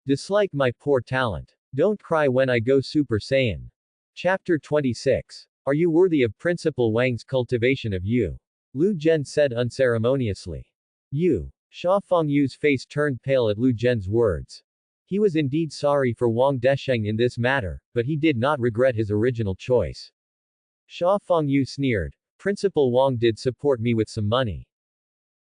Dislike my poor talent. Don't cry when I go Super Saiyan. Chapter 26. Are you worthy of Principal Wang's cultivation of you? Lu Zhen said unceremoniously. You. Sha Fengyu's face turned pale at Lu Zhen's words. He was indeed sorry for Wang Desheng in this matter, but he did not regret his original choice. Sha Fengyu sneered. Principal Wang did support me with some money.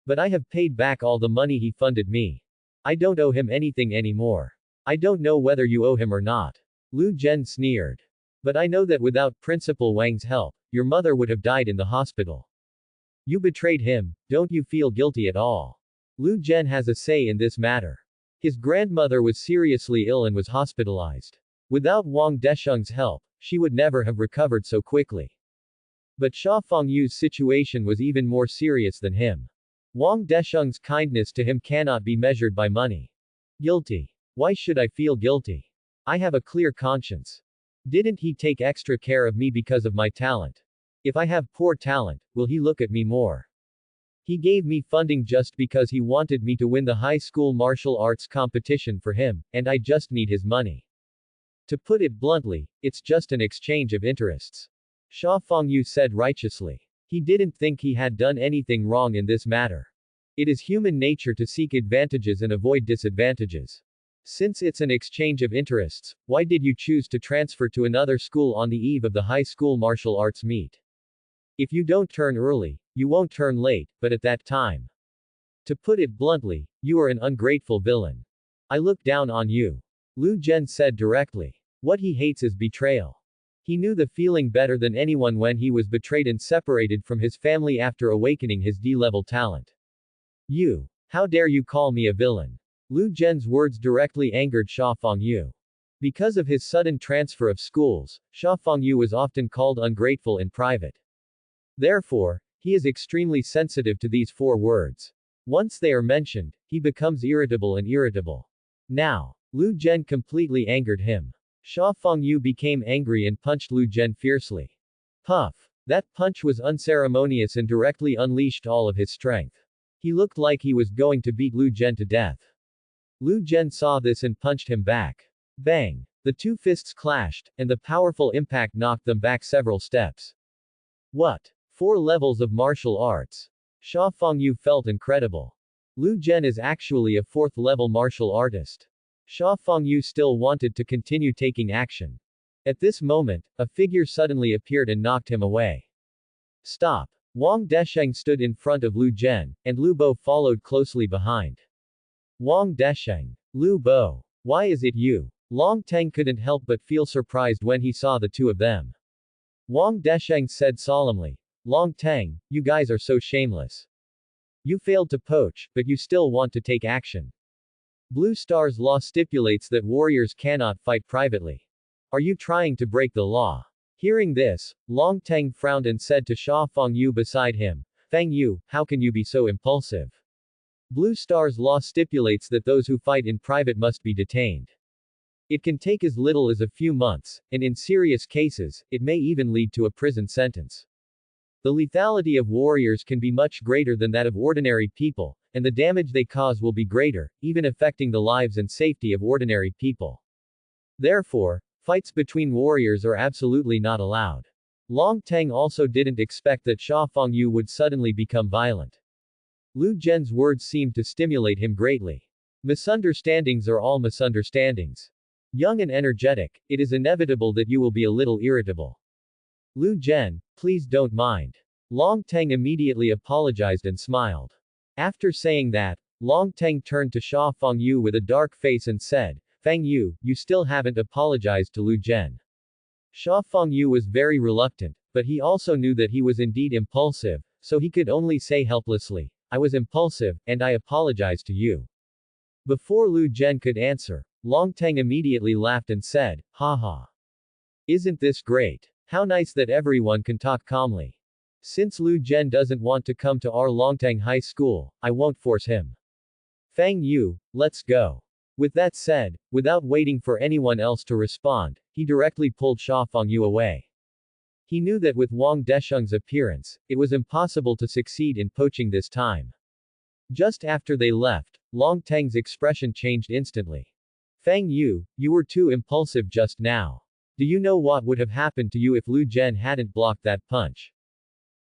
But I have paid back all the money he funded me. I don't owe him anything anymore. I don't know whether you owe him or not. Lu Zhen sneered. But I know that without Principal Wang's help, your mother would have died in the hospital. You betrayed him, don't you feel guilty at all? Lu Zhen has a say in this matter. His grandmother was seriously ill and was hospitalized. Without Wang Desheng's help, she would never have recovered so quickly. But Sha Fengyu's situation was even more serious than him. Wang Desheng's kindness to him cannot be measured by money. Guilty. Why should I feel guilty? I have a clear conscience. Didn't he take extra care of me because of my talent? If I have poor talent, will he look at me more? He gave me funding just because he wanted me to win the high school martial arts competition for him, and I just need his money. To put it bluntly, it's just an exchange of interests. Sha Fengyu said righteously. He didn't think he had done anything wrong in this matter. It is human nature to seek advantages and avoid disadvantages. Since it's an exchange of interests, why did you choose to transfer to another school on the eve of the high school martial arts meet? If you don't turn early, you won't turn late, but at that time. To put it bluntly, you are an ungrateful villain. I look down on you. Lu Zhen said directly. What he hates is betrayal. He knew the feeling better than anyone when he was betrayed and separated from his family after awakening his D-level talent. You. How dare you call me a villain? Lu Zhen's words directly angered Sha Fengyu. Because of his sudden transfer of schools, Sha Fengyu was often called ungrateful in private. Therefore, he is extremely sensitive to these four words. Once they are mentioned, he becomes irritable and irritable. Now, Lu Zhen completely angered him. Sha Fengyu became angry and punched Lu Zhen fiercely. Puff! That punch was unceremonious and directly unleashed all of his strength. He looked like he was going to beat Lu Zhen to death. Lu Zhen saw this and punched him back. Bang! The two fists clashed, and the powerful impact knocked them back several steps. What? 4 levels of martial arts. Sha Fengyu felt incredible. Lu Zhen is actually a 4th level martial artist. Sha Fengyu still wanted to continue taking action. At this moment, a figure suddenly appeared and knocked him away. Stop! Wang Desheng stood in front of Lu Zhen, and Lu Bo followed closely behind. Wang Desheng. Lu Bo. Why is it you? Long Teng couldn't help but feel surprised when he saw the two of them. Wang Desheng said solemnly. Long Teng, you guys are so shameless. You failed to poach, but you still want to take action. Blue Star's law stipulates that warriors cannot fight privately. Are you trying to break the law? Hearing this, Long Teng frowned and said to Sha Fengyu beside him, Fengyu, how can you be so impulsive? Blue Star's law stipulates that those who fight in private must be detained. It can take as little as a few months, and in serious cases, it may even lead to a prison sentence. The lethality of warriors can be much greater than that of ordinary people, and the damage they cause will be greater, even affecting the lives and safety of ordinary people. Therefore, fights between warriors are absolutely not allowed. Long Teng also didn't expect that Sha Fengyu would suddenly become violent. Lu Zhen's words seemed to stimulate him greatly. Misunderstandings are all misunderstandings. Young and energetic, it is inevitable that you will be a little irritable. Lu Zhen, please don't mind. Long Teng immediately apologized and smiled. After saying that, Long Teng turned to Sha Fengyu with a dark face and said, Fengyu, you still haven't apologized to Lu Zhen. Sha Fengyu was very reluctant, but he also knew that he was indeed impulsive, so he could only say helplessly, I was impulsive, and I apologize to you. Before Lu Zhen could answer, Long Teng immediately laughed and said, haha. Isn't this great? How nice that everyone can talk calmly. Since Lu Zhen doesn't want to come to our Longtang High School, I won't force him. Fengyu, let's go. With that said, without waiting for anyone else to respond, he directly pulled Sha Fengyu away. He knew that with Wang Desheng's appearance, it was impossible to succeed in poaching this time. Just after they left, Long Teng's expression changed instantly. Fang Yu, you were too impulsive just now. Do you know what would have happened to you if Lu Zhen hadn't blocked that punch?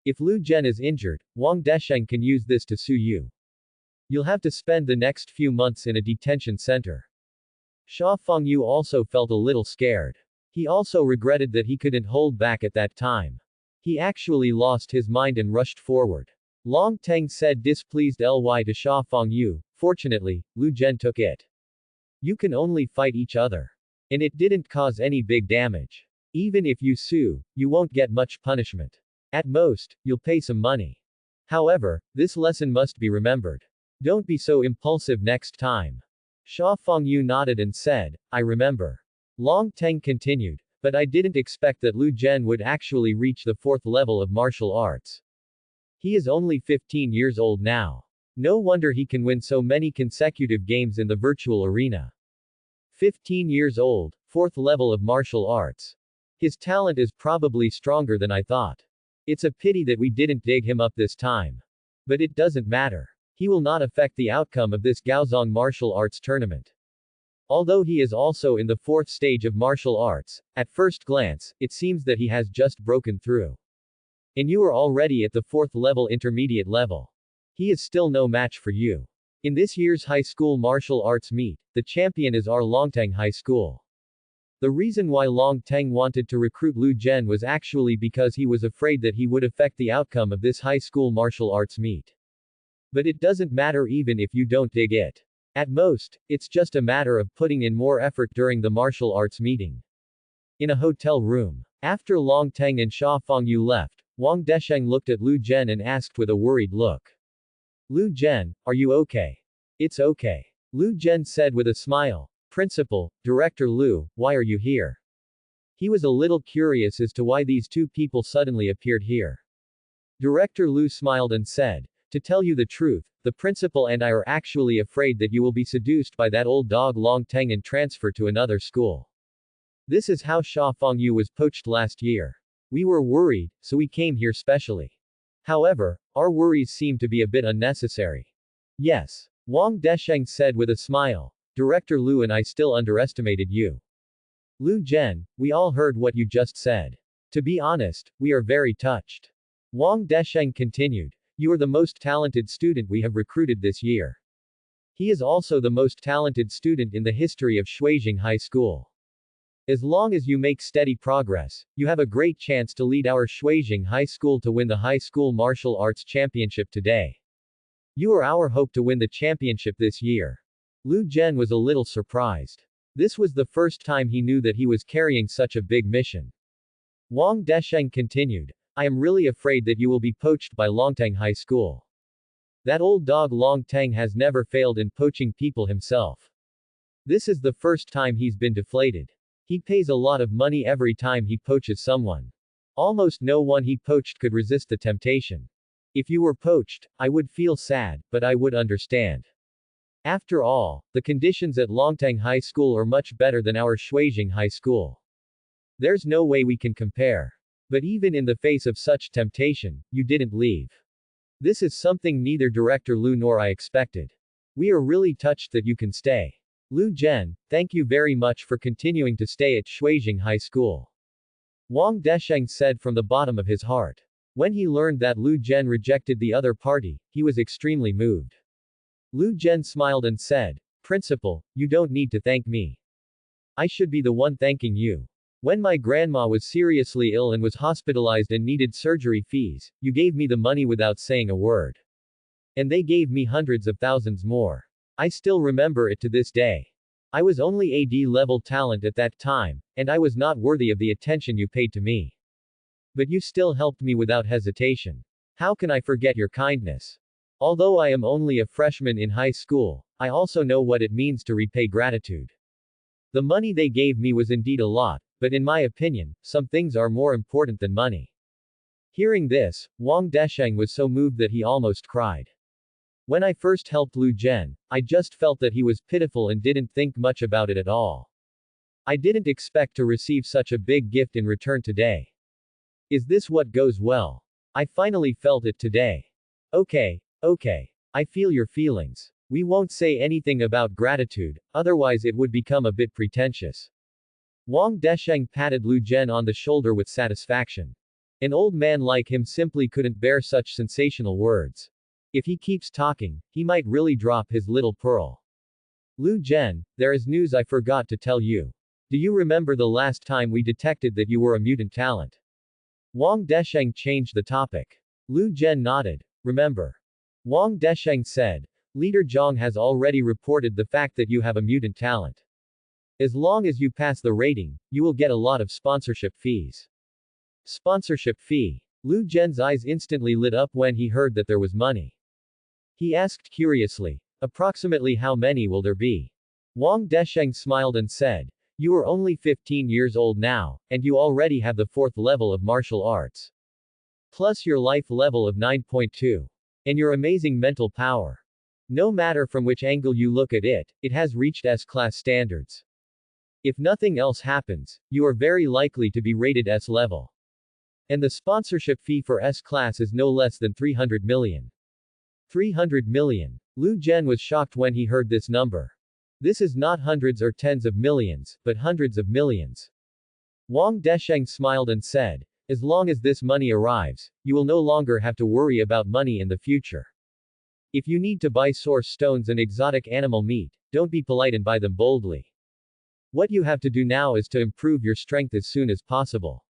If Lu Zhen is injured, Wang Desheng can use this to sue you. You'll have to spend the next few months in a detention center. Sha Fengyu also felt a little scared. He also regretted that he couldn't hold back at that time. He actually lost his mind and rushed forward. Long Teng said displeased ly to Sha Fengyu. Fortunately, Lu Zhen took it. You can only fight each other. And it didn't cause any big damage. Even if you sue, you won't get much punishment. At most, you'll pay some money. However, this lesson must be remembered. Don't be so impulsive next time. Sha Fengyu nodded and said, I remember. Long Teng continued, but I didn't expect that Lu Zhen would actually reach the 4th level of martial arts. He is only 15 years old now. No wonder he can win so many consecutive games in the virtual arena. 15 years old, 4th level of martial arts. His talent is probably stronger than I thought. It's a pity that we didn't dig him up this time. But it doesn't matter. He will not affect the outcome of this Gaozong martial arts tournament. Although he is also in the 4th stage of martial arts, at first glance, it seems that he has just broken through. And you are already at the 4th level intermediate level. He is still no match for you. In this year's high school martial arts meet, the champion is our Longteng High School. The reason why Long Teng wanted to recruit Lu Zhen was actually because he was afraid that he would affect the outcome of this high school martial arts meet. But it doesn't matter even if you don't dig it. At most, it's just a matter of putting in more effort during the martial arts meeting. In a hotel room. After Long Teng and Sha Fengyu left, Wang Desheng looked at Lu Zhen and asked with a worried look. Lu Zhen, are you okay? It's okay. Lu Zhen said with a smile. Principal, Director Lu, why are you here? He was a little curious as to why these two people suddenly appeared here. Director Lu smiled and said, to tell you the truth, the principal and I are actually afraid that you will be seduced by that old dog Long Teng and transfer to another school. This is how Sha Fengyu was poached last year. We were worried, so we came here specially. However, our worries seem to be a bit unnecessary. Yes. Wang Desheng said with a smile. Director Lu and I still underestimated you. Lu Zhen, we all heard what you just said. To be honest, we are very touched. Wang Desheng continued. You are the most talented student we have recruited this year. He is also the most talented student in the history of Shuijing High School. As long as you make steady progress, you have a great chance to lead our Shuijing High School to win the High School Martial Arts Championship today. You are our hope to win the championship this year. Lu Zhen was a little surprised. This was the first time he knew that he was carrying such a big mission. Wang Desheng continued. I am really afraid that you will be poached by Longteng High School. That old dog Long Teng has never failed in poaching people himself. This is the first time he's been deflated. He pays a lot of money every time he poaches someone. Almost no one he poached could resist the temptation. If you were poached, I would feel sad, but I would understand. After all, the conditions at Longteng High School are much better than our Shuijing High School. There's no way we can compare. But even in the face of such temptation, you didn't leave. This is something neither Director Lu nor I expected. We are really touched that you can stay. Lu Zhen, thank you very much for continuing to stay at Shuijing High School. Wang Desheng said from the bottom of his heart. When he learned that Lu Zhen rejected the other party, he was extremely moved. Lu Zhen smiled and said, Principal, you don't need to thank me. I should be the one thanking you. When my grandma was seriously ill and was hospitalized and needed surgery fees, you gave me the money without saying a word. And they gave me hundreds of thousands more. I still remember it to this day. I was only AD level talent at that time, and I was not worthy of the attention you paid to me. But you still helped me without hesitation. How can I forget your kindness? Although I am only a freshman in high school, I also know what it means to repay gratitude. The money they gave me was indeed a lot, but in my opinion, some things are more important than money. Hearing this, Wang Desheng was so moved that he almost cried. When I first helped Lu Zhen, I just felt that he was pitiful and didn't think much about it at all. I didn't expect to receive such a big gift in return today. Is this what goes well? I finally felt it today. Okay. I feel your feelings. We won't say anything about gratitude, otherwise it would become a bit pretentious. Wang Desheng patted Lu Zhen on the shoulder with satisfaction. An old man like him simply couldn't bear such sensational words. If he keeps talking, he might really drop his little pearl. Lu Zhen, there is news I forgot to tell you. Do you remember the last time we detected that you were a mutant talent? Wang Desheng changed the topic. Lu Zhen nodded. Remember. Wang Desheng said. Leader Zhang has already reported the fact that you have a mutant talent. As long as you pass the rating, you will get a lot of sponsorship fees. Sponsorship fee. Lu Zhen's eyes instantly lit up when he heard that there was money. He asked curiously, approximately how many will there be? Wang Desheng smiled and said, you are only 15 years old now, and you already have the 4th level of martial arts. Plus your life level of 9.2. And your amazing mental power. No matter from which angle you look at it, it has reached S-class standards. If nothing else happens, you are very likely to be rated S level. And the sponsorship fee for S-class is no less than 300 million. 300 million. Lu Zhen was shocked when he heard this number. This is not hundreds or tens of millions, but hundreds of millions. Wang Desheng smiled and said, as long as this money arrives, you will no longer have to worry about money in the future. If you need to buy source stones and exotic animal meat, don't be polite and buy them boldly. What you have to do now is to improve your strength as soon as possible.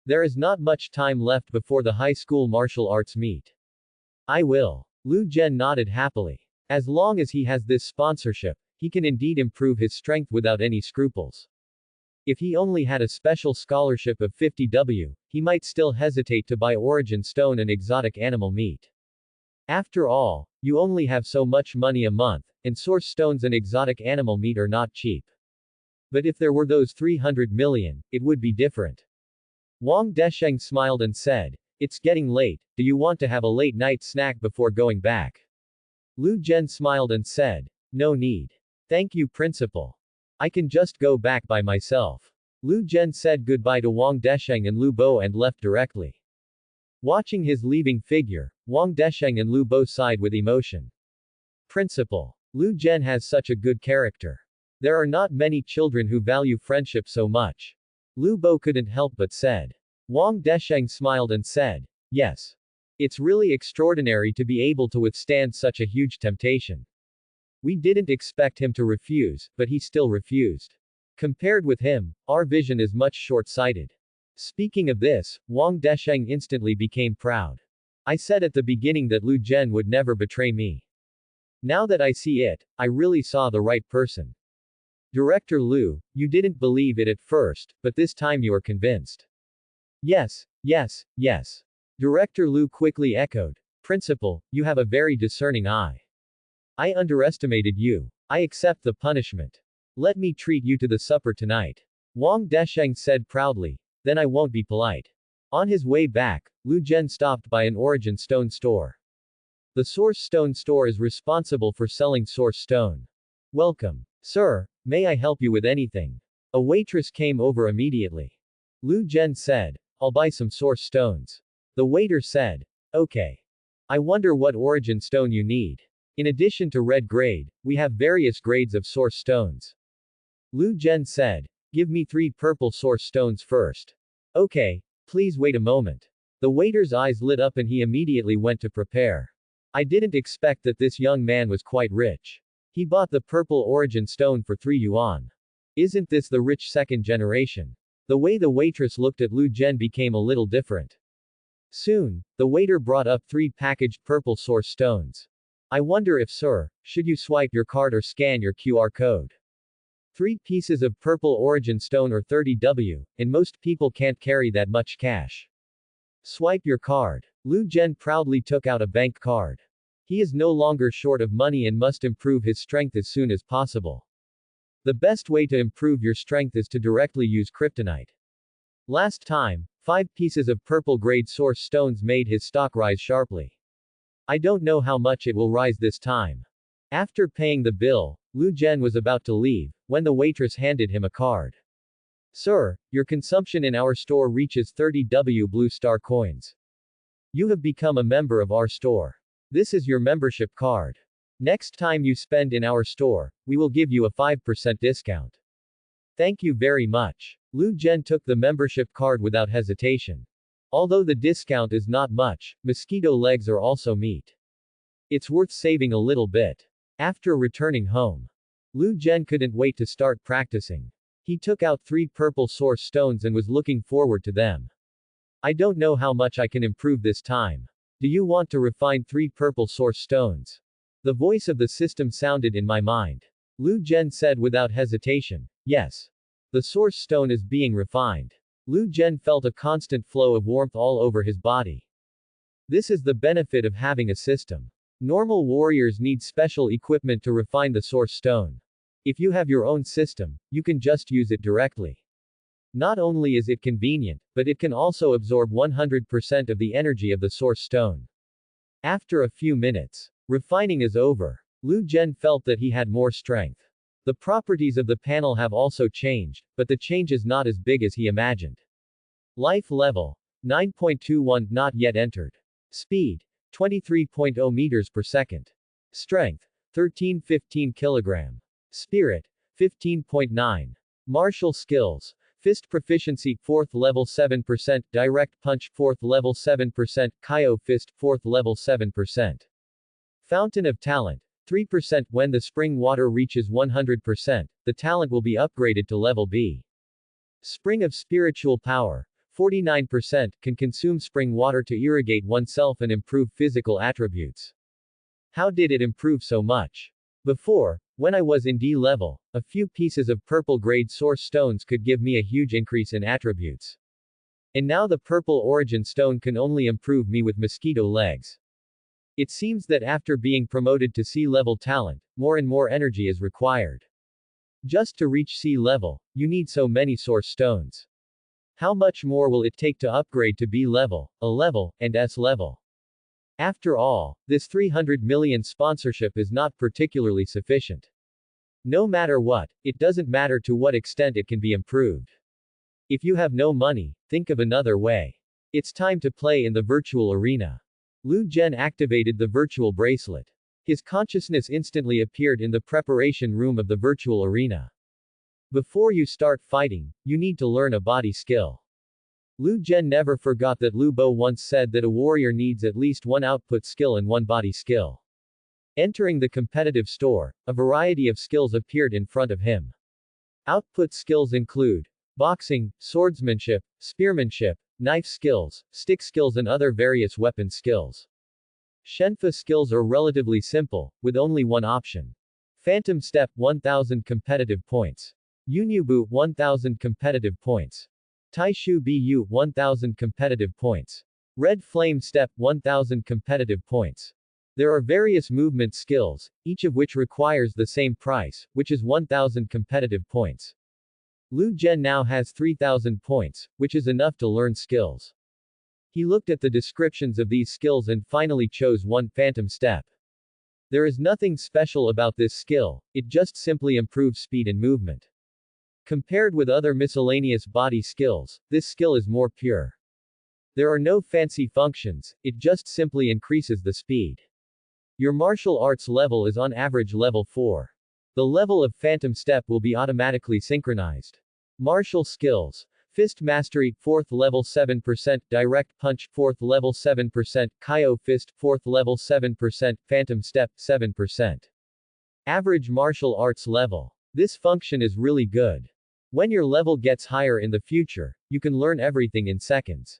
There is not much time left before the high school martial arts meet. I will. Lu Zhen nodded happily. As long as he has this sponsorship, he can indeed improve his strength without any scruples. If he only had a special scholarship of 50W, he might still hesitate to buy origin stone and exotic animal meat. After all, you only have so much money a month, and source stones and exotic animal meat are not cheap. But if there were those 300 million, it would be different. Wang Desheng smiled and said, it's getting late, do you want to have a late night snack before going back? Lu Zhen smiled and said, no need. Thank you, Principal. I can just go back by myself. Lu Zhen said goodbye to Wang Desheng and Lu Bo and left directly. Watching his leaving figure, Wang Desheng and Lu Bo sighed with emotion. Principal. Lu Zhen has such a good character. There are not many children who value friendship so much. Lu Bo couldn't help but said. Wang Desheng smiled and said, yes. It's really extraordinary to be able to withstand such a huge temptation. We didn't expect him to refuse, but he still refused. Compared with him, our vision is much short-sighted. Speaking of this, Wang Desheng instantly became proud. I said at the beginning that Lu Zhen would never betray me. Now that I see it, I really saw the right person. Director Lu, you didn't believe it at first, but this time you are convinced. Yes, yes, yes. Director Lu quickly echoed. Principal, you have a very discerning eye. I underestimated you. I accept the punishment. Let me treat you to the supper tonight. Wang Desheng said proudly. Then I won't be polite. On his way back, Lu Zhen stopped by an origin stone store. The source stone store is responsible for selling source stone. Welcome. Sir, may I help you with anything? A waitress came over immediately. Lu Zhen said, I'll buy some source stones. The waiter said, okay. I wonder what origin stone you need. In addition to red grade, we have various grades of source stones. Lu Zhen said, give me 3 purple source stones first. Okay, please wait a moment. The waiter's eyes lit up and he immediately went to prepare. I didn't expect that this young man was quite rich. He bought the purple origin stone for 3 yuan. Isn't this the rich second generation? The way the waitress looked at Lu Zhen became a little different. Soon, the waiter brought up 3 packaged purple source stones. I wonder if, sir, should you swipe your card or scan your QR code? 3 pieces of purple origin stone or 30W, and most people can't carry that much cash. Swipe your card. Lu Zhen proudly took out a bank card. He is no longer short of money and must improve his strength as soon as possible. The best way to improve your strength is to directly use kryptonite. Last time, 5 pieces of purple grade source stones made his stock rise sharply. I don't know how much it will rise this time. After paying the bill, Lu Zhen was about to leave, when the waitress handed him a card. Sir, your consumption in our store reaches 30W Blue Star coins. You have become a member of our store. This is your membership card. Next time you spend in our store, we will give you a 5% discount. Thank you very much. Lu Zhen took the membership card without hesitation. Although the discount is not much, mosquito legs are also meat. It's worth saving a little bit. After returning home, Lu Zhen couldn't wait to start practicing. He took out 3 purple source stones and was looking forward to them. I don't know how much I can improve this time. Do you want to refine 3 purple source stones? The voice of the system sounded in my mind. Lu Zhen said without hesitation, yes. The source stone is being refined. Lu Zhen felt a constant flow of warmth all over his body. This is the benefit of having a system. Normal warriors need special equipment to refine the source stone. If you have your own system, you can just use it directly. Not only is it convenient, but it can also absorb 100% of the energy of the source stone. After a few minutes, refining is over. Lu Zhen felt that he had more strength. The properties of the panel have also changed, but the change is not as big as he imagined. Life level 9.21 not yet entered. Speed 23.0 meters per second. Strength 1315 kilogram. Spirit 15.9. Martial skills. Fist proficiency 4th level 7%, direct punch 4th level 7%, Kyo fist 4th level 7%. Fountain of talent 3%. When the spring water reaches 100%, the talent will be upgraded to level B. Spring of spiritual power 49%, can consume spring water to irrigate oneself and improve physical attributes. How did it improve so much? Before, when I was in D level, a few pieces of purple grade source stones could give me a huge increase in attributes. And now the purple origin stone can only improve me with mosquito legs. It seems that after being promoted to C level talent, more and more energy is required. Just to reach C level, you need so many source stones. How much more will it take to upgrade to B level, A level, and S level? After all, this 300 million sponsorship is not particularly sufficient. No matter what, it doesn't matter to what extent it can be improved. If you have no money, think of another way. It's time to play in the virtual arena. Lu Zhen activated the virtual bracelet. His consciousness instantly appeared in the preparation room of the virtual arena. Before you start fighting, you need to learn a body skill. Lu Zhen never forgot that Lu Bo once said that a warrior needs at least 1 output skill and 1 body skill. Entering the competitive store, a variety of skills appeared in front of him. Output skills include boxing, swordsmanship, spearmanship, knife skills, stick skills and other various weapon skills. Shenfa skills are relatively simple, with only one option. Phantom Step 1000 competitive points. Yunyubu 1000 competitive points. Taishu Bu 1000 competitive points. Red Flame Step 1000 competitive points. There are various movement skills, each of which requires the same price, which is 1000 competitive points. Lu Zhen now has 3000 points, which is enough to learn skills. He looked at the descriptions of these skills and finally chose one Phantom Step. There is nothing special about this skill, it just simply improves speed and movement. Compared with other miscellaneous body skills, this skill is more pure. There are no fancy functions, it just simply increases the speed. Your martial arts level is on average level 4. The level of Phantom Step will be automatically synchronized. Martial skills. Fist Mastery, 4th level 7%, Direct Punch, 4th level 7%, Kyo Fist, 4th level 7%, Phantom Step, 7%. Average martial arts level. This function is really good. When your level gets higher in the future, you can learn everything in seconds.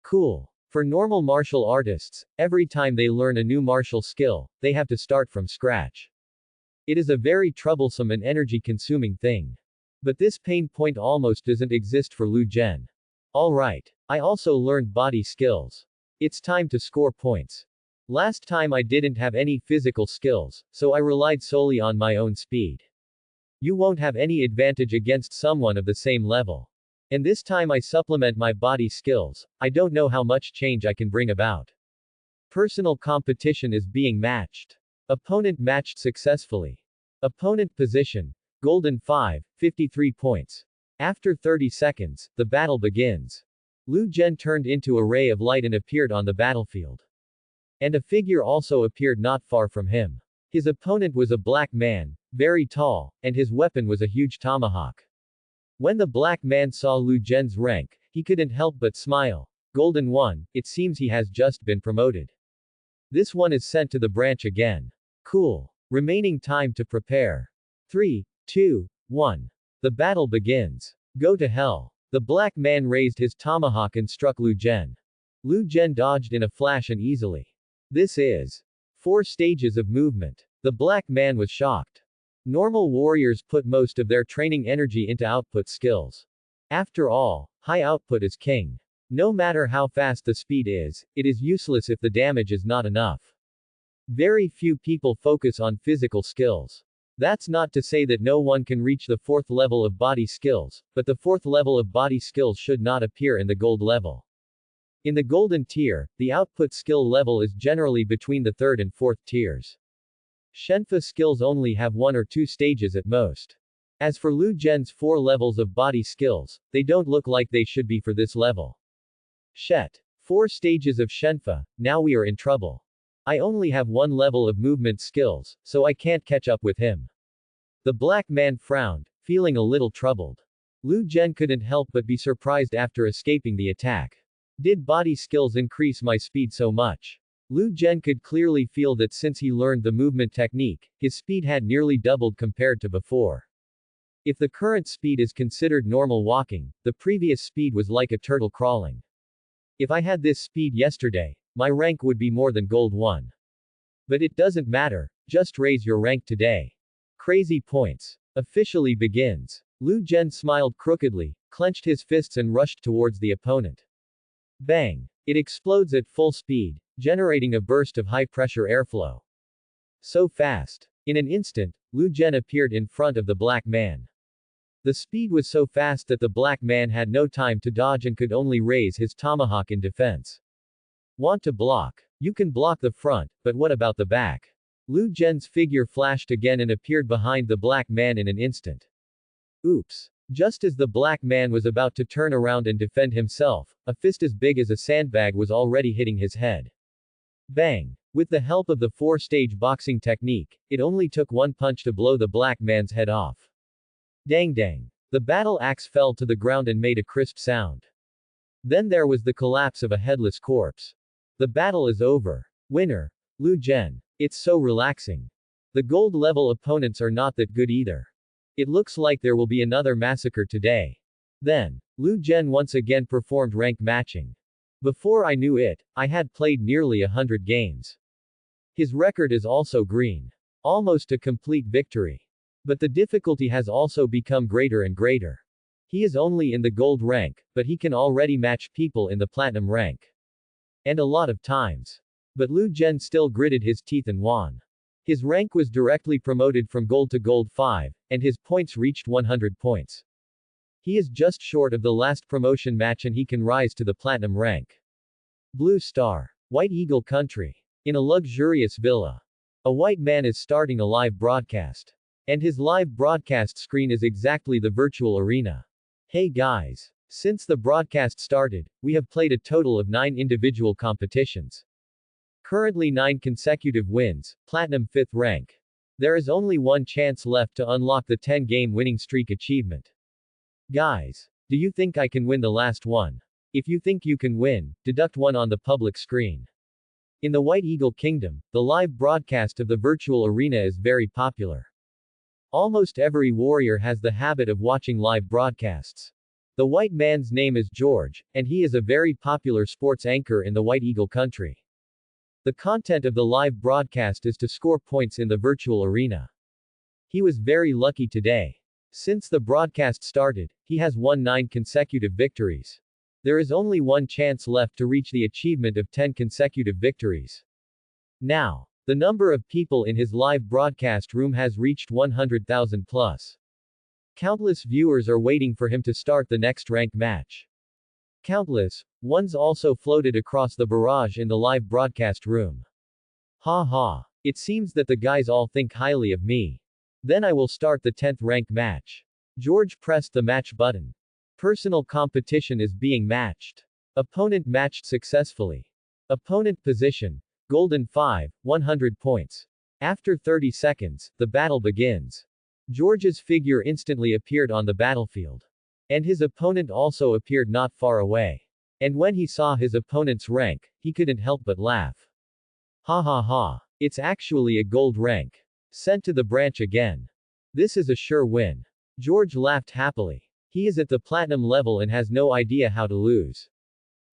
Cool. For normal martial artists, every time they learn a new martial skill, they have to start from scratch. It is a very troublesome and energy-consuming thing. But this pain point almost doesn't exist for Lu Zhen. Alright. I also learned body skills. It's time to score points. Last time I didn't have any physical skills, so I relied solely on my own speed. You won't have any advantage against someone of the same level. And this time I supplement my body skills, I don't know how much change I can bring about. Personal competition is being matched. Opponent matched successfully. Opponent position. Golden 5, 53 points. After 30 seconds, the battle begins. Lu Zhen turned into a ray of light and appeared on the battlefield. And a figure also appeared not far from him. His opponent was a black man, very tall, and his weapon was a huge tomahawk. When the black man saw Lu Zhen's rank, he couldn't help but smile. Golden 1, it seems he has just been promoted. This one is sent to the branch again. Cool. Remaining time to prepare. 3, 2, 1. The battle begins. Go to hell. The black man raised his tomahawk and struck Lu Zhen. Lu Zhen dodged in a flash and easily. This is 4 stages of movement. The black man was shocked. Normal warriors put most of their training energy into output skills. After all, high output is king. No matter how fast the speed is, it is useless if the damage is not enough. Very few people focus on physical skills. That's not to say that no one can reach the 4th level of body skills, but the 4th level of body skills should not appear in the gold level. In the golden tier, the output skill level is generally between the 3rd and 4th tiers. Shenfa skills only have 1 or 2 stages at most. As for Lu Zhen's 4 levels of body skills, they don't look like they should be for this level. Shet. 4 stages of Shenfa, now we are in trouble. I only have 1 level of movement skills, so I can't catch up with him. The black man frowned, feeling a little troubled. Lu Zhen couldn't help but be surprised after escaping the attack. Did body skills increase my speed so much? Lu Zhen could clearly feel that since he learned the movement technique, his speed had nearly doubled compared to before. If the current speed is considered normal walking, the previous speed was like a turtle crawling. If I had this speed yesterday, my rank would be more than gold 1. But it doesn't matter, just raise your rank today. Crazy points. Officially begins. Lu Zhen smiled crookedly, clenched his fists and rushed towards the opponent. Bang! It explodes at full speed, generating a burst of high-pressure airflow. So fast. In an instant, Lu Zhen appeared in front of the black man. The speed was so fast that the black man had no time to dodge and could only raise his tomahawk in defense. Want to block? You can block the front, but what about the back? Lu Zhen's figure flashed again and appeared behind the black man in an instant. Oops. Just as the black man was about to turn around and defend himself, a fist as big as a sandbag was already hitting his head. Bang! With the help of the 4-stage boxing technique, it only took 1 punch to blow the black man's head off. Dang dang. The battle axe fell to the ground and made a crisp sound. Then there was the collapse of a headless corpse. The battle is over. Winner. Lu Zhen. It's so relaxing. The gold level opponents are not that good either. It looks like there will be another massacre today. Then, Lu Zhen once again performed rank matching. Before I knew it, I had played nearly 100 games. His record is also green. Almost a complete victory. But the difficulty has also become greater and greater. He is only in the gold rank, but he can already match people in the platinum rank. And a lot of times. But Lu Zhen still gritted his teeth and won. His rank was directly promoted from gold to gold 5, and his points reached 100 points. He is just short of the last promotion match and he can rise to the platinum rank. Blue Star. White Eagle Country. In a luxurious villa. A white man is starting a live broadcast. And his live broadcast screen is exactly the virtual arena. Hey guys. Since the broadcast started, we have played a total of 9 individual competitions. Currently 9 consecutive wins, platinum 5th rank. There is only 1 chance left to unlock the 10-game winning streak achievement. Guys, do you think I can win the last one? If you think you can win, deduct 1 on the public screen. In the White Eagle Kingdom, the live broadcast of the virtual arena is very popular. Almost every warrior has the habit of watching live broadcasts. The white man's name is George, and he is a very popular sports anchor in the White Eagle country. The content of the live broadcast is to score points in the virtual arena. He was very lucky today. Since the broadcast started, he has won 9 consecutive victories. There is only 1 chance left to reach the achievement of 10 consecutive victories. Now, the number of people in his live broadcast room has reached 100,000 plus. Countless viewers are waiting for him to start the next rank match. Countless ones also floated across the barrage in the live broadcast room. Ha ha. It seems that the guys all think highly of me. Then I will start the 10th rank match. George pressed the match button. Personal competition is being matched. Opponent matched successfully. Opponent position. Golden 5, 100 points. After 30 seconds, the battle begins. George's figure instantly appeared on the battlefield. And his opponent also appeared not far away. And when he saw his opponent's rank, he couldn't help but laugh. Ha ha ha. It's actually a gold rank. Sent to the branch again. This is a sure win. George laughed happily. He is at the platinum level and has no idea how to lose.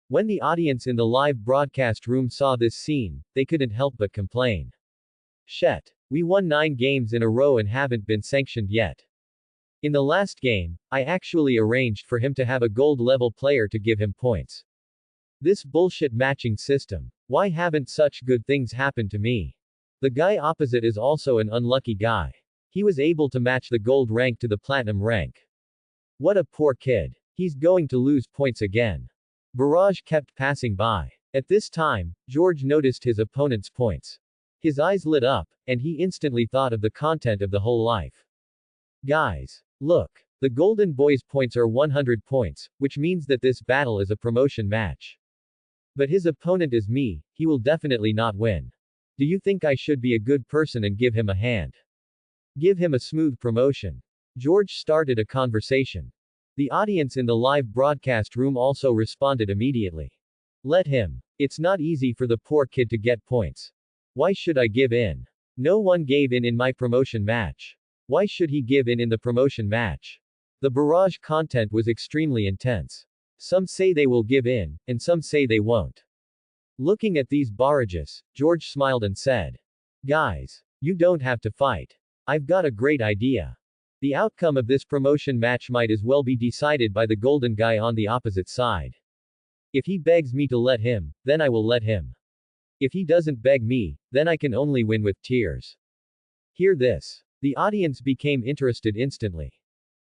When the audience in the live broadcast room saw this scene, they couldn't help but complain. Shit. We won 9 games in a row and haven't been sanctioned yet. In the last game, I actually arranged for him to have a gold level player to give him points. This bullshit matching system. Why haven't such good things happened to me? The guy opposite is also an unlucky guy. He was able to match the gold rank to the platinum rank. What a poor kid. He's going to lose points again. Barrage kept passing by. At this time, George noticed his opponent's points. His eyes lit up, and he instantly thought of the content of the whole life. Guys, look. The Golden Boy's points are 100 points, which means that this battle is a promotion match. But his opponent is me, he will definitely not win. Do you think I should be a good person and give him a hand? Give him a smooth promotion. George started a conversation. The audience in the live broadcast room also responded immediately. Let him. It's not easy for the poor kid to get points. Why should I give in? No one gave in my promotion match. Why should he give in the promotion match? The barrage content was extremely intense. Some say they will give in, and some say they won't. Looking at these barrages, George smiled and said, Guys, you don't have to fight. I've got a great idea. The outcome of this promotion match might as well be decided by the golden guy on the opposite side. If he begs me to let him, then I will let him. If he doesn't beg me, then I can only win with tears. Hear this. The audience became interested instantly.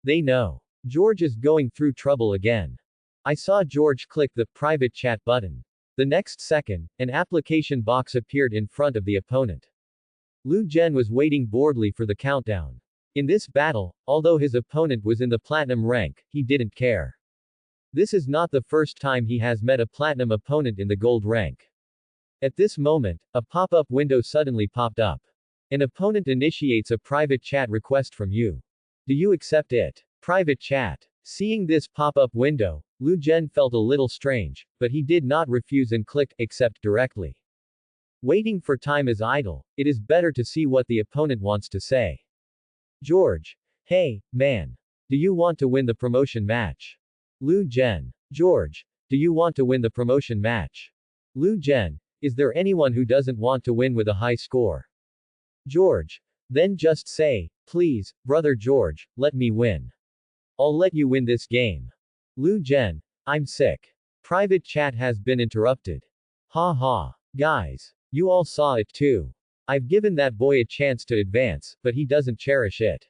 They know. George is going through trouble again. I saw George click the private chat button. The next second, an application box appeared in front of the opponent. Lu Jen was waiting boredly for the countdown. In this battle, although his opponent was in the platinum rank, he didn't care. This is not the first time he has met a platinum opponent in the gold rank. At this moment, a pop-up window suddenly popped up. An opponent initiates a private chat request from you. Do you accept it? Private chat. Seeing this pop-up window, Lu Jen felt a little strange, but he did not refuse and clicked accept directly. Waiting for time is idle. It is better to see what the opponent wants to say. George. Hey, man. Do you want to win the promotion match? Lu Jen. George. Do you want to win the promotion match? Lu Jen. Is there anyone who doesn't want to win with a high score? George. Then just say, please, brother George, let me win. I'll let you win this game. Lu Jen. I'm sick. Private chat has been interrupted. Ha ha. Guys. You all saw it too. I've given that boy a chance to advance, but he doesn't cherish it.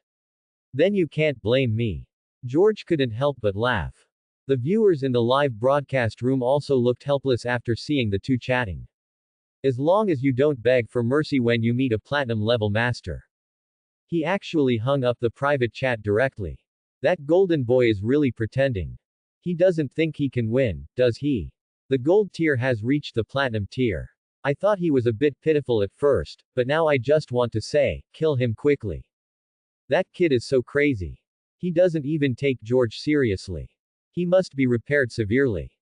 Then you can't blame me. George couldn't help but laugh. The viewers in the live broadcast room also looked helpless after seeing the two chatting. As long as you don't beg for mercy when you meet a platinum level master. He actually hung up the private chat directly. That golden boy is really pretending. He doesn't think he can win, does he? The gold tier has reached the platinum tier. I thought he was a bit pitiful at first, but now I just want to say, kill him quickly. That kid is so crazy. He doesn't even take George seriously. He must be repaired severely.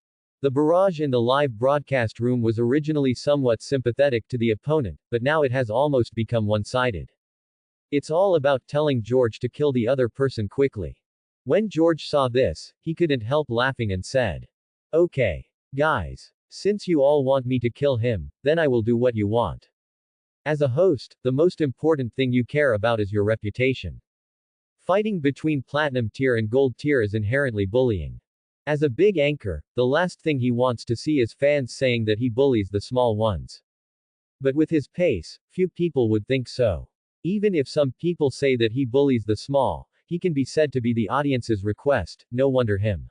The barrage in the live broadcast room was originally somewhat sympathetic to the opponent, but now it has almost become one-sided. It's all about telling George to kill the other person quickly. When George saw this, he couldn't help laughing and said, Okay. Guys. Since you all want me to kill him, then I will do what you want. As a host, the most important thing you care about is your reputation. Fighting between platinum tier and gold tier is inherently bullying. As a big anchor, the last thing he wants to see is fans saying that he bullies the small ones. But with his pace, few people would think so. Even if some people say that he bullies the small, he can be said to be the audience's request, no wonder him.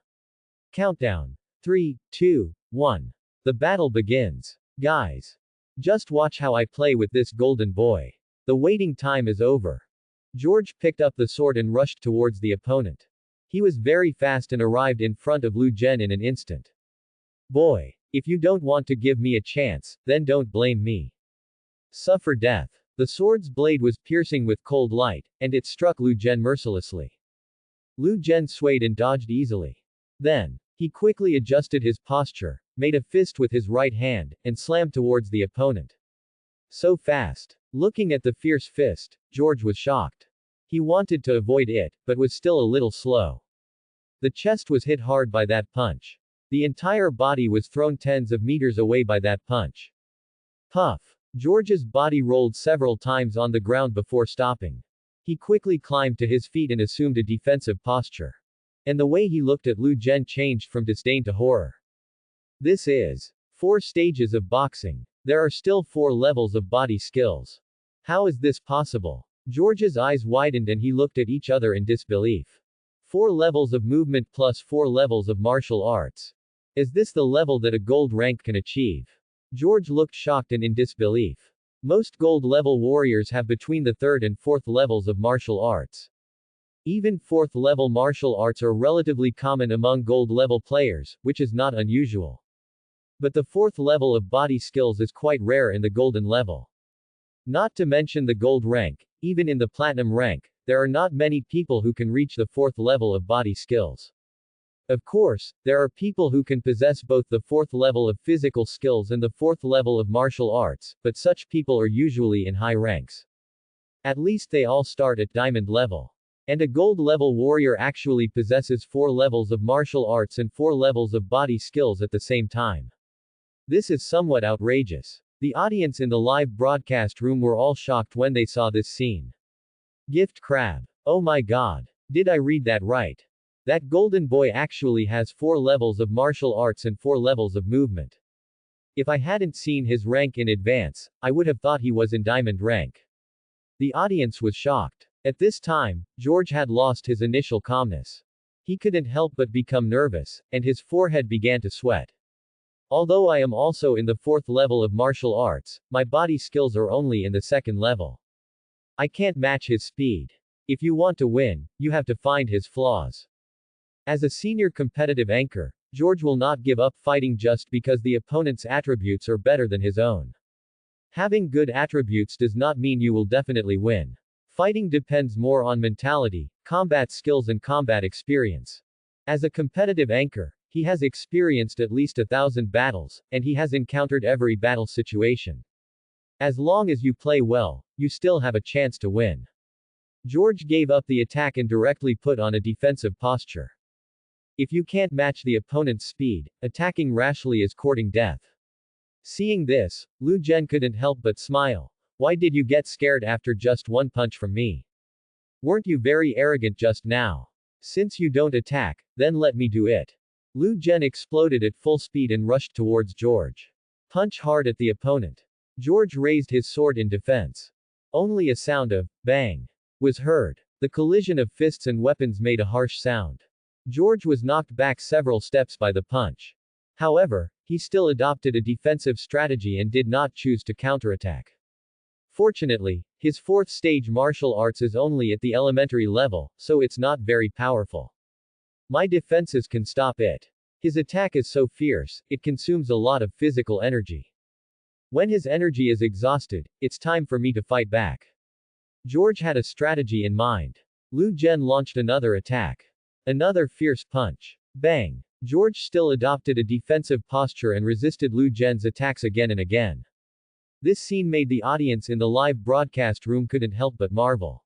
Countdown. 3, 2, 1. The battle begins. Guys. Just watch how I play with this golden boy. The waiting time is over. George picked up the sword and rushed towards the opponent. He was very fast and arrived in front of Lu Jen in an instant. Boy. If you don't want to give me a chance, then don't blame me. Suffer death. The sword's blade was piercing with cold light, and it struck Lu Jian mercilessly. Lu Jian swayed and dodged easily. Then, he quickly adjusted his posture, made a fist with his right hand, and slammed towards the opponent. So fast. Looking at the fierce fist, George was shocked. He wanted to avoid it, but was still a little slow. The chest was hit hard by that punch. The entire body was thrown tens of meters away by that punch. Puff. George's body rolled several times on the ground before stopping. He quickly climbed to his feet and assumed a defensive posture. And the way he looked at Lu Jian changed from disdain to horror. This is 4 stages of boxing. There are still 4 levels of body skills. How is this possible? George's eyes widened and he looked at each other in disbelief. 4 levels of movement plus 4 levels of martial arts. Is this the level that a gold rank can achieve? George looked shocked and in disbelief. Most gold level warriors have between the 3rd and 4th levels of martial arts. Even 4th level martial arts are relatively common among gold level players, which is not unusual. But the 4th level of body skills is quite rare in the golden level. Not to mention the gold rank, even in the platinum rank, there are not many people who can reach the 4th level of body skills. Of course, there are people who can possess both the 4th level of physical skills and the 4th level of martial arts, but such people are usually in high ranks. At least they all start at diamond level. And a gold level warrior actually possesses 4 levels of martial arts and 4 levels of body skills at the same time. This is somewhat outrageous. The audience in the live broadcast room were all shocked when they saw this scene. Gift crab. Oh my god. Did I read that right? That golden boy actually has 4 levels of martial arts and 4 levels of movement. If I hadn't seen his rank in advance, I would have thought he was in diamond rank. The audience was shocked. At this time, George had lost his initial calmness. He couldn't help but become nervous, and his forehead began to sweat. Although I am also in the 4th level of martial arts, my body skills are only in the 2nd level. I can't match his speed. If you want to win, you have to find his flaws. As a senior competitive anchor, George will not give up fighting just because the opponent's attributes are better than his own. Having good attributes does not mean you will definitely win. Fighting depends more on mentality, combat skills and combat experience. As a competitive anchor, he has experienced at least 1,000 battles, and he has encountered every battle situation. As long as you play well, you still have a chance to win. George gave up the attack and directly put on a defensive posture. If you can't match the opponent's speed, attacking rashly is courting death. Seeing this, Lu Jian couldn't help but smile. Why did you get scared after just one punch from me? Weren't you very arrogant just now? Since you don't attack, then let me do it. Lu Jian exploded at full speed and rushed towards George. Punch hard at the opponent. George raised his sword in defense. Only a sound of bang was heard. The collision of fists and weapons made a harsh sound. George was knocked back several steps by the punch. However, he still adopted a defensive strategy and did not choose to counterattack. Fortunately, his 4th stage martial arts is only at the elementary level, so it's not very powerful. My defenses can stop it. His attack is so fierce, it consumes a lot of physical energy. When his energy is exhausted, it's time for me to fight back. George had a strategy in mind. Lu Jian launched another attack. Another fierce punch. Bang! George still adopted a defensive posture and resisted Lu Jian's attacks again and again. This scene made the audience in the live broadcast room couldn't help but marvel.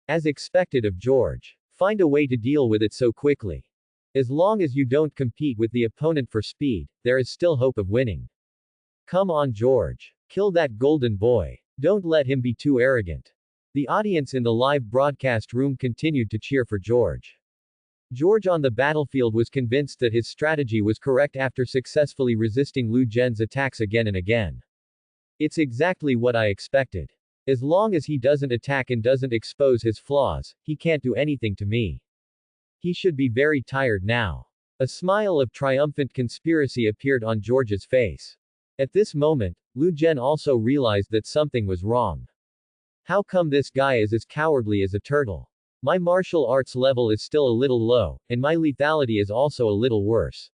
As expected of George. Find a way to deal with it so quickly. As long as you don't compete with the opponent for speed, there is still hope of winning. Come on George. Kill that golden boy. Don't let him be too arrogant. The audience in the live broadcast room continued to cheer for George. George on the battlefield was convinced that his strategy was correct after successfully resisting Lu Jian's attacks again and again. It's exactly what I expected. As long as he doesn't attack and doesn't expose his flaws, he can't do anything to me. He should be very tired now. A smile of triumphant conspiracy appeared on George's face. At this moment, Lu Jian also realized that something was wrong. How come this guy is as cowardly as a turtle? My martial arts level is still a little low, and my lethality is also a little worse.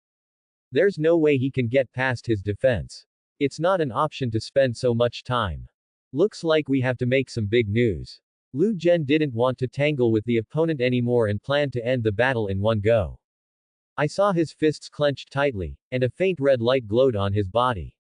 There's no way he can get past his defense. It's not an option to spend so much time. Looks like we have to make some big news. Lu Jen didn't want to tangle with the opponent anymore and planned to end the battle in one go. I saw his fists clenched tightly, and a faint red light glowed on his body.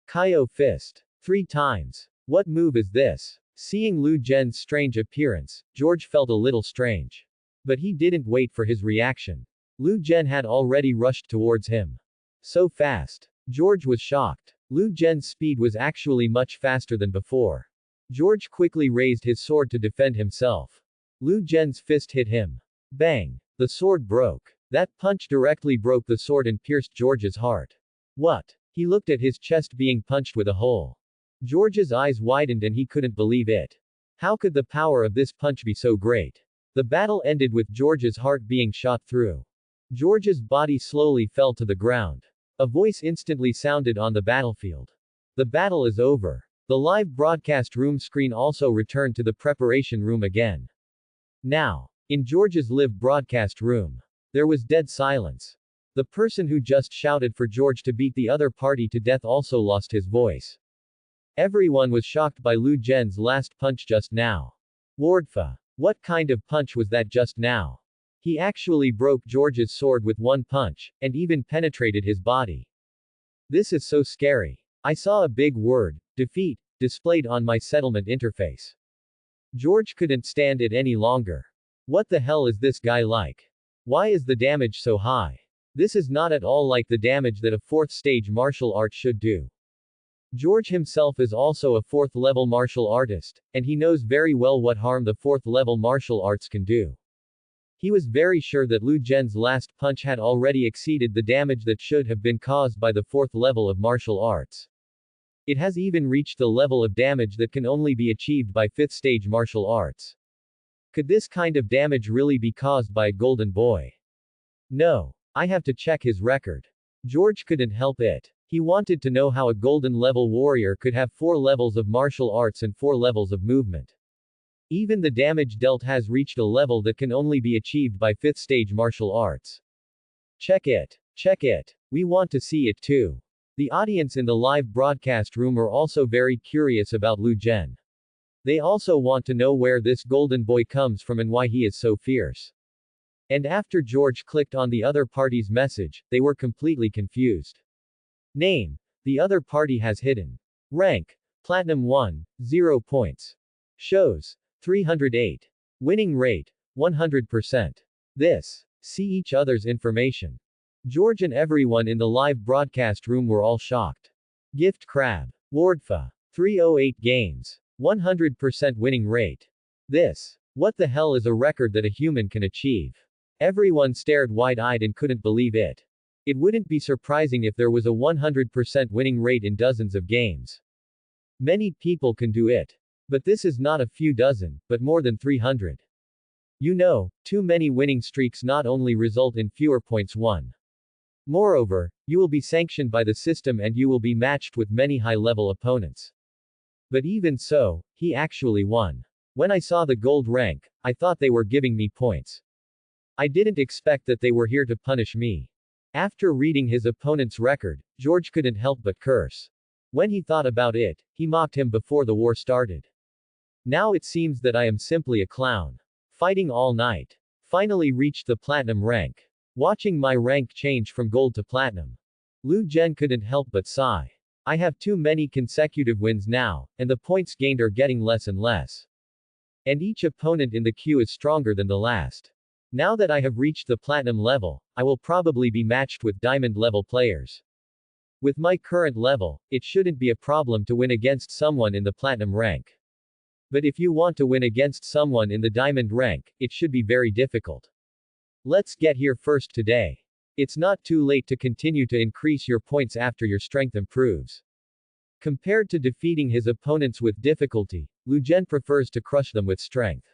Kaio fist. 3 times. What move is this? Seeing Lu Jen's strange appearance, George felt a little strange. But he didn't wait for his reaction. Lu Jen had already rushed towards him. So fast. George was shocked. Lu Jen's speed was actually much faster than before. George quickly raised his sword to defend himself. Lu Jen's fist hit him. Bang! The sword broke. That punch directly broke the sword and pierced George's heart. What? He looked at his chest being punched with a hole. George's eyes widened and he couldn't believe it. How could the power of this punch be so great? The battle ended with George's heart being shot through. George's body slowly fell to the ground. A voice instantly sounded on the battlefield. The battle is over. The live broadcast room screen also returned to the preparation room again. Now, in George's live broadcast room, there was dead silence. The person who just shouted for George to beat the other party to death also lost his voice. Everyone was shocked by Lu Jen's last punch just now. Wardfa. What kind of punch was that just now? He actually broke George's sword with one punch, and even penetrated his body. This is so scary. I saw a big word, defeat, displayed on my settlement interface. George couldn't stand it any longer. What the hell is this guy like? Why is the damage so high? This is not at all like the damage that a 4th stage martial art should do. George himself is also a 4th level martial artist, and he knows very well what harm the 4th level martial arts can do. He was very sure that Lu Jen's last punch had already exceeded the damage that should have been caused by the 4th level of martial arts. It has even reached the level of damage that can only be achieved by 5th stage martial arts. Could this kind of damage really be caused by a golden boy? No. I have to check his record. George couldn't help it. He wanted to know how a golden level warrior could have 4 levels of martial arts and 4 levels of movement. Even the damage dealt has reached a level that can only be achieved by 5th stage martial arts. Check it. Check it. We want to see it too. The audience in the live broadcast room are also very curious about Lu Jen. They also want to know where this golden boy comes from and why he is so fierce. And after George clicked on the other party's message, they were completely confused. Name. The other party has hidden. Rank. Platinum 1, 0 points. Shows. 308. Winning rate. 100%. This. See each other's information. George and everyone in the live broadcast room were all shocked. Gift Crab. Wardfa. 308 games. 100% winning rate. This. What the hell is a record that a human can achieve? Everyone stared wide-eyed and couldn't believe it. It wouldn't be surprising if there was a 100% winning rate in dozens of games. Many people can do it. But this is not a few dozen, but more than 300. You know, too many winning streaks not only result in fewer points won. Moreover, you will be sanctioned by the system and you will be matched with many high-level opponents. But even so, he actually won. When I saw the gold rank, I thought they were giving me points. I didn't expect that they were here to punish me. After reading his opponent's record, George couldn't help but curse. When he thought about it, he mocked him before the war started. Now it seems that I am simply a clown. Fighting all night. Finally reached the platinum rank. Watching my rank change from gold to platinum. Lu Jen couldn't help but sigh. I have too many consecutive wins now, and the points gained are getting less and less. And each opponent in the queue is stronger than the last. Now that I have reached the platinum level, I will probably be matched with diamond level players. With my current level, it shouldn't be a problem to win against someone in the platinum rank. But if you want to win against someone in the diamond rank, it should be very difficult. Let's get here first today. It's not too late to continue to increase your points after your strength improves. Compared to defeating his opponents with difficulty, Lu Jen prefers to crush them with strength.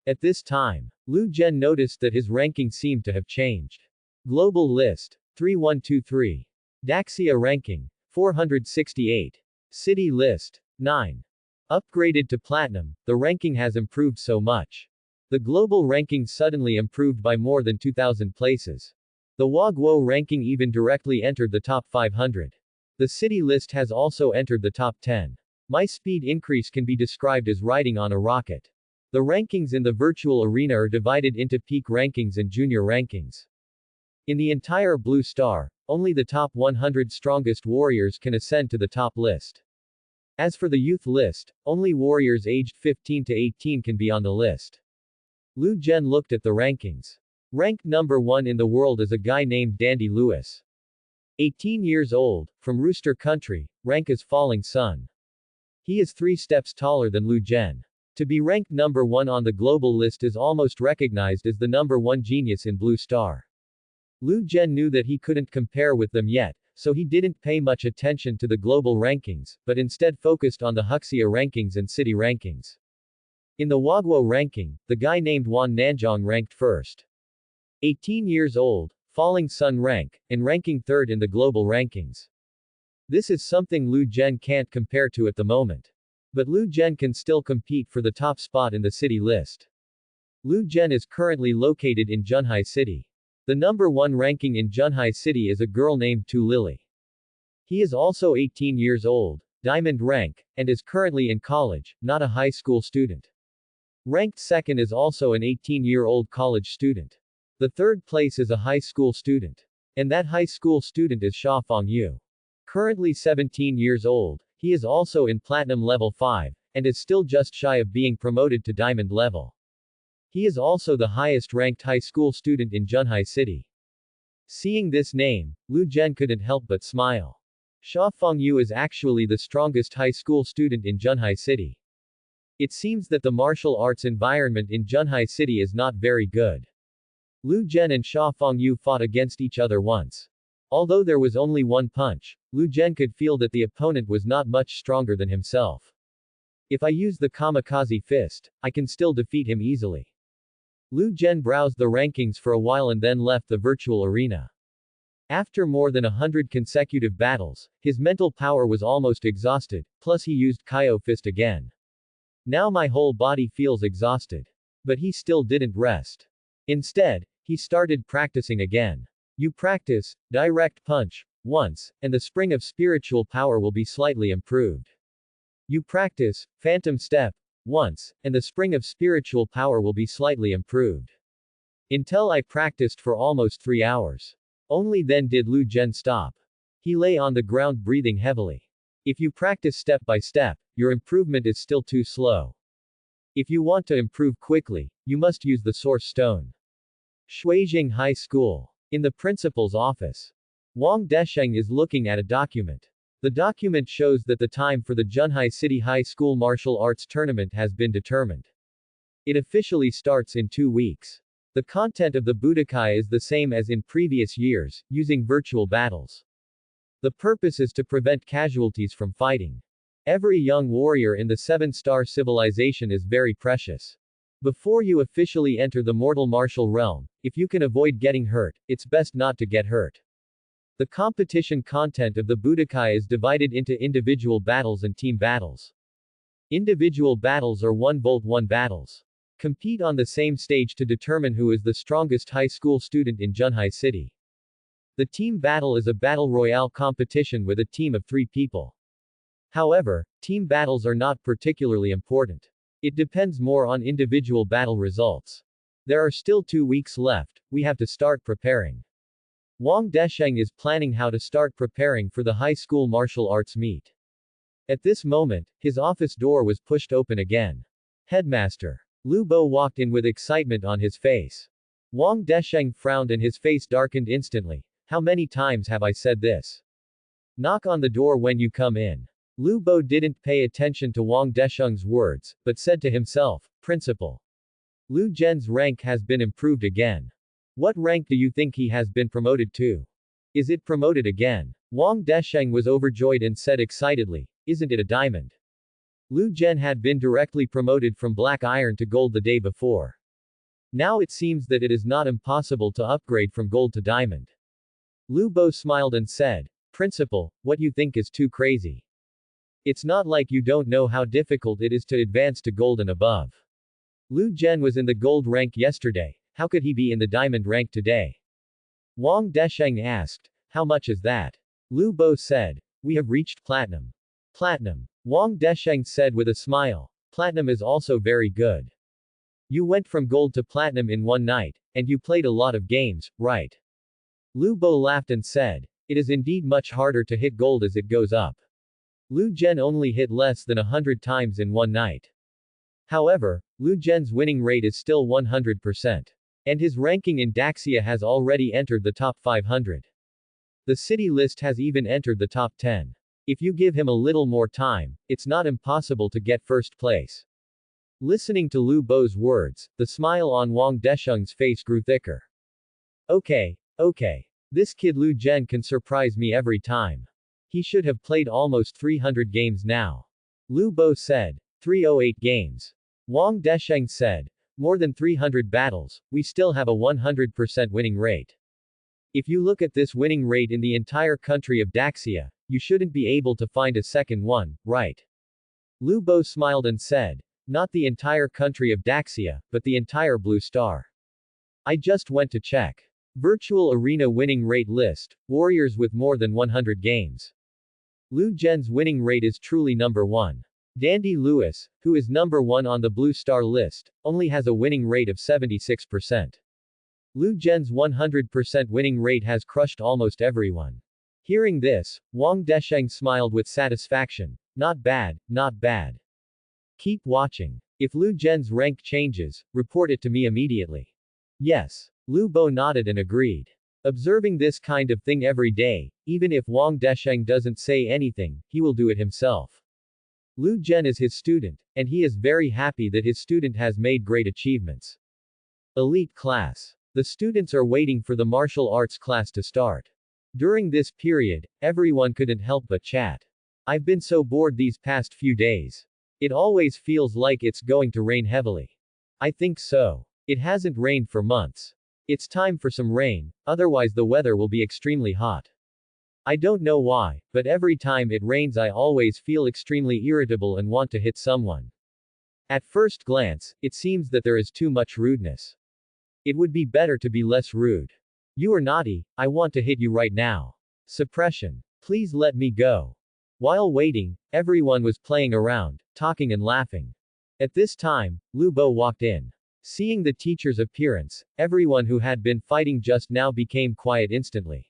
At this time, Lu Jen noticed that his ranking seemed to have changed. Global list, 3123. Daxia ranking, 468. City list, 9. Upgraded to platinum, the ranking has improved so much. The global ranking suddenly improved by more than 2,000 places. The Wagwo ranking even directly entered the top 500. The city list has also entered the top 10. My speed increase can be described as riding on a rocket. The rankings in the virtual arena are divided into peak rankings and junior rankings. In the entire Blue Star, only the top 100 strongest warriors can ascend to the top list. As for the youth list, only warriors aged 15 to 18 can be on the list. Lu Jian looked at the rankings. Ranked number 1 in the world is a guy named Dandy Lewis. 18 years old, from Rooster Country, rank as Falling Sun. He is 3 steps taller than Lu Jian. To be ranked number 1 on the global list is almost recognized as the number 1 genius in Blue Star. Lu Jian knew that he couldn't compare with them yet, so he didn't pay much attention to the global rankings, but instead focused on the Huxia rankings and city rankings. In the Wagwo ranking, the guy named Wan Nanzhong ranked first. 18 years old, Falling Sun rank, and ranking third in the global rankings. This is something Lu Jian can't compare to at the moment. But Lu Jian can still compete for the top spot in the city list. Lu Jian is currently located in Junhai City. The number 1 ranking in Junhai City is a girl named Tu Lily. He is also 18 years old, diamond rank, and is currently in college, not a high school student. Ranked second is also an 18-year-old college student. The third place is a high school student. And that high school student is Sha Fengyu. Currently 17 years old, he is also in Platinum Level 5, and is still just shy of being promoted to Diamond Level. He is also the highest ranked high school student in Junhai City. Seeing this name, Lu Jian couldn't help but smile. Sha Fengyu is actually the strongest high school student in Junhai City. It seems that the martial arts environment in Junhai City is not very good. Lu Jian and Sha Fengyu fought against each other once. Although there was only one punch, Lu Jian could feel that the opponent was not much stronger than himself. If I use the kamikaze fist, I can still defeat him easily. Lu Jian browsed the rankings for a while and then left the virtual arena. After more than 100 consecutive battles, his mental power was almost exhausted, plus he used Kaio fist again. Now my whole body feels exhausted. But he still didn't rest. Instead, he started practicing again. You practice, direct punch, once, and the spring of spiritual power will be slightly improved. You practice, phantom step, once, and the spring of spiritual power will be slightly improved. Until I practiced for almost 3 hours. Only then did Lu Jian stop. He lay on the ground breathing heavily. If you practice step by step, your improvement is still too slow. If you want to improve quickly, you must use the Source Stone. Shuijing High School. In the principal's office. Wang Desheng is looking at a document. The document shows that the time for the Junhai City High School Martial Arts Tournament has been determined. It officially starts in 2 weeks. The content of the Budokai is the same as in previous years, using virtual battles. The purpose is to prevent casualties from fighting. Every young warrior in the 7-star civilization is very precious. Before you officially enter the mortal martial realm, if you can avoid getting hurt, it's best not to get hurt. The competition content of the Budokai is divided into individual battles and team battles. Individual battles are 1v1 battles. Compete on the same stage to determine who is the strongest high school student in Junhai City. The team battle is a battle royale competition with a team of 3 people. However, team battles are not particularly important. It depends more on individual battle results. There are still 2 weeks left, we have to start preparing. Wang Desheng is planning how to start preparing for the high school martial arts meet. At this moment, his office door was pushed open again. Headmaster Lu Bo walked in with excitement on his face. Wang Desheng frowned and his face darkened instantly. How many times have I said this? Knock on the door when you come in. Lu Bo didn't pay attention to Wang Desheng's words, but said to himself, Principal. Lu Jian's rank has been improved again. What rank do you think he has been promoted to? Is it promoted again? Wang Desheng was overjoyed and said excitedly, isn't it a diamond? Lu Jian had been directly promoted from black iron to gold the day before. Now it seems that it is not impossible to upgrade from gold to diamond. Lu Bo smiled and said, Principal, what you think is too crazy. It's not like you don't know how difficult it is to advance to gold and above. Lu Jian was in the gold rank yesterday, how could he be in the diamond rank today? Wang Desheng asked, how much is that? Lu Bo said, we have reached platinum. Platinum. Wang Desheng said with a smile. Platinum is also very good. You went from gold to platinum in one night, and you played a lot of games, right? Lu Bo laughed and said, it is indeed much harder to hit gold as it goes up. Lu Zhen only hit less than 100 times in one night. However, Lu Zhen's winning rate is still 100%. And his ranking in Daxia has already entered the top 500. The city list has even entered the top 10. If you give him a little more time, it's not impossible to get first place. Listening to Lu Bo's words, the smile on Wang Desheng's face grew thicker. Okay. This kid Lu Zhen can surprise me every time. He should have played almost 300 games now. Lu Bo said. 308 games. Wang Desheng said. More than 300 battles, we still have a 100% winning rate. If you look at this winning rate in the entire country of Daxia, you shouldn't be able to find a second one, right? Lu Bo smiled and said. Not the entire country of Daxia, but the entire Blue Star. I just went to check. Virtual Arena winning rate list, warriors with more than 100 games. Lu Zhen's winning rate is truly number 1. Dandy Lewis, who is number 1 on the Blue Star list, only has a winning rate of 76%. Lu Zhen's 100% winning rate has crushed almost everyone. Hearing this, Wang Desheng smiled with satisfaction. Not bad, not bad. Keep watching. If Lu Zhen's rank changes, report it to me immediately. Yes. Lu Bo nodded and agreed. Observing this kind of thing every day, even if Wang Desheng doesn't say anything, he will do it himself. Lu Zhen is his student, and he is very happy that his student has made great achievements. Elite class. The students are waiting for the martial arts class to start. During this period, everyone couldn't help but chat. I've been so bored these past few days. It always feels like it's going to rain heavily. I think so. It hasn't rained for months. It's time for some rain, otherwise the weather will be extremely hot. I don't know why, but every time it rains I always feel extremely irritable and want to hit someone. At first glance, it seems that there is too much rudeness. It would be better to be less rude. You are naughty, I want to hit you right now. Suppression. Please let me go. While waiting, everyone was playing around, talking and laughing. At this time, Lu Bo walked in. Seeing the teacher's appearance, everyone who had been fighting just now became quiet instantly.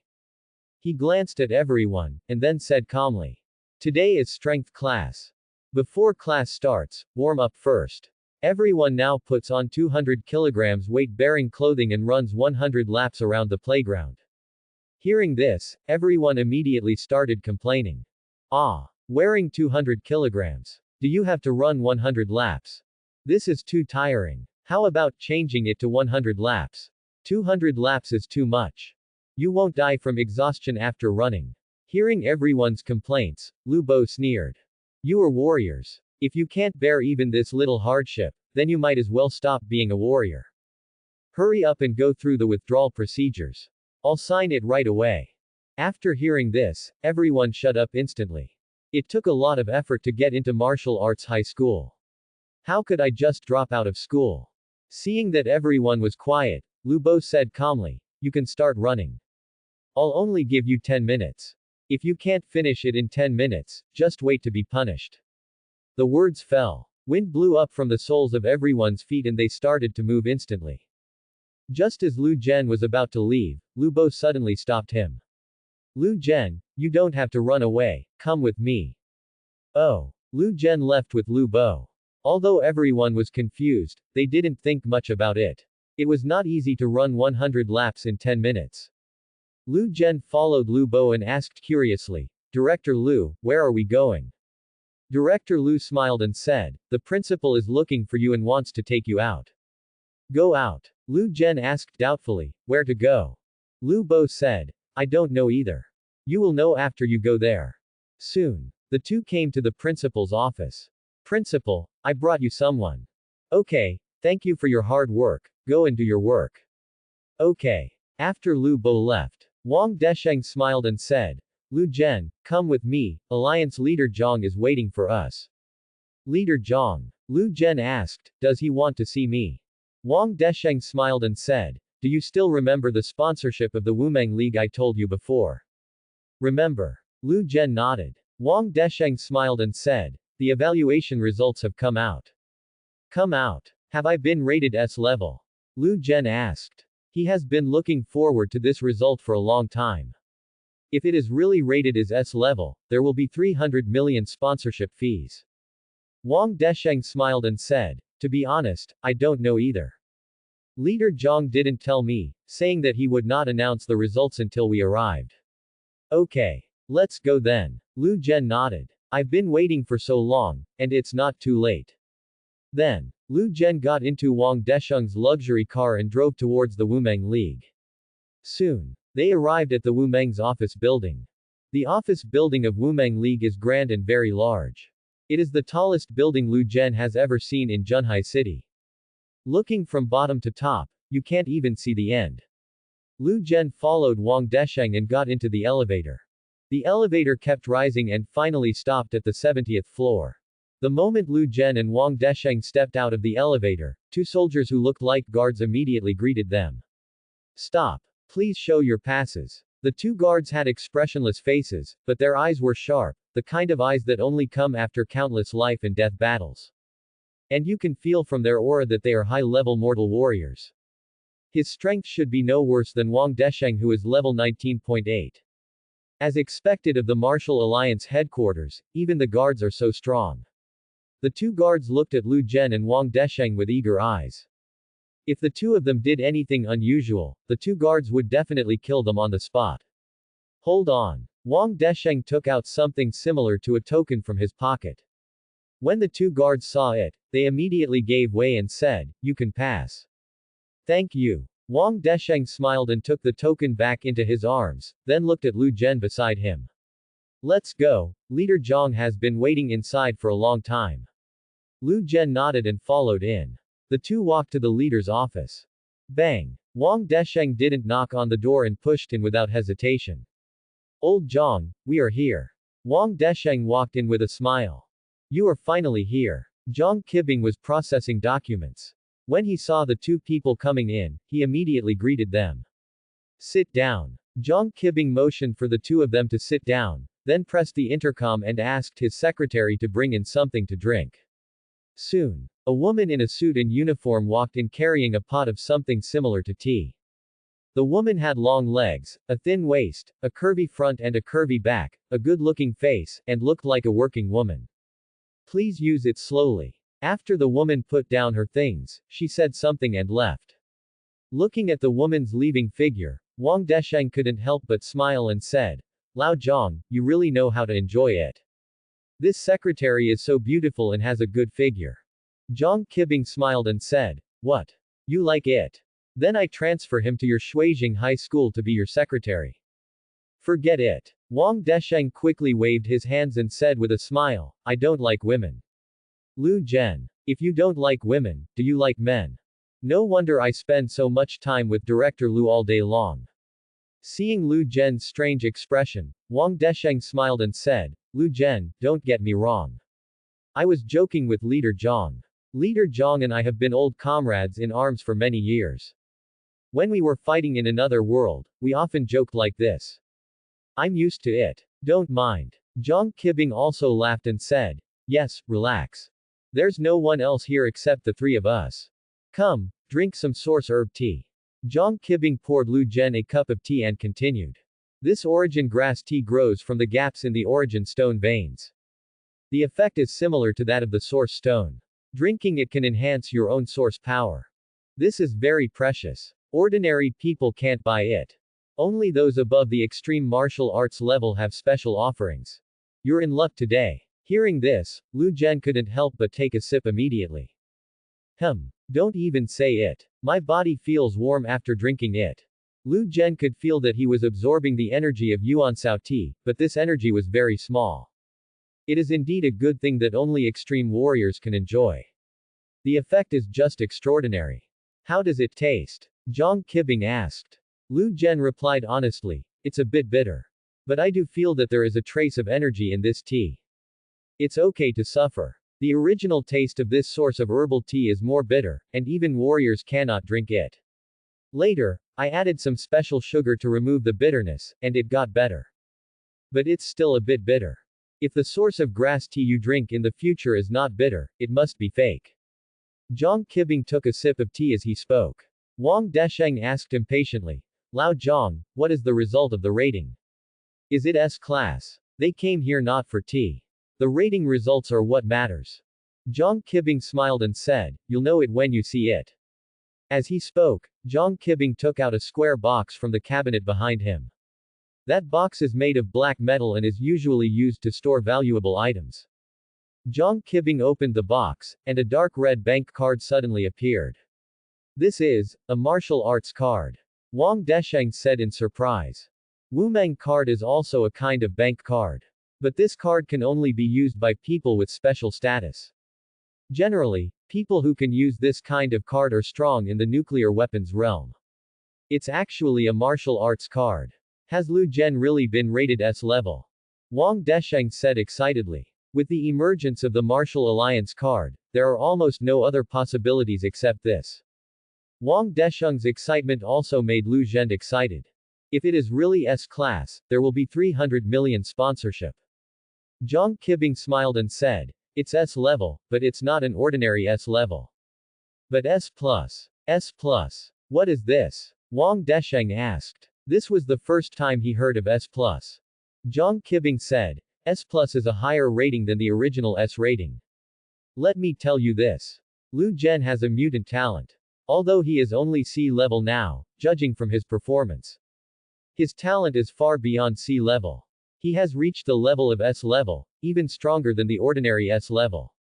He glanced at everyone, and then said calmly. Today is strength class. Before class starts, warm up first. Everyone now puts on 200 kilograms weight-bearing clothing and runs 100 laps around the playground. Hearing this, everyone immediately started complaining. Ah, wearing 200 kilograms. Do you have to run 100 laps? This is too tiring. How about changing it to 100 laps? 200 laps is too much. You won't die from exhaustion after running. Hearing everyone's complaints, Lu Bo sneered. You are warriors. If you can't bear even this little hardship, then you might as well stop being a warrior. Hurry up and go through the withdrawal procedures. I'll sign it right away. After hearing this, everyone shut up instantly. It took a lot of effort to get into martial arts high school. How could I just drop out of school? Seeing that everyone was quiet, Lu Bo said calmly, you can start running. I'll only give you 10 minutes. If you can't finish it in 10 minutes, just wait to be punished. The words fell. Wind blew up from the soles of everyone's feet and they started to move instantly. Just as Lu Zhen was about to leave, Lu Bo suddenly stopped him. Lu Zhen, you don't have to run away, come with me. Oh. Lu Zhen left with Lu Bo. Although everyone was confused, they didn't think much about it. It was not easy to run 100 laps in 10 minutes. Lu Zhen followed Lu Bo and asked curiously, Director Lu, where are we going? Director Lu smiled and said, the principal is looking for you and wants to take you out. Go out. Lu Zhen asked doubtfully, where to go? Lu Bo said, I don't know either. You will know after you go there. Soon. The two came to the principal's office. Principal, I brought you someone. Okay, thank you for your hard work, go and do your work. Okay. After Lu Bo left, Wang Desheng smiled and said, Lu Zhen, come with me, Alliance Leader Zhang is waiting for us. Leader Zhang. Lu Zhen asked, does he want to see me? Wang Desheng smiled and said, do you still remember the sponsorship of the Wumeng League I told you before? Remember. Lu Zhen nodded. Wang Desheng smiled and said, The evaluation results have come out. Come out. Have I been rated S level? Lu Zhen asked. He has been looking forward to this result for a long time. If it is really rated as S level, there will be 300 million sponsorship fees. Wang Desheng smiled and said, to be honest, I don't know either. Leader Zhang didn't tell me, saying that he would not announce the results until we arrived. Okay. Let's go then. Lu Zhen nodded. I've been waiting for so long, and it's not too late. Then, Lu Zhen got into Wang Desheng's luxury car and drove towards the Wumeng League. Soon, they arrived at the Wumeng's office building. The office building of Wumeng League is grand and very large. It is the tallest building Lu Zhen has ever seen in Zhenhai City. Looking from bottom to top, you can't even see the end. Lu Zhen followed Wang Desheng and got into the elevator. The elevator kept rising and finally stopped at the 70th floor. The moment Lu Zhen and Wang Desheng stepped out of the elevator, two soldiers who looked like guards immediately greeted them. Stop. Please show your passes. The two guards had expressionless faces, but their eyes were sharp, the kind of eyes that only come after countless life and death battles. And you can feel from their aura that they are high-level mortal warriors. His strength should be no worse than Wang Desheng, who is level 19.8. As expected of the Martial Alliance headquarters, even the guards are so strong. The two guards looked at Lu Zhen and Wang Desheng with eager eyes. If the two of them did anything unusual, the two guards would definitely kill them on the spot. Hold on. Wang Desheng took out something similar to a token from his pocket. When the two guards saw it, they immediately gave way and said, "You can pass." Thank you. Wang Desheng smiled and took the token back into his arms, then looked at Lu Zhen beside him. Let's go. Leader Zhang has been waiting inside for a long time. Lu Zhen nodded and followed in. The two walked to the leader's office. Bang! Wang Desheng didn't knock on the door and pushed in without hesitation. Old Zhang, we are here. Wang Desheng walked in with a smile. You are finally here. Zhang Qibing was processing documents. When he saw the two people coming in, he immediately greeted them. Sit down. Zhang Qibing motioned for the two of them to sit down, then pressed the intercom and asked his secretary to bring in something to drink. Soon, a woman in a suit and uniform walked in carrying a pot of something similar to tea. The woman had long legs, a thin waist, a curvy front and a curvy back, a good-looking face, and looked like a working woman. Please use it slowly. After the woman put down her things, she said something and left. Looking at the woman's leaving figure, Wang Desheng couldn't help but smile and said, Lao Zhang, you really know how to enjoy it. This secretary is so beautiful and has a good figure. Zhang Qibing smiled and said, What? You like it? Then I transfer him to your Shuijing High School to be your secretary. Forget it. Wang Desheng quickly waved his hands and said with a smile, I don't like women. Lu Zhen. If you don't like women, do you like men? No wonder I spend so much time with Director Lu all day long. Seeing Lu Zhen's strange expression, Wang Desheng smiled and said, Lu Zhen, don't get me wrong. I was joking with Leader Zhang. Leader Zhang and I have been old comrades in arms for many years. When we were fighting in another world, we often joked like this. I'm used to it. Don't mind. Zhang Qibing also laughed and said, Yes, relax. There's no one else here except the three of us. Come, drink some source herb tea. Zhang Qibing poured Lu Zhen a cup of tea and continued. This origin grass tea grows from the gaps in the origin stone veins. The effect is similar to that of the source stone. Drinking it can enhance your own source power. This is very precious. Ordinary people can't buy it. Only those above the extreme martial arts level have special offerings. You're in luck today. Hearing this, Lu Zhen couldn't help but take a sip immediately. Don't even say it. My body feels warm after drinking it. Lu Zhen could feel that he was absorbing the energy of Yuansao tea, but this energy was very small. It is indeed a good thing that only extreme warriors can enjoy. The effect is just extraordinary. How does it taste? Zhang Qibing asked. Lu Zhen replied honestly, it's a bit bitter. But I do feel that there is a trace of energy in this tea. It's okay to suffer. The original taste of this source of herbal tea is more bitter, and even warriors cannot drink it. Later, I added some special sugar to remove the bitterness, and it got better. But it's still a bit bitter. If the source of grass tea you drink in the future is not bitter, it must be fake. Zhang Qibing took a sip of tea as he spoke. Wang Desheng asked impatiently, Lao Zhang, what is the result of the rating? Is it S class? They came here not for tea. The rating results are what matters. Zhang Qibing smiled and said, you'll know it when you see it. As he spoke, Zhang Qibing took out a square box from the cabinet behind him. That box is made of black metal and is usually used to store valuable items. Zhang Qibing opened the box, and a dark red bank card suddenly appeared. This is a martial arts card. Wang Desheng said in surprise. Wumeng card is also a kind of bank card. But this card can only be used by people with special status. Generally, people who can use this kind of card are strong in the nuclear weapons realm. It's actually a martial arts card. Has Lu Zhen really been rated S level? Wang Desheng said excitedly. With the emergence of the Martial Alliance card, there are almost no other possibilities except this. Wang Desheng's excitement also made Lu Zhen excited. If it is really S class, there will be 300 million sponsorship. Zhang Qibing smiled and said, it's S level, but it's not an ordinary S level. But S plus. S plus. What is this? Wang Desheng asked. This was the first time he heard of S plus. Zhang Qibing said, S plus is a higher rating than the original S rating. Let me tell you this. Lu Zhen has a mutant talent. Although he is only C level now, judging from his performance. His talent is far beyond C level. He has reached the level of S level, even stronger than the ordinary S level.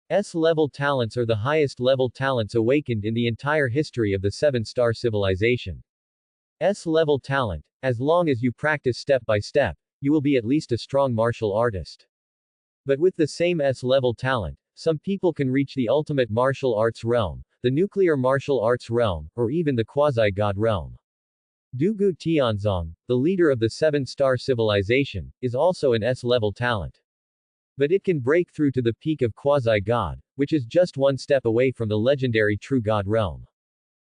S level talents are the highest level talents awakened in the entire history of the 7-star civilization. S level talent, as long as you practice step by step, you will be at least a strong martial artist. But with the same S-level talent, some people can reach the ultimate martial arts realm, the nuclear martial arts realm, or even the quasi-god realm. Dugu Tianzong, the leader of the 7-star civilization, is also an S-level talent. But it can break through to the peak of quasi-god, which is just one step away from the legendary true god realm.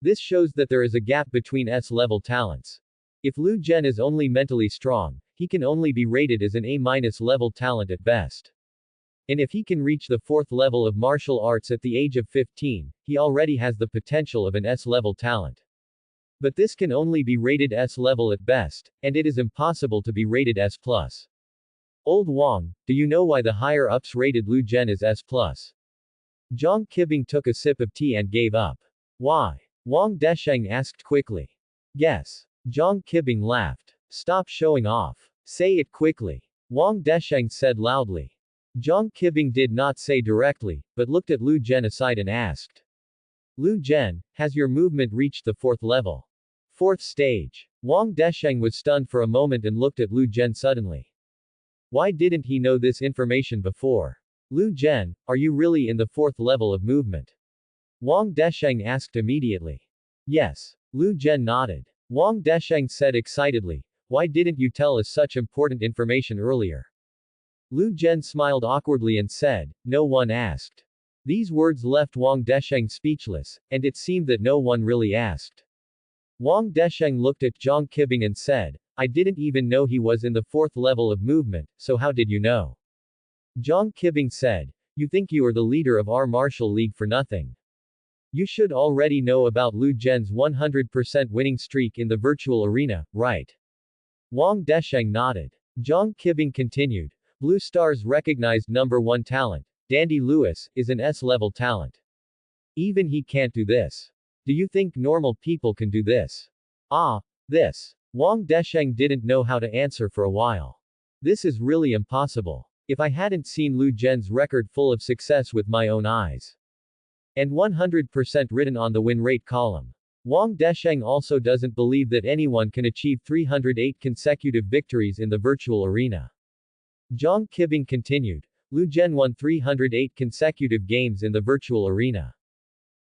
This shows that there is a gap between S-level talents. If Lu Zhen is only mentally strong, he can only be rated as an A- level talent at best. And if he can reach the 4th level of martial arts at the age of 15, he already has the potential of an S-level talent. But this can only be rated S level at best, and it is impossible to be rated S+. Old Wang, do you know why the higher-ups rated Lu Zhen as S+? Zhang Qibing took a sip of tea and gave up. Why? Wang Desheng asked quickly. Guess. Zhang Qibing laughed. Stop showing off. Say it quickly. Wang Desheng said loudly. Zhang Qibing did not say directly, but looked at Lu Zhen aside and asked. Lu Zhen, has your movement reached the 4th level? 4th stage. Wang Desheng was stunned for a moment and looked at Lu Zhen suddenly. Why didn't he know this information before? Lu Zhen, are you really in the 4th level of movement? Wang Desheng asked immediately. Yes. Lu Zhen nodded. Wang Desheng said excitedly, why didn't you tell us such important information earlier? Lu Zhen smiled awkwardly and said, no one asked. These words left Wang Desheng speechless, and it seemed that no one really asked. Wang Desheng looked at Zhang Qibing and said, I didn't even know he was in the 4th level of movement, so how did you know? Zhang Qibing said, you think you are the leader of our martial league for nothing. You should already know about Lu Zhen's 100% winning streak in the virtual arena, right? Wang Desheng nodded. Zhang Qibing continued. Blue Star's recognized number 1 talent, Dandy Lewis, is an S-level talent. Even he can't do this. Do you think normal people can do this? This. Wang Desheng didn't know how to answer for a while. This is really impossible. If I hadn't seen Lu Zhen's record full of success with my own eyes. And 100% written on the win rate column. Wang Desheng also doesn't believe that anyone can achieve 308 consecutive victories in the virtual arena. Zhang Qibing continued. Lu Zhen won 308 consecutive games in the virtual arena.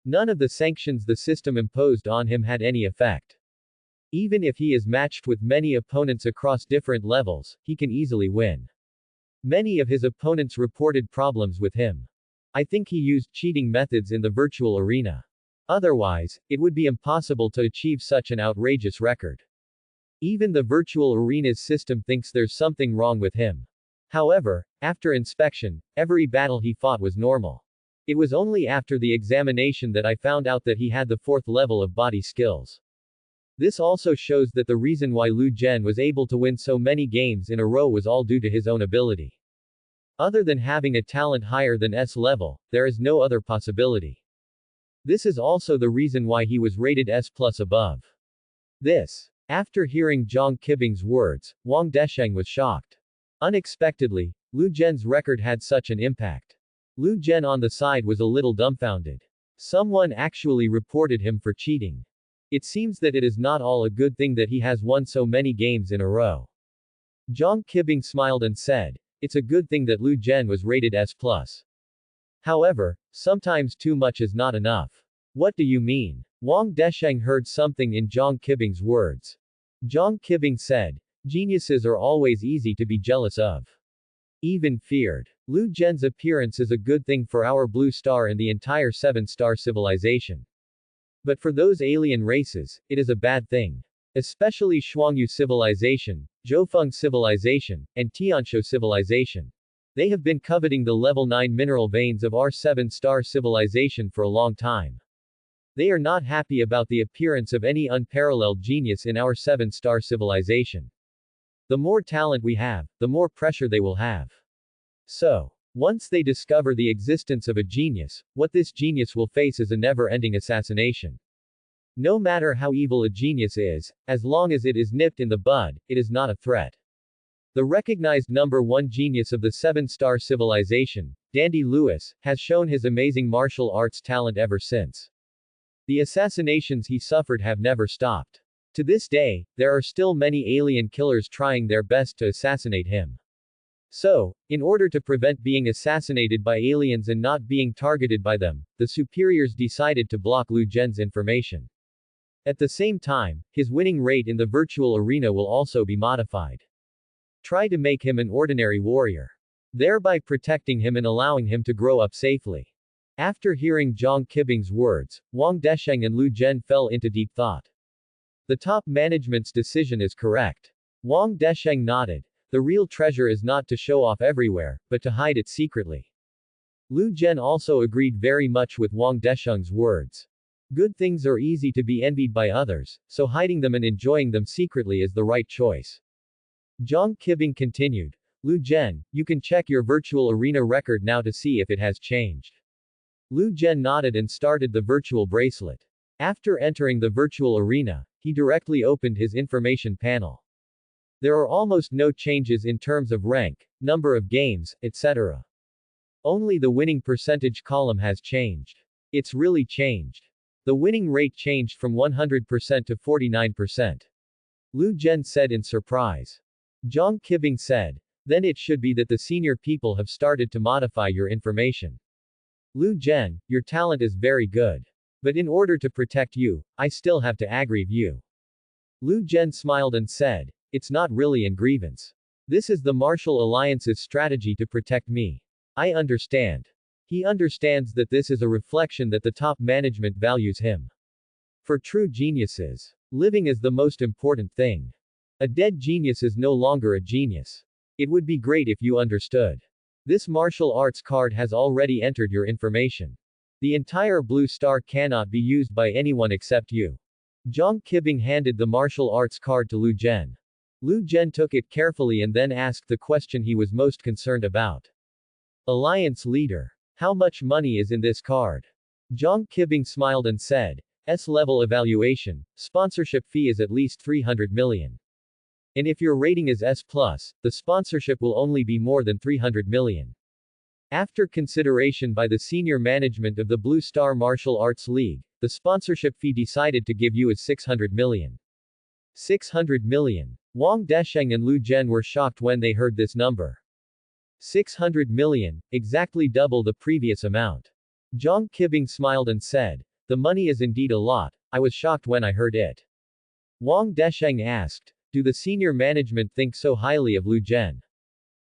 None of the sanctions the system imposed on him had any effect. Even if he is matched with many opponents across different levels, he can easily win. Many of his opponents reported problems with him. I think he used cheating methods in the virtual arena. Otherwise, it would be impossible to achieve such an outrageous record. Even the virtual arena's system thinks there's something wrong with him. However, after inspection, every battle he fought was normal. It was only after the examination that I found out that he had the 4th level of body skills. This also shows that the reason why Lu Jian was able to win so many games in a row was all due to his own ability. Other than having a talent higher than S level, there is no other possibility. This is also the reason why he was rated S+ above. This. After hearing Zhang Qibing's words, Wang Desheng was shocked. Unexpectedly, Lu Jian's record had such an impact. Lu Jian on the side was a little dumbfounded. Someone actually reported him for cheating. It seems that it is not all a good thing that he has won so many games in a row. Zhang Qibing smiled and said, "It's a good thing that Lu Jian was rated S+. However, sometimes too much is not enough." "What do you mean?" Wang Desheng heard something in Zhang Qibing's words. Zhang Qibing said, "Geniuses are always easy to be jealous of. Even feared. Lu Jian's appearance is a good thing for our blue star and the entire 7-star civilization. But for those alien races, it is a bad thing. Especially Shuangyu civilization, Zhoufeng civilization, and Tianshou civilization. They have been coveting the level 9 mineral veins of our 7-star civilization for a long time. They are not happy about the appearance of any unparalleled genius in our 7-star civilization. The more talent we have, the more pressure they will have. So, once they discover the existence of a genius, what this genius will face is a never-ending assassination. No matter how evil a genius is, as long as it is nipped in the bud, it is not a threat. The recognized number 1 genius of the 7-star civilization, Dandy Lewis, has shown his amazing martial arts talent ever since. The assassinations he suffered have never stopped. To this day, there are still many alien killers trying their best to assassinate him. So, in order to prevent being assassinated by aliens and not being targeted by them, the superiors decided to block Lu Jian's information. At the same time, his winning rate in the virtual arena will also be modified. Try to make him an ordinary warrior, thereby protecting him and allowing him to grow up safely. After hearing Zhang Qibing's words, Wang Desheng and Lu Jian fell into deep thought. The top management's decision is correct. Wang Desheng nodded. The real treasure is not to show off everywhere, but to hide it secretly. Lu Jian also agreed very much with Wang Desheng's words. Good things are easy to be envied by others, so hiding them and enjoying them secretly is the right choice. Zhang Qibing continued, "Lu Jian, you can check your virtual arena record now to see if it has changed." Lu Jian nodded and started the virtual bracelet. After entering the virtual arena, he directly opened his information panel. There are almost no changes in terms of rank, number of games, etc. Only the winning percentage column has changed. It's really changed. The winning rate changed from 100% to 49%. Lu Jian said in surprise. Zhang Qibing said, "Then it should be that the senior people have started to modify your information. Lu Jian, your talent is very good. But in order to protect you, I still have to aggrieve you." Lu Jian smiled and said, "It's not really an grievance. This is the Martial Alliance's strategy to protect me. I understand." He understands that this is a reflection that the top management values him. For true geniuses, living is the most important thing. A dead genius is no longer a genius. It would be great if you understood. This martial arts card has already entered your information. The entire blue star cannot be used by anyone except you. Zhang Qibing handed the martial arts card to Lu Jian. Lu Jian took it carefully and then asked the question he was most concerned about. Alliance leader. How much money is in this card? Zhang Qibing smiled and said, S-level evaluation, sponsorship fee is at least 300 million. And if your rating is S+, the sponsorship will only be more than 300 million. After consideration by the senior management of the Blue Star Martial Arts League, the sponsorship fee decided to give you is 600 million. 600 million. Wang Desheng and Lu Jian were shocked when they heard this number. 600 million, exactly double the previous amount. Zhang Qibing smiled and said, "The money is indeed a lot, I was shocked when I heard it." Wang Desheng asked, "Do the senior management think so highly of Lu Jian?"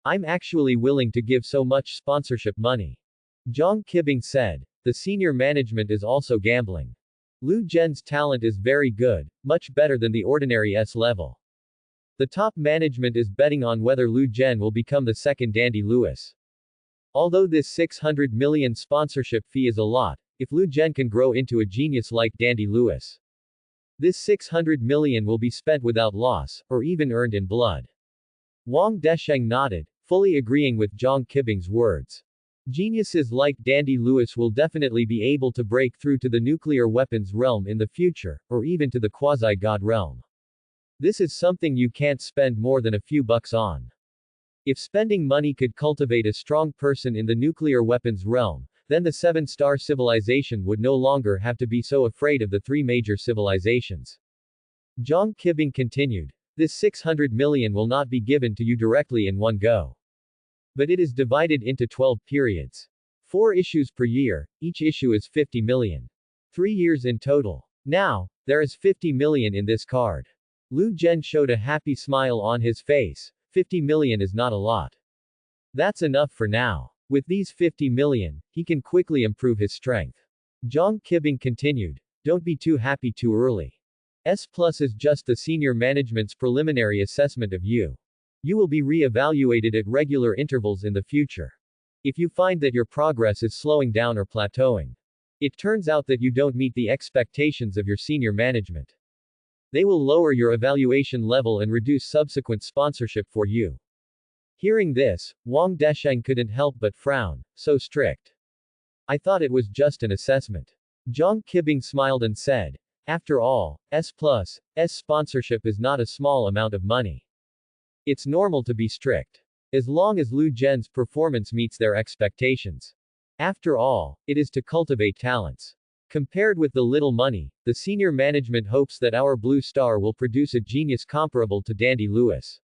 "I'm actually willing to give so much sponsorship money." Zhang Qibing said, "The senior management is also gambling. Lu Jian's talent is very good, much better than the ordinary S level. The top management is betting on whether Lu Jen will become the second Dandy Lewis. Although this 600 million sponsorship fee is a lot, if Lu Jen can grow into a genius like Dandy Lewis, this 600 million will be spent without loss, or even earned in blood. Wang Desheng nodded, fully agreeing with Zhang Qibing's words. Geniuses like Dandy Lewis will definitely be able to break through to the nuclear weapons realm in the future, or even to the quasi-god realm. This is something you can't spend more than a few bucks on. If spending money could cultivate a strong person in the nuclear weapons realm, then the seven-star civilization would no longer have to be so afraid of the three major civilizations. Zhang Qibing continued. This 600 million will not be given to you directly in one go. But it is divided into 12 periods. 4 issues per year, each issue is 50 million. 3 years in total. Now, there is 50 million in this card. Lu Jen showed a happy smile on his face. 50 million is not a lot. That's enough for now. With these 50 million, he can quickly improve his strength. Zhang Qibing continued. Don't be too happy too early. S plus is just the senior management's preliminary assessment of you. You will be re-evaluated at regular intervals in the future. If you find that your progress is slowing down or plateauing, it turns out that you don't meet the expectations of your senior management, they will lower your evaluation level and reduce subsequent sponsorship for you. Hearing this, Wang Desheng couldn't help but frown. So strict. I thought it was just an assessment. Zhang Qibing smiled and said, after all, S+, sponsorship is not a small amount of money. It's normal to be strict. As long as Lu Jen's performance meets their expectations. After all, it is to cultivate talents. Compared with the little money, the senior management hopes that our Blue Star will produce a genius comparable to Dandy Lewis.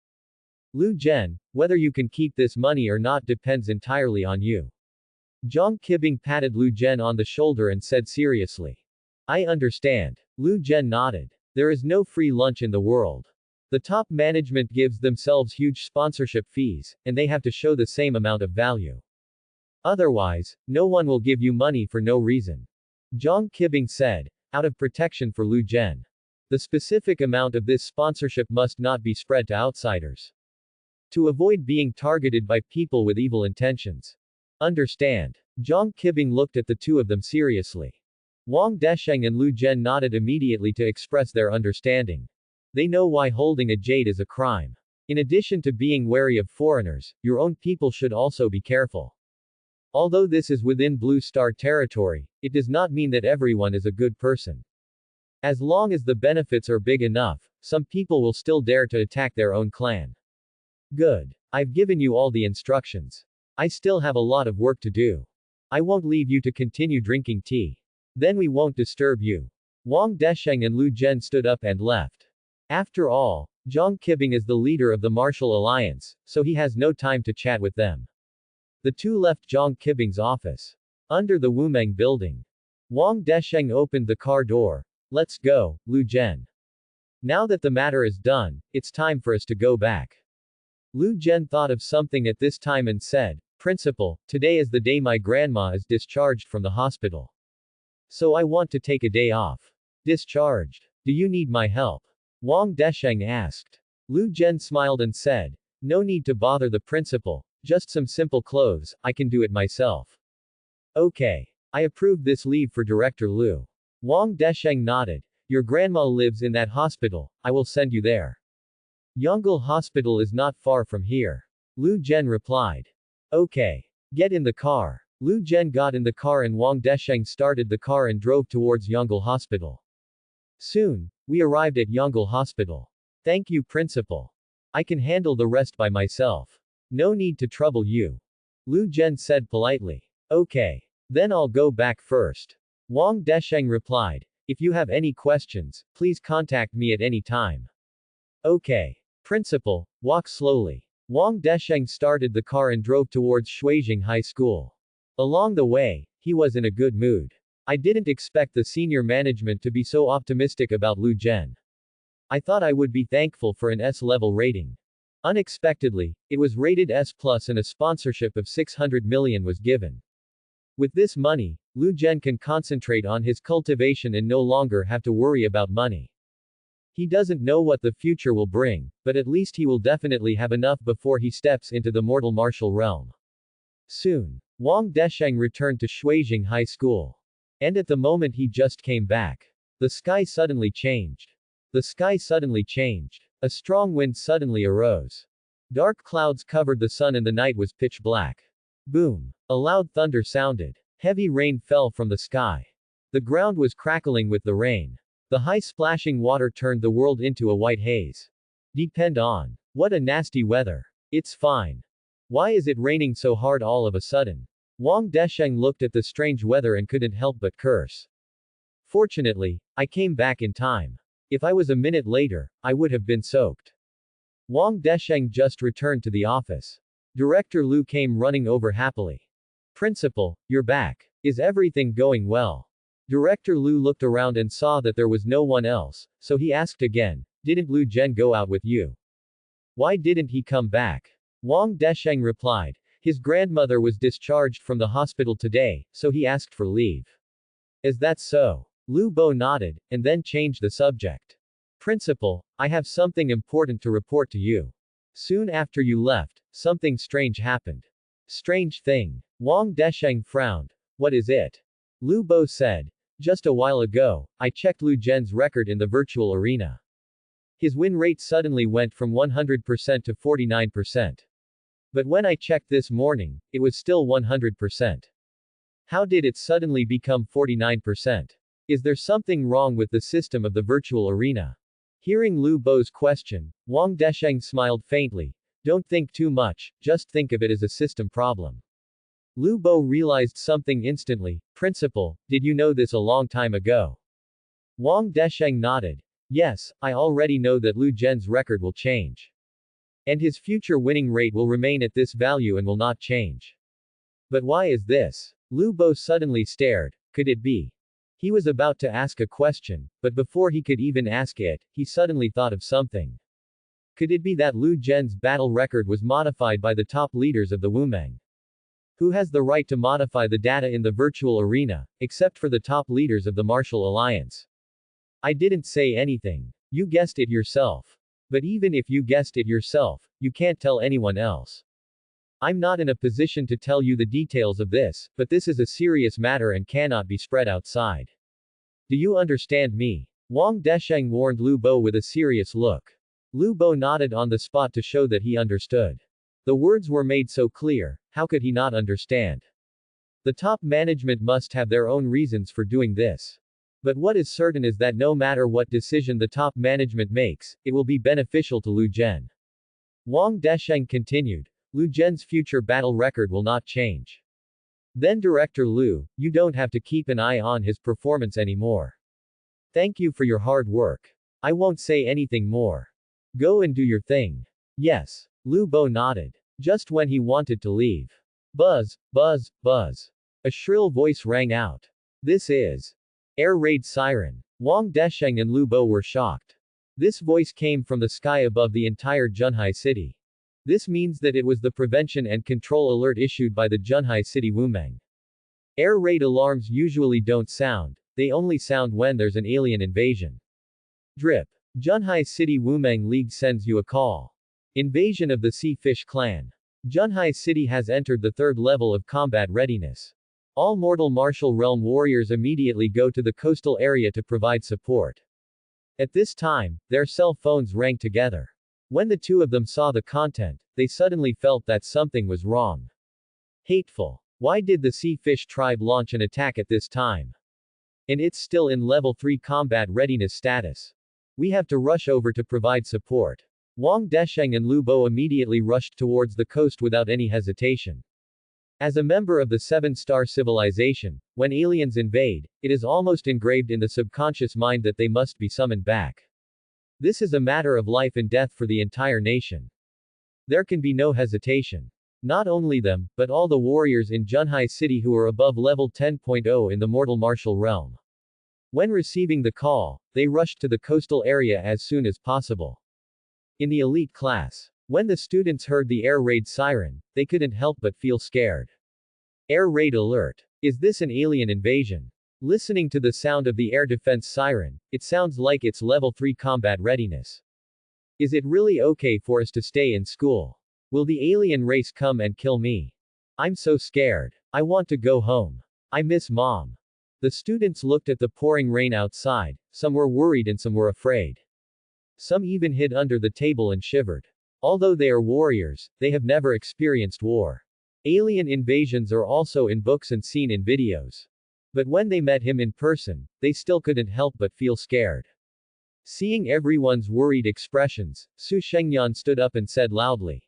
Lu Jen, whether you can keep this money or not depends entirely on you. Zhang Qibing patted Lu Jen on the shoulder and said seriously. I understand. Lu Jen nodded. There is no free lunch in the world. The top management gives themselves huge sponsorship fees, and they have to show the same amount of value. Otherwise, no one will give you money for no reason. Zhang Qibing said, out of protection for Lu Jen. The specific amount of this sponsorship must not be spread to outsiders. To avoid being targeted by people with evil intentions. Understand. Zhang Qibing looked at the two of them seriously. Wang Desheng and Lu Jen nodded immediately to express their understanding. They know why holding a jade is a crime. In addition to being wary of foreigners, your own people should also be careful. Although this is within Blue Star territory, it does not mean that everyone is a good person. As long as the benefits are big enough, some people will still dare to attack their own clan. Good. I've given you all the instructions. I still have a lot of work to do. I won't leave you to continue drinking tea. Then we won't disturb you. Wang Desheng and Lu Jen stood up and left. After all, Zhang Qibing is the leader of the Martial Alliance, so he has no time to chat with them. The two left Zhang Qibing's office. Under the Wumeng building. Wang Desheng opened the car door. Let's go, Lu Jen. Now that the matter is done, it's time for us to go back. Lu Jen thought of something at this time and said, Principal, today is the day my grandma is discharged from the hospital. So I want to take a day off. Discharged. Do you need my help? Wang Desheng asked. Lu Jen smiled and said, no need to bother the principal, just some simple clothes, I can do it myself. Okay. I approve this leave for Director Lu. Wang Desheng nodded. Your grandma lives in that hospital, I will send you there. Yongle Hospital is not far from here. Lu Jen replied. Okay. Get in the car. Lu Jen got in the car and Wang Desheng started the car and drove towards Yongle Hospital. Soon, we arrived at Yongle Hospital. Thank you, Principal. I can handle the rest by myself. No need to trouble you. Lu Jen said politely. Okay. Then I'll go back first. Wang Desheng replied. If you have any questions, please contact me at any time. Okay. Principal, walk slowly. Wang Desheng started the car and drove towards Shuijing High School. Along the way, he was in a good mood. I didn't expect the senior management to be so optimistic about Lu Jen. I thought I would be thankful for an S-level rating. Unexpectedly, it was rated S+ and a sponsorship of 600 million was given. With this money, Lu Jen can concentrate on his cultivation and no longer have to worry about money. He doesn't know what the future will bring, but at least he will definitely have enough before he steps into the mortal martial realm. Soon, Wang Desheng returned to Shuijing High School. And at the moment he just came back, the sky suddenly changed. The sky suddenly changed. A strong wind suddenly arose. Dark clouds covered the sun and the night was pitch black. Boom! A loud thunder sounded. Heavy rain fell from the sky. The ground was crackling with the rain. The high splashing water turned the world into a white haze. Depend on. What a nasty weather. It's fine. Why is it raining so hard all of a sudden? Wang Desheng looked at the strange weather and couldn't help but curse. Fortunately, I came back in time. If I was a minute later, I would have been soaked. Wang Desheng just returned to the office. Director Lu came running over happily. Principal, you're back. Is everything going well? Director Lu looked around and saw that there was no one else, so he asked again, didn't Lu Zhen go out with you? Why didn't he come back? Wang Desheng replied, his grandmother was discharged from the hospital today, so he asked for leave. Is that so? Lu Bo nodded, and then changed the subject. Principal, I have something important to report to you. Soon after you left, something strange happened. Strange thing. Wang Desheng frowned. What is it? Lu Bo said. Just a while ago, I checked Lu Zhen's record in the virtual arena. His win rate suddenly went from 100% to 49%. But when I checked this morning, it was still 100%. How did it suddenly become 49%? Is there something wrong with the system of the virtual arena? Hearing Lu Bo's question, Wang Desheng smiled faintly. Don't think too much, just think of it as a system problem. Lu Bo realized something instantly. Principal, did you know this a long time ago? Wang Desheng nodded. Yes, I already know that Lu Zhen's record will change. And his future winning rate will remain at this value and will not change. But why is this? Lu Bo suddenly stared. Could it be? He was about to ask a question, but before he could even ask it, he suddenly thought of something. Could it be that Lu Zhen's battle record was modified by the top leaders of the Wumeng? Who has the right to modify the data in the virtual arena, except for the top leaders of the Martial Alliance? I didn't say anything. You guessed it yourself. But even if you guessed it yourself, you can't tell anyone else. I'm not in a position to tell you the details of this, but this is a serious matter and cannot be spread outside. Do you understand me? Wang Desheng warned Lu Bo with a serious look. Lu Bo nodded on the spot to show that he understood. The words were made so clear, how could he not understand? The top management must have their own reasons for doing this. But what is certain is that no matter what decision the top management makes, it will be beneficial to Lu Zhen. Wang Desheng continued. Lu Zhen's future battle record will not change. Then Director Lu, you don't have to keep an eye on his performance anymore. Thank you for your hard work. I won't say anything more. Go and do your thing. Yes. Lu Bo nodded. Just when he wanted to leave. Buzz, buzz, buzz. A shrill voice rang out. This is Air Raid Siren. Wang Desheng and Lu Bo were shocked. This voice came from the sky above the entire Junhai city. This means that it was the prevention and control alert issued by the Junhai City Wumeng. Air raid alarms usually don't sound, they only sound when there's an alien invasion. Drip. Junhai City Wumeng League sends you a call. Invasion of the Sea Fish Clan. Junhai City has entered the third level of combat readiness. All mortal martial realm warriors immediately go to the coastal area to provide support. At this time, their cell phones rang together. When the two of them saw the content, they suddenly felt that something was wrong. Hateful. Why did the Sea Fish tribe launch an attack at this time? And it's still in level 3 combat readiness status. We have to rush over to provide support. Wang Desheng and Lu Bo immediately rushed towards the coast without any hesitation. As a member of the 7-star civilization, when aliens invade, it is almost engraved in the subconscious mind that they must be summoned back. This is a matter of life and death for the entire nation. There can be no hesitation. Not only them, but all the warriors in Junhai City who are above level 10.0 in the mortal martial realm. When receiving the call, they rushed to the coastal area as soon as possible. In the elite class, when the students heard the air raid siren, they couldn't help but feel scared. Air raid alert. Is this an alien invasion? Listening to the sound of the air defense siren, it sounds like it's level 3 combat readiness. Is it really okay for us to stay in school? Will the alien race come and kill me? I'm so scared. I want to go home. I miss mom. The students looked at the pouring rain outside, some were worried and some were afraid. Some even hid under the table and shivered. Although they are warriors, they have never experienced war. Alien invasions are also in books and seen in videos. But when they met him in person, they still couldn't help but feel scared. Seeing everyone's worried expressions, Su Shengyan stood up and said loudly,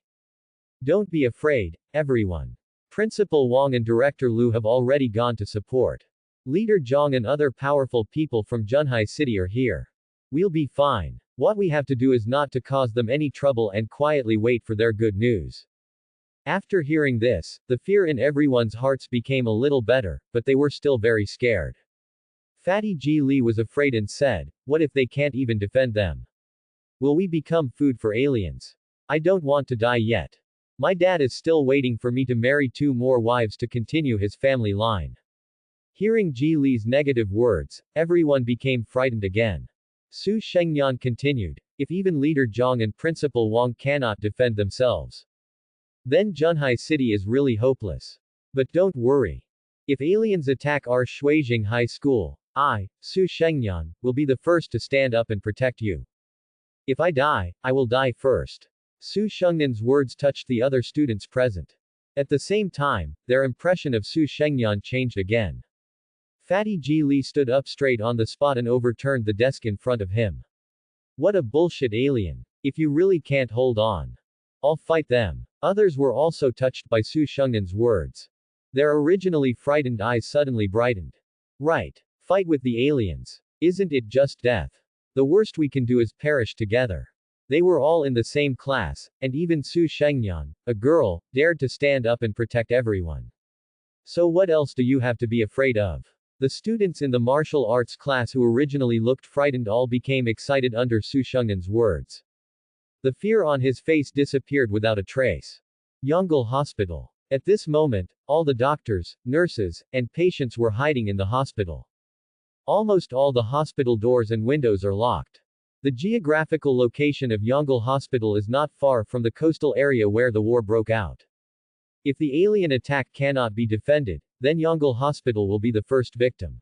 "Don't be afraid, everyone. Principal Wang and Director Liu have already gone to support. Leader Zhang and other powerful people from Junhai City are here. We'll be fine. What we have to do is not to cause them any trouble and quietly wait for their good news." After hearing this, the fear in everyone's hearts became a little better, but they were still very scared. Fatty Ji Li was afraid and said, "What if they can't even defend them? Will we become food for aliens? I don't want to die yet. My dad is still waiting for me to marry 2 more wives to continue his family line." Hearing Ji Li's negative words, everyone became frightened again. Su Shengyan continued, "If even Leader Zhang and Principal Wang cannot defend themselves, then Junhai City is really hopeless. But don't worry. If aliens attack our Shuizheng High School, I, Su Shengyan, will be the first to stand up and protect you. If I die, I will die first." Su Shengnan's words touched the other students present. At the same time, their impression of Su Shengyan changed again. Fatty Ji Li stood up straight on the spot and overturned the desk in front of him. "What a bullshit alien. If you really can't hold on, I'll fight them." Others were also touched by Su Shengnan's words. Their originally frightened eyes suddenly brightened. "Right. Fight with the aliens. Isn't it just death? The worst we can do is perish together." They were all in the same class, and even Su Shengyan, a girl, dared to stand up and protect everyone. So what else do you have to be afraid of? The students in the martial arts class who originally looked frightened all became excited under Su Shengyan's words. The fear on his face disappeared without a trace. Yongle Hospital. At this moment, all the doctors, nurses, and patients were hiding in the hospital. Almost all the hospital doors and windows are locked. The geographical location of Yongle Hospital is not far from the coastal area where the war broke out. If the alien attack cannot be defended, then Yongle Hospital will be the first victim.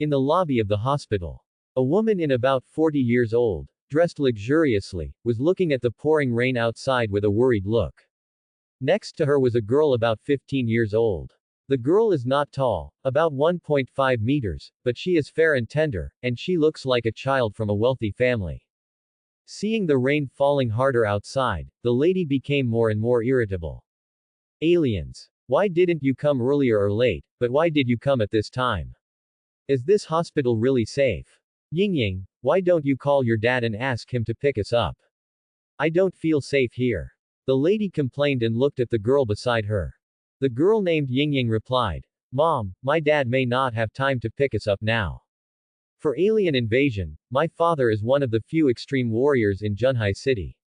In the lobby of the hospital, a woman in about 40 years old, dressed luxuriously, was looking at the pouring rain outside with a worried look. Next to her was a girl about 15 years old. The girl is not tall, about 1.5 meters, but she is fair and tender, and she looks like a child from a wealthy family. Seeing the rain falling harder outside, the lady became more and more irritable. "Aliens. Why didn't you come earlier or late, but why did you come at this time? Is this hospital really safe? Yingying, why don't you call your dad and ask him to pick us up? I don't feel safe here." The lady complained and looked at the girl beside her. The girl named Yingying replied, "Mom, my dad may not have time to pick us up now. For alien invasion, my father is one of the few extreme warriors in Junhai City.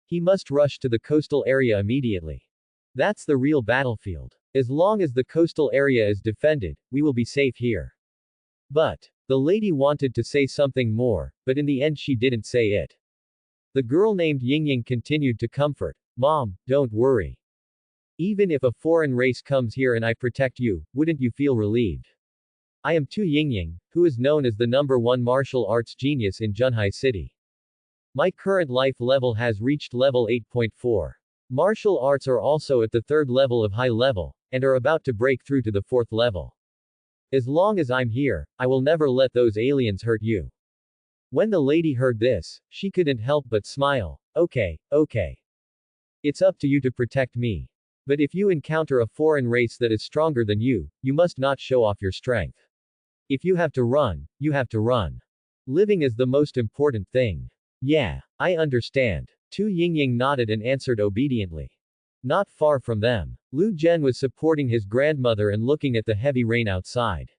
He must rush to the coastal area immediately. That's the real battlefield. As long as the coastal area is defended, we will be safe here." But the lady wanted to say something more, but in the end she didn't say it. The girl named Yingying continued to comfort, "Mom, don't worry. Even if a foreign race comes here and I protect you, wouldn't you feel relieved? I am Tu Yingying, who is known as the #1 martial arts genius in Junhai City. My current life level has reached level 8.4. Martial arts are also at the 3rd level of high level, and are about to break through to the 4th level. As long as I'm here, I will never let those aliens hurt you." When the lady heard this, she couldn't help but smile. Okay. It's up to you to protect me. But if you encounter a foreign race that is stronger than you must not show off your strength. If you have to run, you have to run. Living is the most important thing. Yeah, I understand. Tu Yingying nodded and answered obediently. Not far from them, Lu Zhen was supporting his grandmother and looking at the heavy rain outside.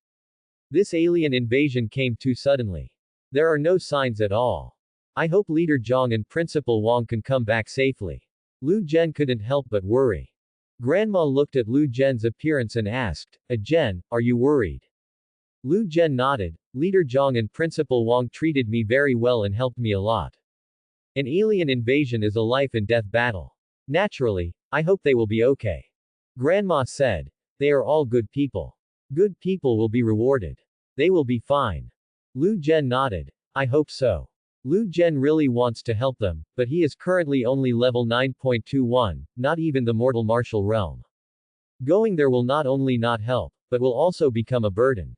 This alien invasion came too suddenly. There are no signs at all. I hope Leader Zhang and Principal Wang can come back safely. Lu Zhen couldn't help but worry. Grandma looked at Lu Zhen's appearance and asked, Zhen, are you worried? Lu Zhen nodded. Leader Zhang and Principal Wang treated me very well and helped me a lot. An alien invasion is a life and death battle. Naturally, I hope they will be okay. Grandma said. They are all good people. Good people will be rewarded. They will be fine. Lu Zhen nodded. I hope so. Lu Zhen really wants to help them, but he is currently only level 9.21, not even the mortal martial realm. Going there will not only not help, but will also become a burden.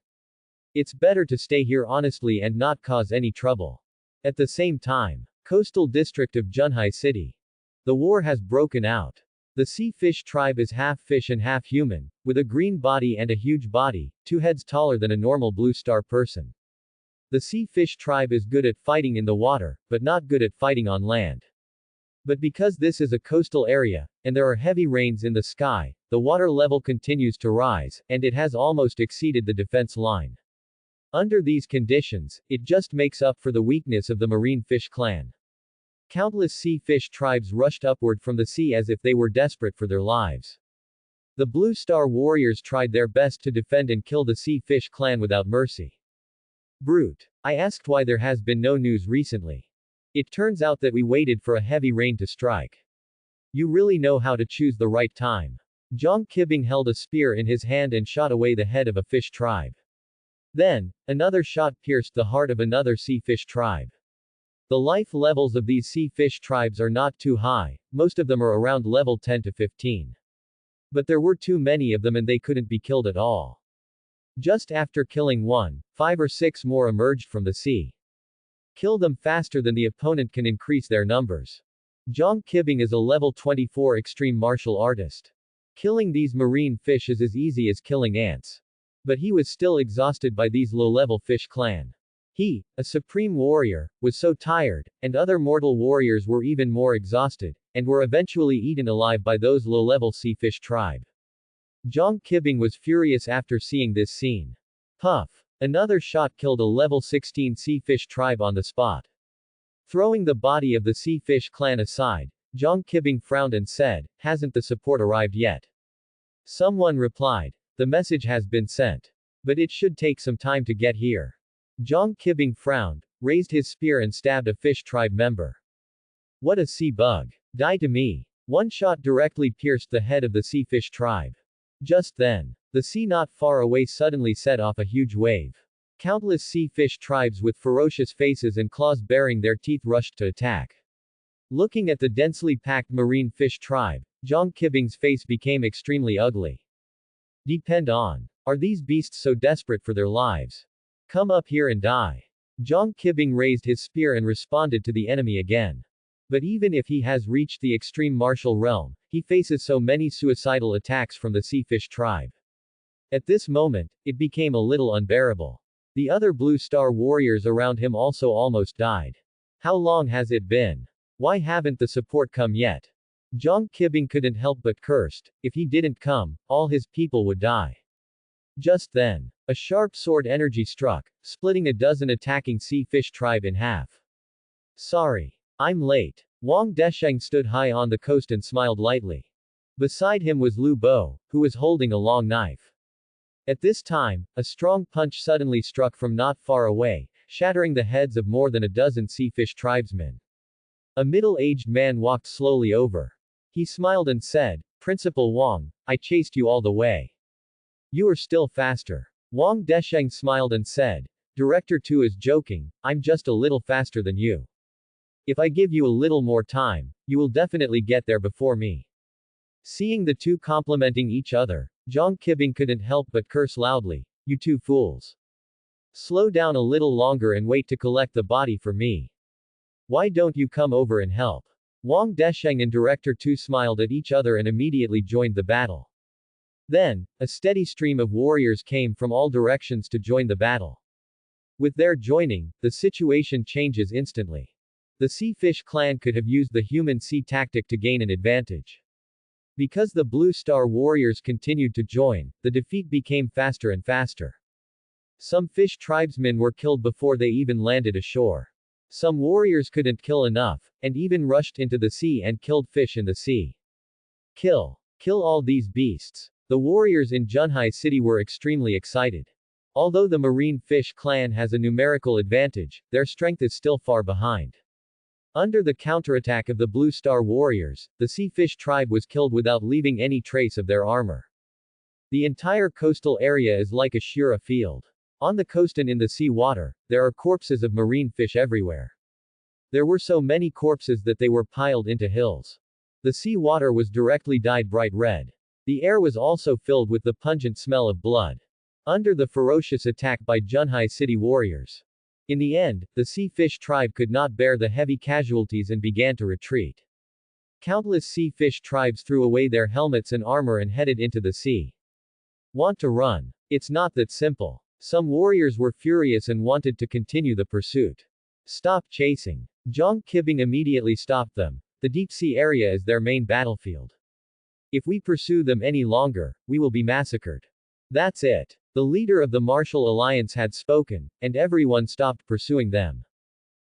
It's better to stay here honestly and not cause any trouble. At the same time, coastal district of Junhai City. The war has broken out. The sea fish tribe is half fish and half human, with a green body and a huge body, 2 heads taller than a normal blue star person. The sea fish tribe is good at fighting in the water, but not good at fighting on land. But because this is a coastal area, and there are heavy rains in the sky, the water level continues to rise, and it has almost exceeded the defense line. Under these conditions, it just makes up for the weakness of the marine fish clan. Countless sea fish tribes rushed upward from the sea as if they were desperate for their lives. The Blue Star warriors tried their best to defend and kill the sea fish clan without mercy. Brute. I asked why there has been no news recently. It turns out that we waited for a heavy rain to strike. You really know how to choose the right time. Zhang Qibing held a spear in his hand and shot away the head of a fish tribe. Then, another shot pierced the heart of another sea fish tribe. The life levels of these sea fish tribes are not too high, most of them are around level 10 to 15. But there were too many of them and they couldn't be killed at all. Just after killing one, 5 or 6 more emerged from the sea. Kill them faster than the opponent can increase their numbers. Zhang Qibing is a level 24 extreme martial artist. Killing these marine fish is as easy as killing ants. But he was still exhausted by these low-level fish clan. He, a supreme warrior, was so tired, and other mortal warriors were even more exhausted, and were eventually eaten alive by those low-level sea fish tribe. Zhang Qibing was furious after seeing this scene. Puff. Another shot killed a level 16 sea fish tribe on the spot. Throwing the body of the sea fish clan aside, Zhang Qibing frowned and said, hasn't the support arrived yet? Someone replied, the message has been sent. But it should take some time to get here. Zhang Qibing frowned, raised his spear and stabbed a fish tribe member. What a sea bug. Die to me. One shot directly pierced the head of the sea fish tribe. Just then, the sea not far away suddenly set off a huge wave. Countless sea fish tribes with ferocious faces and claws baring their teeth rushed to attack. Looking at the densely packed marine fish tribe, Zhang Qibing's face became extremely ugly. Depend on. Are these beasts so desperate for their lives? Come up here and die. Zhang Qibing raised his spear and responded to the enemy again. But even if he has reached the extreme martial realm, he faces so many suicidal attacks from the sea fish tribe. At this moment, it became a little unbearable. The other Blue Star warriors around him also almost died. How long has it been? Why haven't the support come yet? Zhang Qibing couldn't help but cursed. If he didn't come, all his people would die. Just then, a sharp sword energy struck, splitting a dozen attacking sea fish tribe in half. Sorry. I'm late. Wang Desheng stood high on the coast and smiled lightly. Beside him was Lu Bo, who was holding a long knife. At this time, a strong punch suddenly struck from not far away, shattering the heads of more than a dozen sea fish tribesmen. A middle-aged man walked slowly over. He smiled and said, Principal Wang, I chased you all the way. You are still faster. Wang Desheng smiled and said, Director 2 is joking, I'm just a little faster than you. If I give you a little more time, you will definitely get there before me. Seeing the two complimenting each other, Zhang Qibing couldn't help but curse loudly, you two fools. Slow down a little longer and wait to collect the body for me. Why don't you come over and help? Wang Desheng and Director 2 smiled at each other and immediately joined the battle. Then, a steady stream of warriors came from all directions to join the battle. With their joining, the situation changes instantly. The Sea Fish clan could have used the human sea tactic to gain an advantage. Because the Blue Star warriors continued to join, the defeat became faster and faster. Some fish tribesmen were killed before they even landed ashore. Some warriors couldn't kill enough, and even rushed into the sea and killed fish in the sea. Kill. Kill all these beasts. The warriors in Junhai City were extremely excited. Although the marine fish clan has a numerical advantage, their strength is still far behind. Under the counterattack of the Blue Star warriors, the sea fish tribe was killed without leaving any trace of their armor. The entire coastal area is like a Shura field. On the coast and in the sea water, there are corpses of marine fish everywhere. There were so many corpses that they were piled into hills. The sea water was directly dyed bright red. The air was also filled with the pungent smell of blood. Under the ferocious attack by Junhai city warriors. In the end, the sea fish tribe could not bear the heavy casualties and began to retreat. Countless sea fish tribes threw away their helmets and armor and headed into the sea. Want to run? It's not that simple. Some warriors were furious and wanted to continue the pursuit. Stop chasing. Zhang Qibing immediately stopped them. The deep sea area is their main battlefield. If we pursue them any longer, we will be massacred. That's it. The leader of the Martial Alliance had spoken, and everyone stopped pursuing them.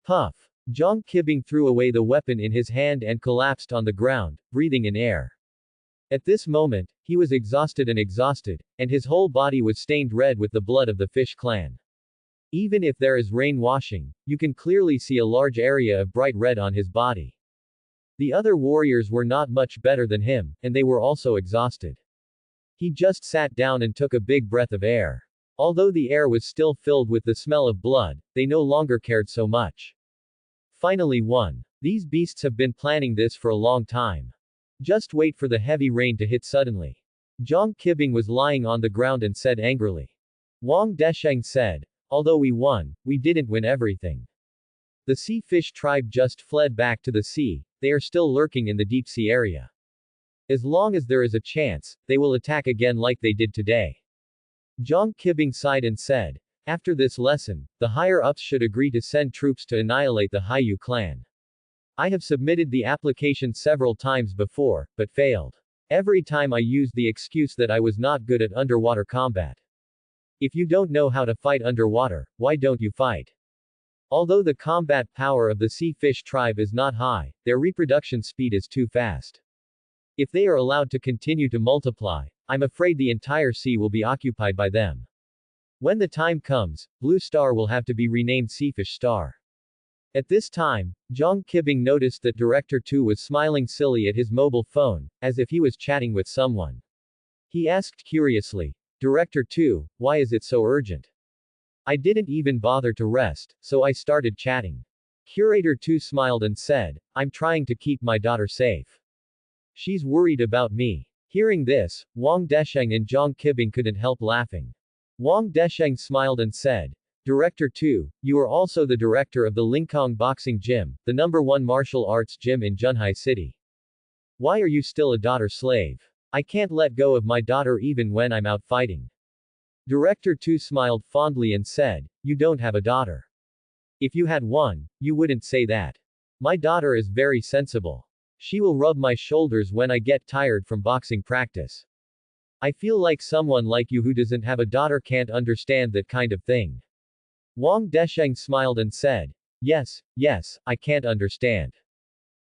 Puff. Zhang Qibing threw away the weapon in his hand and collapsed on the ground, breathing in air. At this moment, he was exhausted, and his whole body was stained red with the blood of the fish clan. Even if there is rain washing, you can clearly see a large area of bright red on his body. The other warriors were not much better than him, and they were also exhausted. He just sat down and took a big breath of air. Although the air was still filled with the smell of blood, they no longer cared so much. Finally won. These beasts have been planning this for a long time. Just wait for the heavy rain to hit suddenly. Zhang Qibing was lying on the ground and said angrily. Wang Desheng said, although we won, we didn't win everything. The sea fish tribe just fled back to the sea, they are still lurking in the deep sea area. As long as there is a chance, they will attack again like they did today. Zhang Qibing sighed and said, after this lesson, the higher-ups should agree to send troops to annihilate the Haiyu clan. I have submitted the application several times before, but failed. Every time I used the excuse that I was not good at underwater combat. If you don't know how to fight underwater, why don't you fight? Although the combat power of the sea fish tribe is not high, their reproduction speed is too fast. If they are allowed to continue to multiply, I'm afraid the entire sea will be occupied by them. When the time comes, Blue Star will have to be renamed Seafish Star. At this time, Zhang Qibing noticed that Director Tu was smiling silly at his mobile phone, as if he was chatting with someone. He asked curiously, Director Tu, why is it so urgent? I didn't even bother to rest, so I started chatting. Curator Tu smiled and said, I'm trying to keep my daughter safe. She's worried about me. Hearing this, Wang Desheng and Zhang Qibing couldn't help laughing. Wang Desheng smiled and said, Director Tu, you are also the director of the Lingkong Boxing Gym, the #1 martial arts gym in Junhai City. Why are you still a daughter slave? I can't let go of my daughter even when I'm out fighting. Director Tu smiled fondly and said, you don't have a daughter. If you had one, you wouldn't say that. My daughter is very sensible. She will rub my shoulders when I get tired from boxing practice. I feel like someone like you who doesn't have a daughter can't understand that kind of thing. Wang Desheng smiled and said, yes, I can't understand.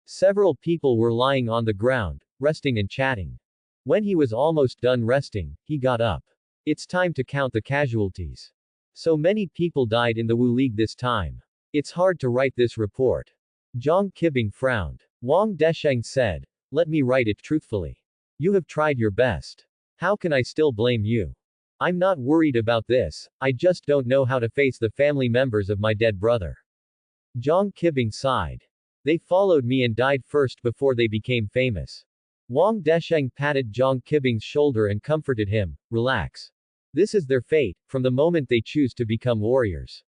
Several people were lying on the ground, resting and chatting. When he was almost done resting, he got up. It's time to count the casualties. So many people died in the Wu League this time. It's hard to write this report. Zhang Qibing frowned. Wang Desheng said, let me write it truthfully. You have tried your best. How can I still blame you? I'm not worried about this, I just don't know how to face the family members of my dead brother. Zhang Qibing sighed. They followed me and died first before they became famous. Wang Desheng patted Zhang Qibing's shoulder and comforted him, relax. This is their fate, from the moment they choose to become warriors.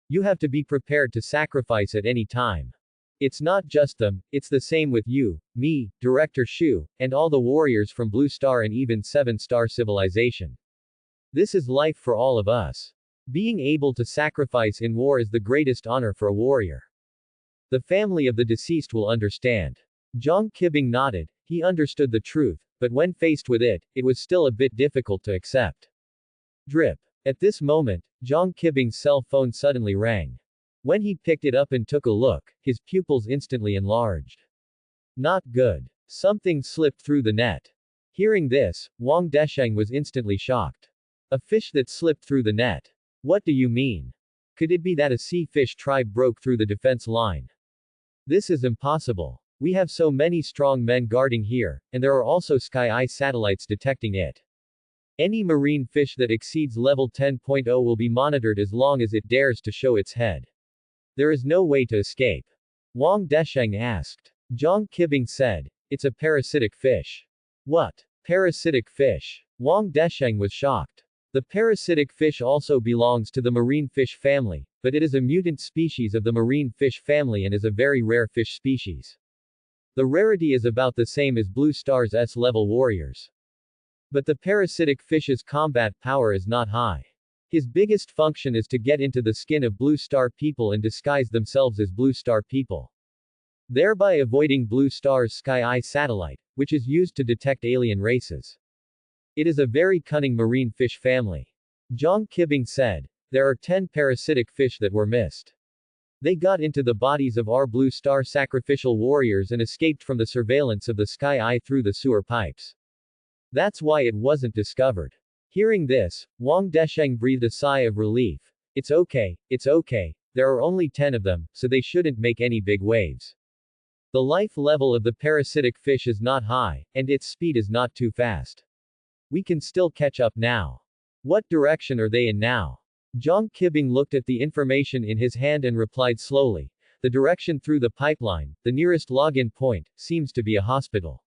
You have to be prepared to sacrifice at any time. It's not just them, it's the same with you, me, Director Shu, and all the warriors from Blue Star and even 7-star civilization. This is life for all of us. Being able to sacrifice in war is the greatest honor for a warrior. The family of the deceased will understand. Zhang Qibing nodded, he understood the truth, but when faced with it, it was still a bit difficult to accept. Drip. At this moment, Zhang Qibing's cell phone suddenly rang. When he picked it up and took a look, his pupils instantly enlarged. Not good. Something slipped through the net. Hearing this, Wang Desheng was instantly shocked. A fish that slipped through the net. What do you mean? Could it be that a sea fish tribe broke through the defense line? This is impossible. We have so many strong men guarding here, and there are also sky-eye satellites detecting it. Any marine fish that exceeds level 10.0 will be monitored as long as it dares to show its head. There is no way to escape. Wang Desheng asked. Zhang Qibing said, it's a parasitic fish. What? Parasitic fish? Wang Desheng was shocked. The parasitic fish also belongs to the marine fish family, but it is a mutant species of the marine fish family and is a very rare fish species. The rarity is about the same as Blue Star's S-level warriors. But the parasitic fish's combat power is not high. His biggest function is to get into the skin of Blue Star people and disguise themselves as Blue Star people, thereby avoiding Blue Star's Sky-Eye satellite, which is used to detect alien races. It is a very cunning marine fish family. Zhang Qibing said. There are 10 parasitic fish that were missed. They got into the bodies of our Blue Star sacrificial warriors and escaped from the surveillance of the Sky-Eye through the sewer pipes. That's why it wasn't discovered. Hearing this, Wang Desheng breathed a sigh of relief. It's okay, there are only 10 of them, so they shouldn't make any big waves. The life level of the parasitic fish is not high, and its speed is not too fast. We can still catch up now. What direction are they in now? Zhang Qibing looked at the information in his hand and replied slowly. The direction through the pipeline, the nearest login point, seems to be a hospital.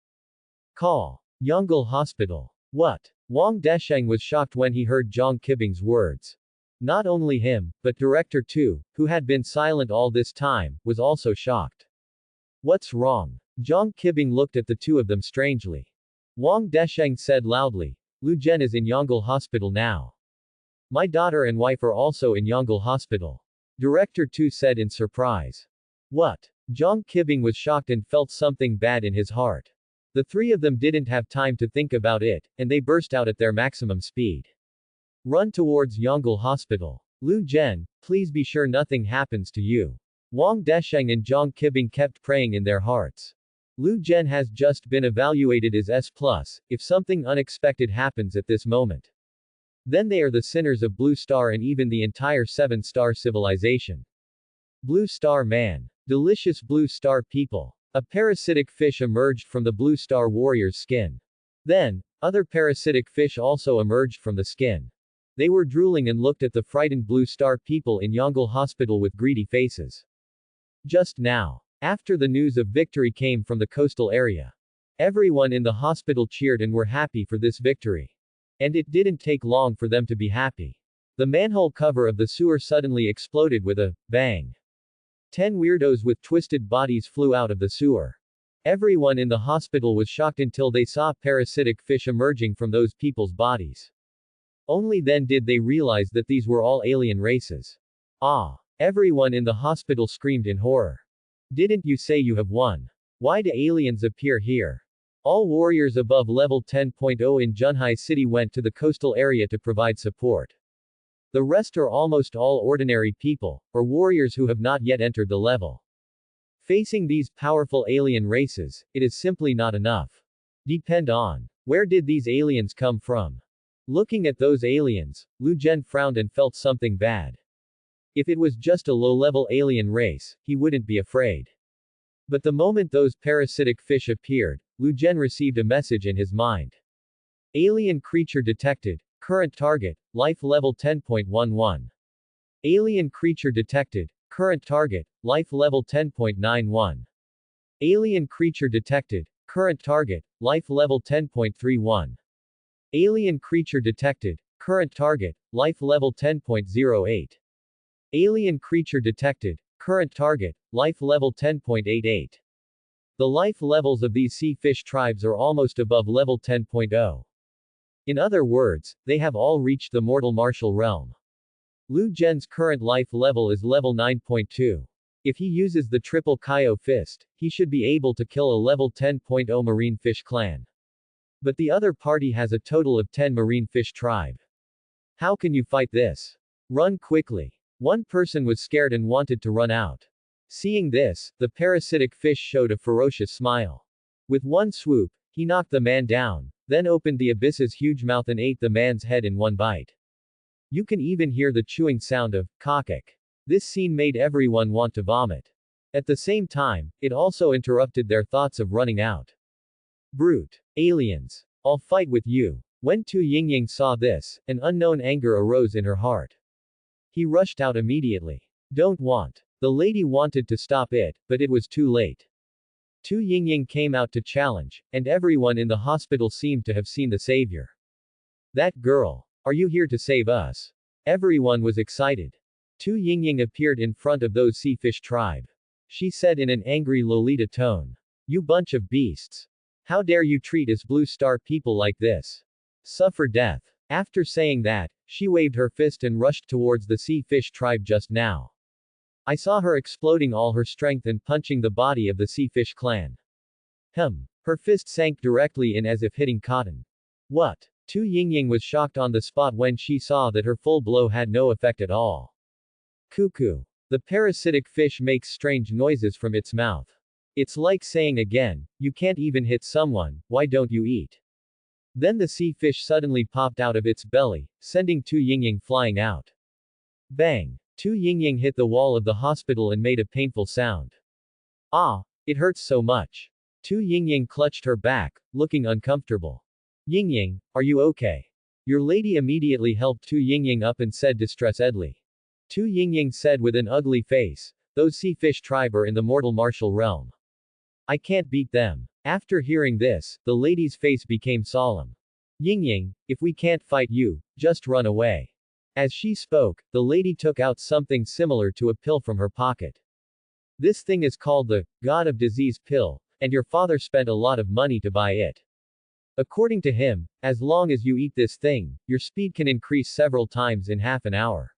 Call. Yongle Hospital. What? Wang Desheng was shocked when he heard Zhang Qibing's words. Not only him, but Director too, who had been silent all this time, was also shocked. What's wrong? Zhang Qibing looked at the two of them strangely. Wang Desheng said loudly, Lu Zhen is in Yongle Hospital now. My daughter and wife are also in Yongle Hospital. Director 2 said in surprise. What? Zhang Qibing was shocked and felt something bad in his heart. The three of them didn't have time to think about it, and they burst out at their maximum speed. Run towards Yongle Hospital. Lu Zhen, please be sure nothing happens to you. Wang Desheng and Zhang Qibing kept praying in their hearts. Lu Zhen has just been evaluated as S+, if something unexpected happens at this moment, then they are the sinners of Blue Star and even the entire 7-star civilization. Blue Star man. Delicious Blue Star people. A parasitic fish emerged from the Blue Star warrior's skin. Then, other parasitic fish also emerged from the skin. They were drooling and looked at the frightened Blue Star people in Yongle Hospital with greedy faces. Just now, after the news of victory came from the coastal area, everyone in the hospital cheered and were happy for this victory. And it didn't take long for them to be happy. The manhole cover of the sewer suddenly exploded with a bang. 10 weirdos with twisted bodies flew out of the sewer. Everyone in the hospital was shocked until they saw parasitic fish emerging from those people's bodies. Only then did they realize that these were all alien races. Ah! Everyone in the hospital screamed in horror. Didn't you say you have won? Why do aliens appear here? All warriors above level 10.0 in Junhai City went to the coastal area to provide support. The rest are almost all ordinary people, or warriors who have not yet entered the level. Facing these powerful alien races, it is simply not enough. Depend on. Where did these aliens come from? Looking at those aliens, Lu Zhen frowned and felt something bad. If it was just a low-level alien race, he wouldn't be afraid. But the moment those parasitic fish appeared, Lu Zhen received a message in his mind. Alien creature detected. Current target, life level 10.11. Alien creature detected. Current target, life level 10.91. Alien creature detected. Current target, life level 10.31. Alien creature detected. Current target, life level 10.08. Alien creature detected. Current target, life level 10.88. The life levels of these sea fish tribes are almost above level 10.0. In other words, they have all reached the mortal martial realm. Lu Zhen's current life level is level 9.2. If he uses the triple Kaio fist, he should be able to kill a level 10.0 marine fish clan. But the other party has a total of 10 marine fish tribe. How can you fight this? Run quickly. One person was scared and wanted to run out. Seeing this, the parasitic fish showed a ferocious smile. With one swoop, he knocked the man down, then opened the abyss's huge mouth and ate the man's head in one bite. You can even hear the chewing sound of "kakak." This scene made everyone want to vomit. At the same time, it also interrupted their thoughts of running out. Brute. Aliens. I'll fight with you. When Tu Yingying saw this, an unknown anger arose in her heart. He rushed out immediately. Don't want. The lady wanted to stop it, but it was too late. Tu Yingying came out to challenge, and everyone in the hospital seemed to have seen the savior. That girl. Are you here to save us? Everyone was excited. Tu Yingying appeared in front of those sea fish tribe. She said in an angry Lolita tone. You bunch of beasts. How dare you treat us Blue Star people like this? Suffer death. After saying that, she waved her fist and rushed towards the sea fish tribe just now. I saw her exploding all her strength and punching the body of the sea fish clan. Her fist sank directly in as if hitting cotton. What? Tu Yingying was shocked on the spot when she saw that her full blow had no effect at all. Cuckoo. The parasitic fish makes strange noises from its mouth. It's like saying again, you can't even hit someone, why don't you eat? Then the sea fish suddenly popped out of its belly, sending Tu Yingying flying out. Bang! Tu Yingying hit the wall of the hospital and made a painful sound. Ah! It hurts so much. Tu Yingying clutched her back, looking uncomfortable. Yingying, are you okay? Your lady immediately helped Tu Yingying up and said distressedly. Tu Yingying said with an ugly face, those sea fish tribe are in the mortal martial realm. I can't beat them. After hearing this, the lady's face became solemn. Yingying, if we can't fight you, just run away. As she spoke, the lady took out something similar to a pill from her pocket. This thing is called the God of Disease pill, and your father spent a lot of money to buy it. According to him, as long as you eat this thing, your speed can increase several times in half an hour.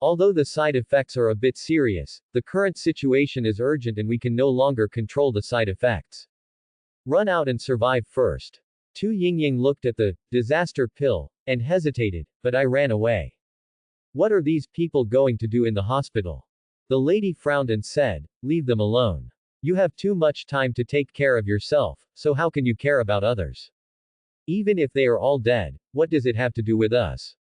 Although the side effects are a bit serious, the current situation is urgent and we can no longer control the side effects. Run out and survive first. Tu Yingying looked at the disaster pill and hesitated, but I ran away. What are these people going to do in the hospital? The lady frowned and said, leave them alone. You have too much time to take care of yourself, so how can you care about others? Even if they are all dead, what does it have to do with us?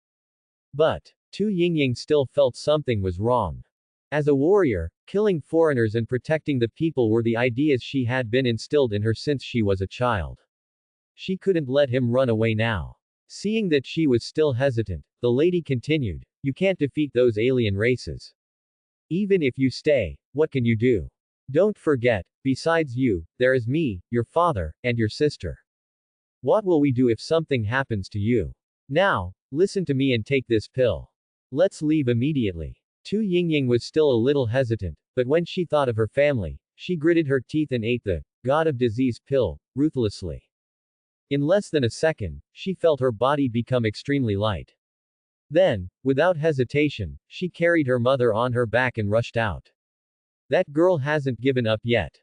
But Tu Yingying still felt something was wrong. As a warrior, killing foreigners and protecting the people were the ideas she had been instilled in her since she was a child. She couldn't let him run away now. Seeing that she was still hesitant, the lady continued, you can't defeat those alien races. Even if you stay, what can you do? Don't forget, besides you, there is me, your father, and your sister. What will we do if something happens to you? Now, listen to me and take this pill. Let's leave immediately. Tu Yingying was still a little hesitant, but when she thought of her family, she gritted her teeth and ate the God of Disease pill, ruthlessly. In less than a second, she felt her body become extremely light. Then, without hesitation, she carried her mother on her back and rushed out. That girl hasn't given up yet.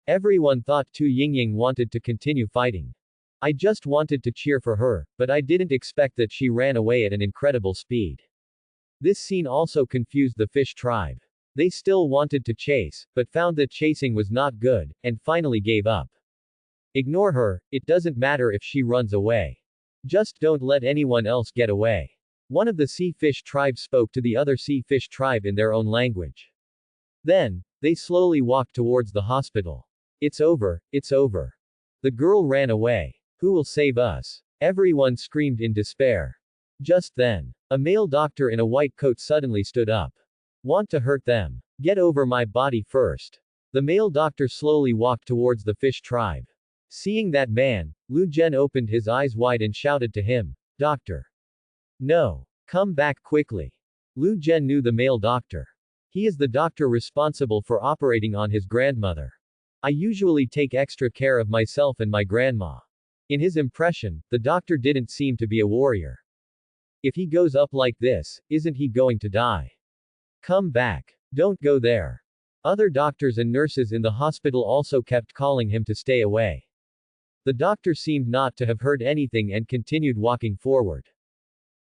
Everyone thought Tu Yingying wanted to continue fighting. I just wanted to cheer for her, but I didn't expect that she ran away at an incredible speed. This scene also confused the fish tribe. They still wanted to chase, but found that chasing was not good, and finally gave up. Ignore her, it doesn't matter if she runs away. Just don't let anyone else get away. One of the sea fish tribe spoke to the other sea fish tribe in their own language. Then, they slowly walked towards the hospital. It's over, it's over. The girl ran away. Who will save us? Everyone screamed in despair. Just then, a male doctor in a white coat suddenly stood up. Want to hurt them? Get over my body first. The male doctor slowly walked towards the fish tribe. Seeing that man, Lu Zhen opened his eyes wide and shouted to him, Doctor. No. Come back quickly. Lu Zhen knew the male doctor. He is the doctor responsible for operating on his grandmother. I usually take extra care of myself and my grandma. In his impression, the doctor didn't seem to be a warrior. If he goes up like this, isn't he going to die? Come back. Don't go there. Other doctors and nurses in the hospital also kept calling him to stay away. The doctor seemed not to have heard anything and continued walking forward.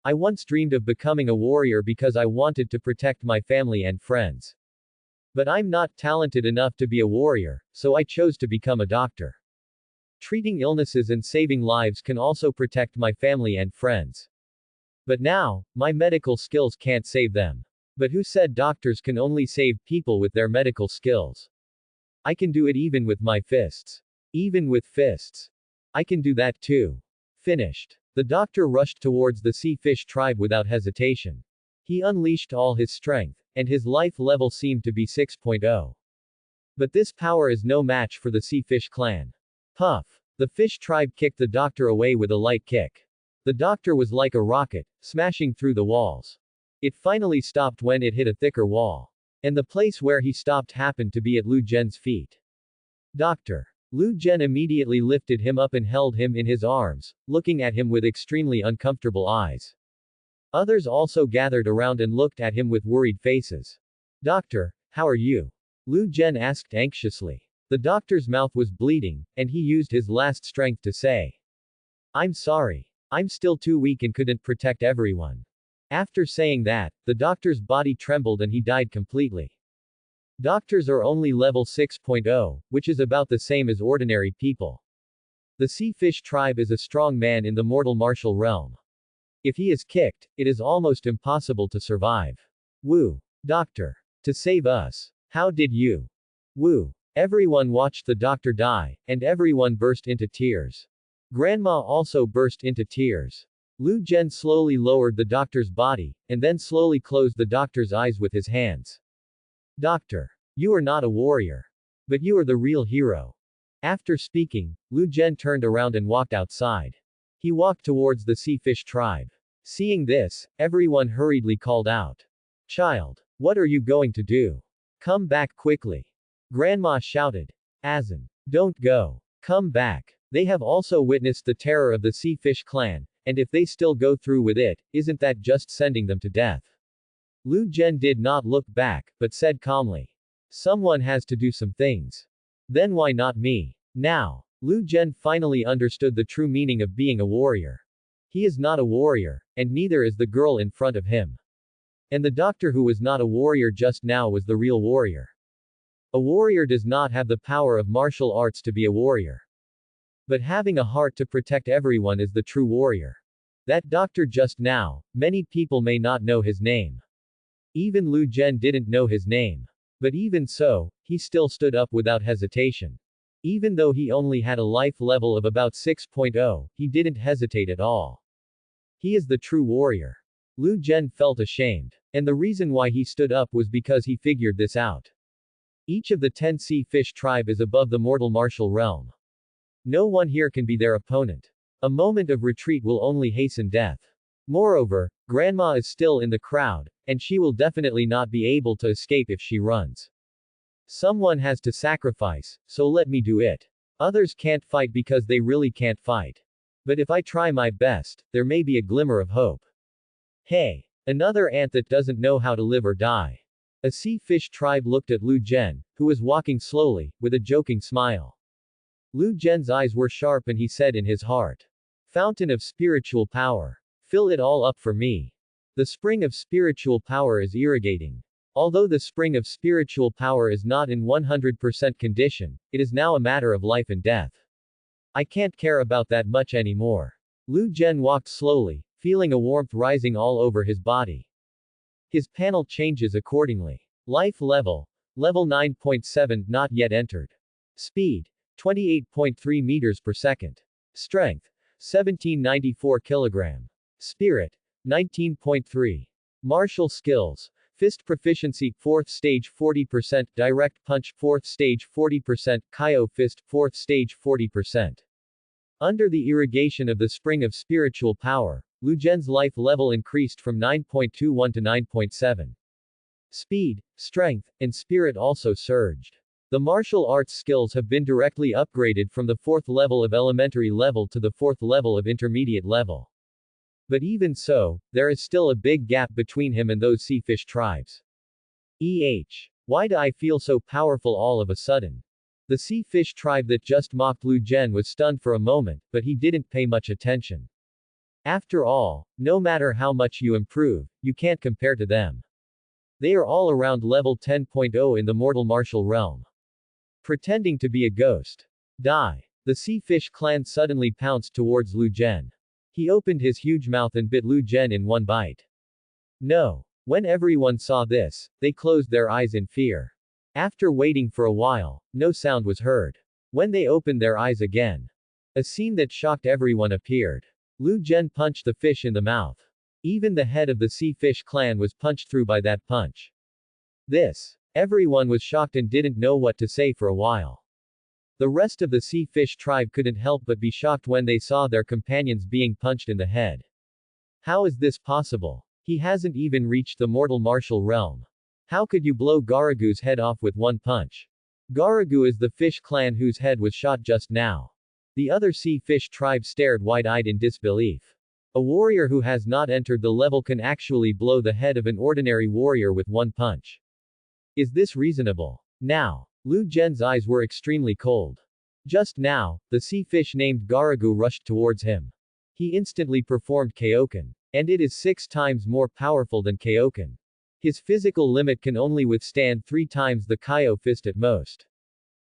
I once dreamed of becoming a warrior because I wanted to protect my family and friends. But I'm not talented enough to be a warrior, so I chose to become a doctor. Treating illnesses and saving lives can also protect my family and friends. But now, my medical skills can't save them. But who said doctors can only save people with their medical skills? I can do it even with my fists. Even with fists. I can do that too. Finished. The doctor rushed towards the sea fish tribe without hesitation. He unleashed all his strength, and his life level seemed to be 6.0. But this power is no match for the sea fish clan. Puff. The fish tribe kicked the doctor away with a light kick. The doctor was like a rocket, smashing through the walls. It finally stopped when it hit a thicker wall. And the place where he stopped happened to be at Lu Zhen's feet. Doctor. Lu Zhen immediately lifted him up and held him in his arms, looking at him with extremely uncomfortable eyes. Others also gathered around and looked at him with worried faces. Doctor, how are you? Lu Zhen asked anxiously. The doctor's mouth was bleeding, and he used his last strength to say, I'm sorry. I'm still too weak and couldn't protect everyone. After saying that, the doctor's body trembled and he died completely. Doctors are only level 6.0, which is about the same as ordinary people. The sea fish tribe is a strong man in the mortal martial realm. If he is kicked, it is almost impossible to survive. Woo. Doctor. To save us. How did you? Woo. Everyone watched the doctor die, and everyone burst into tears. Grandma also burst into tears. Lu Zhen slowly lowered the doctor's body, and then slowly closed the doctor's eyes with his hands. Doctor. You are not a warrior. But you are the real hero. After speaking, Lu Zhen turned around and walked outside. He walked towards the sea fish tribe. Seeing this, everyone hurriedly called out. Child. What are you going to do? Come back quickly. Grandma shouted. Azan. Don't go. Come back. They have also witnessed the terror of the sea fish clan, and if they still go through with it, isn't that just sending them to death? Lu Zhen did not look back, but said calmly. Someone has to do some things. Then why not me? Now. Lu Zhen finally understood the true meaning of being a warrior. He is not a warrior, and neither is the girl in front of him. And the doctor who was not a warrior just now was the real warrior. A warrior does not have the power of martial arts to be a warrior. But having a heart to protect everyone is the true warrior. That doctor just now, many people may not know his name. Even Lu Zhen didn't know his name. But even so, he still stood up without hesitation. Even though he only had a life level of about 6.0, he didn't hesitate at all. He is the true warrior. Lu Zhen felt ashamed. And the reason why he stood up was because he figured this out. Each of the 10 sea fish tribe is above the mortal martial realm. No one here can be their opponent. A moment of retreat will only hasten death. Moreover, Grandma is still in the crowd, and she will definitely not be able to escape if she runs. Someone has to sacrifice, so let me do it. Others can't fight because they really can't fight. But if I try my best, there may be a glimmer of hope. Hey! Another ant that doesn't know how to live or die. A sea fish tribe looked at Lu Zhen, who was walking slowly, with a joking smile. Lu Zhen's eyes were sharp and he said in his heart. Fountain of spiritual power. Fill it all up for me. The spring of spiritual power is irrigating. Although the spring of spiritual power is not in 100% condition, it is now a matter of life and death. I can't care about that much anymore. Lu Zhen walked slowly, feeling a warmth rising all over his body. His panel changes accordingly. Life level. Level 9.7 not yet entered. Speed. 28.3 meters per second. Strength. 1794 kilogram. Spirit. 19.3. Martial skills. Fist proficiency 4th stage 40%, direct punch 4th stage 40%, Kyo fist 4th stage 40%. Under the irrigation of the spring of spiritual power, Lu Zhen's life level increased from 9.21 to 9.7. Speed, strength, and spirit also surged. The martial arts skills have been directly upgraded from the 4th level of elementary level to the 4th level of intermediate level. But even so, there is still a big gap between him and those sea fish tribes. Why do I feel so powerful all of a sudden? The sea fish tribe that just mocked Lu Zhen was stunned for a moment, but he didn't pay much attention. After all, no matter how much you improve, you can't compare to them. They are all around level 10.0 in the mortal martial realm. Pretending to be a ghost. Die. The sea fish clan suddenly pounced towards Lu Zhen. He opened his huge mouth and bit Lu Zhen in one bite. No. When everyone saw this, they closed their eyes in fear. After waiting for a while, no sound was heard. When they opened their eyes again, a scene that shocked everyone appeared. Lu Zhen punched the fish in the mouth. Even the head of the sea fish clan was punched through by that punch. Everyone was shocked and didn't know what to say for a while. The rest of the sea fish tribe couldn't help but be shocked when they saw their companions being punched in the head. How is this possible? He hasn't even reached the mortal martial realm. How could you blow Garagu's head off with one punch? Garagu is the fish clan whose head was shot just now. The other sea fish tribe stared wide-eyed in disbelief. A warrior who has not entered the level can actually blow the head of an ordinary warrior with one punch. Is this reasonable? Now, Lu Zhen's eyes were extremely cold. Just now, the sea fish named Garagu rushed towards him. He instantly performed Kaioken. And it is 6 times more powerful than Kaioken. His physical limit can only withstand 3 times the Kaio fist at most.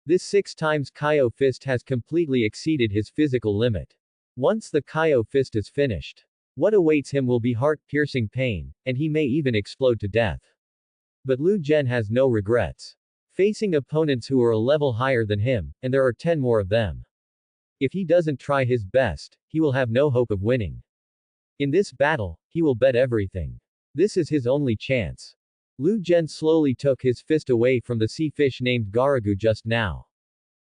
This 6 times Kaio fist has completely exceeded his physical limit. Once the Kaio fist is finished, what awaits him will be heart-piercing pain, and he may even explode to death. But Lu Zhen has no regrets. Facing opponents who are a level higher than him, and there are 10 more of them. If he doesn't try his best, he will have no hope of winning. In this battle, he will bet everything. This is his only chance. Lu Zhen slowly took his fist away from the sea fish named Garagu just now.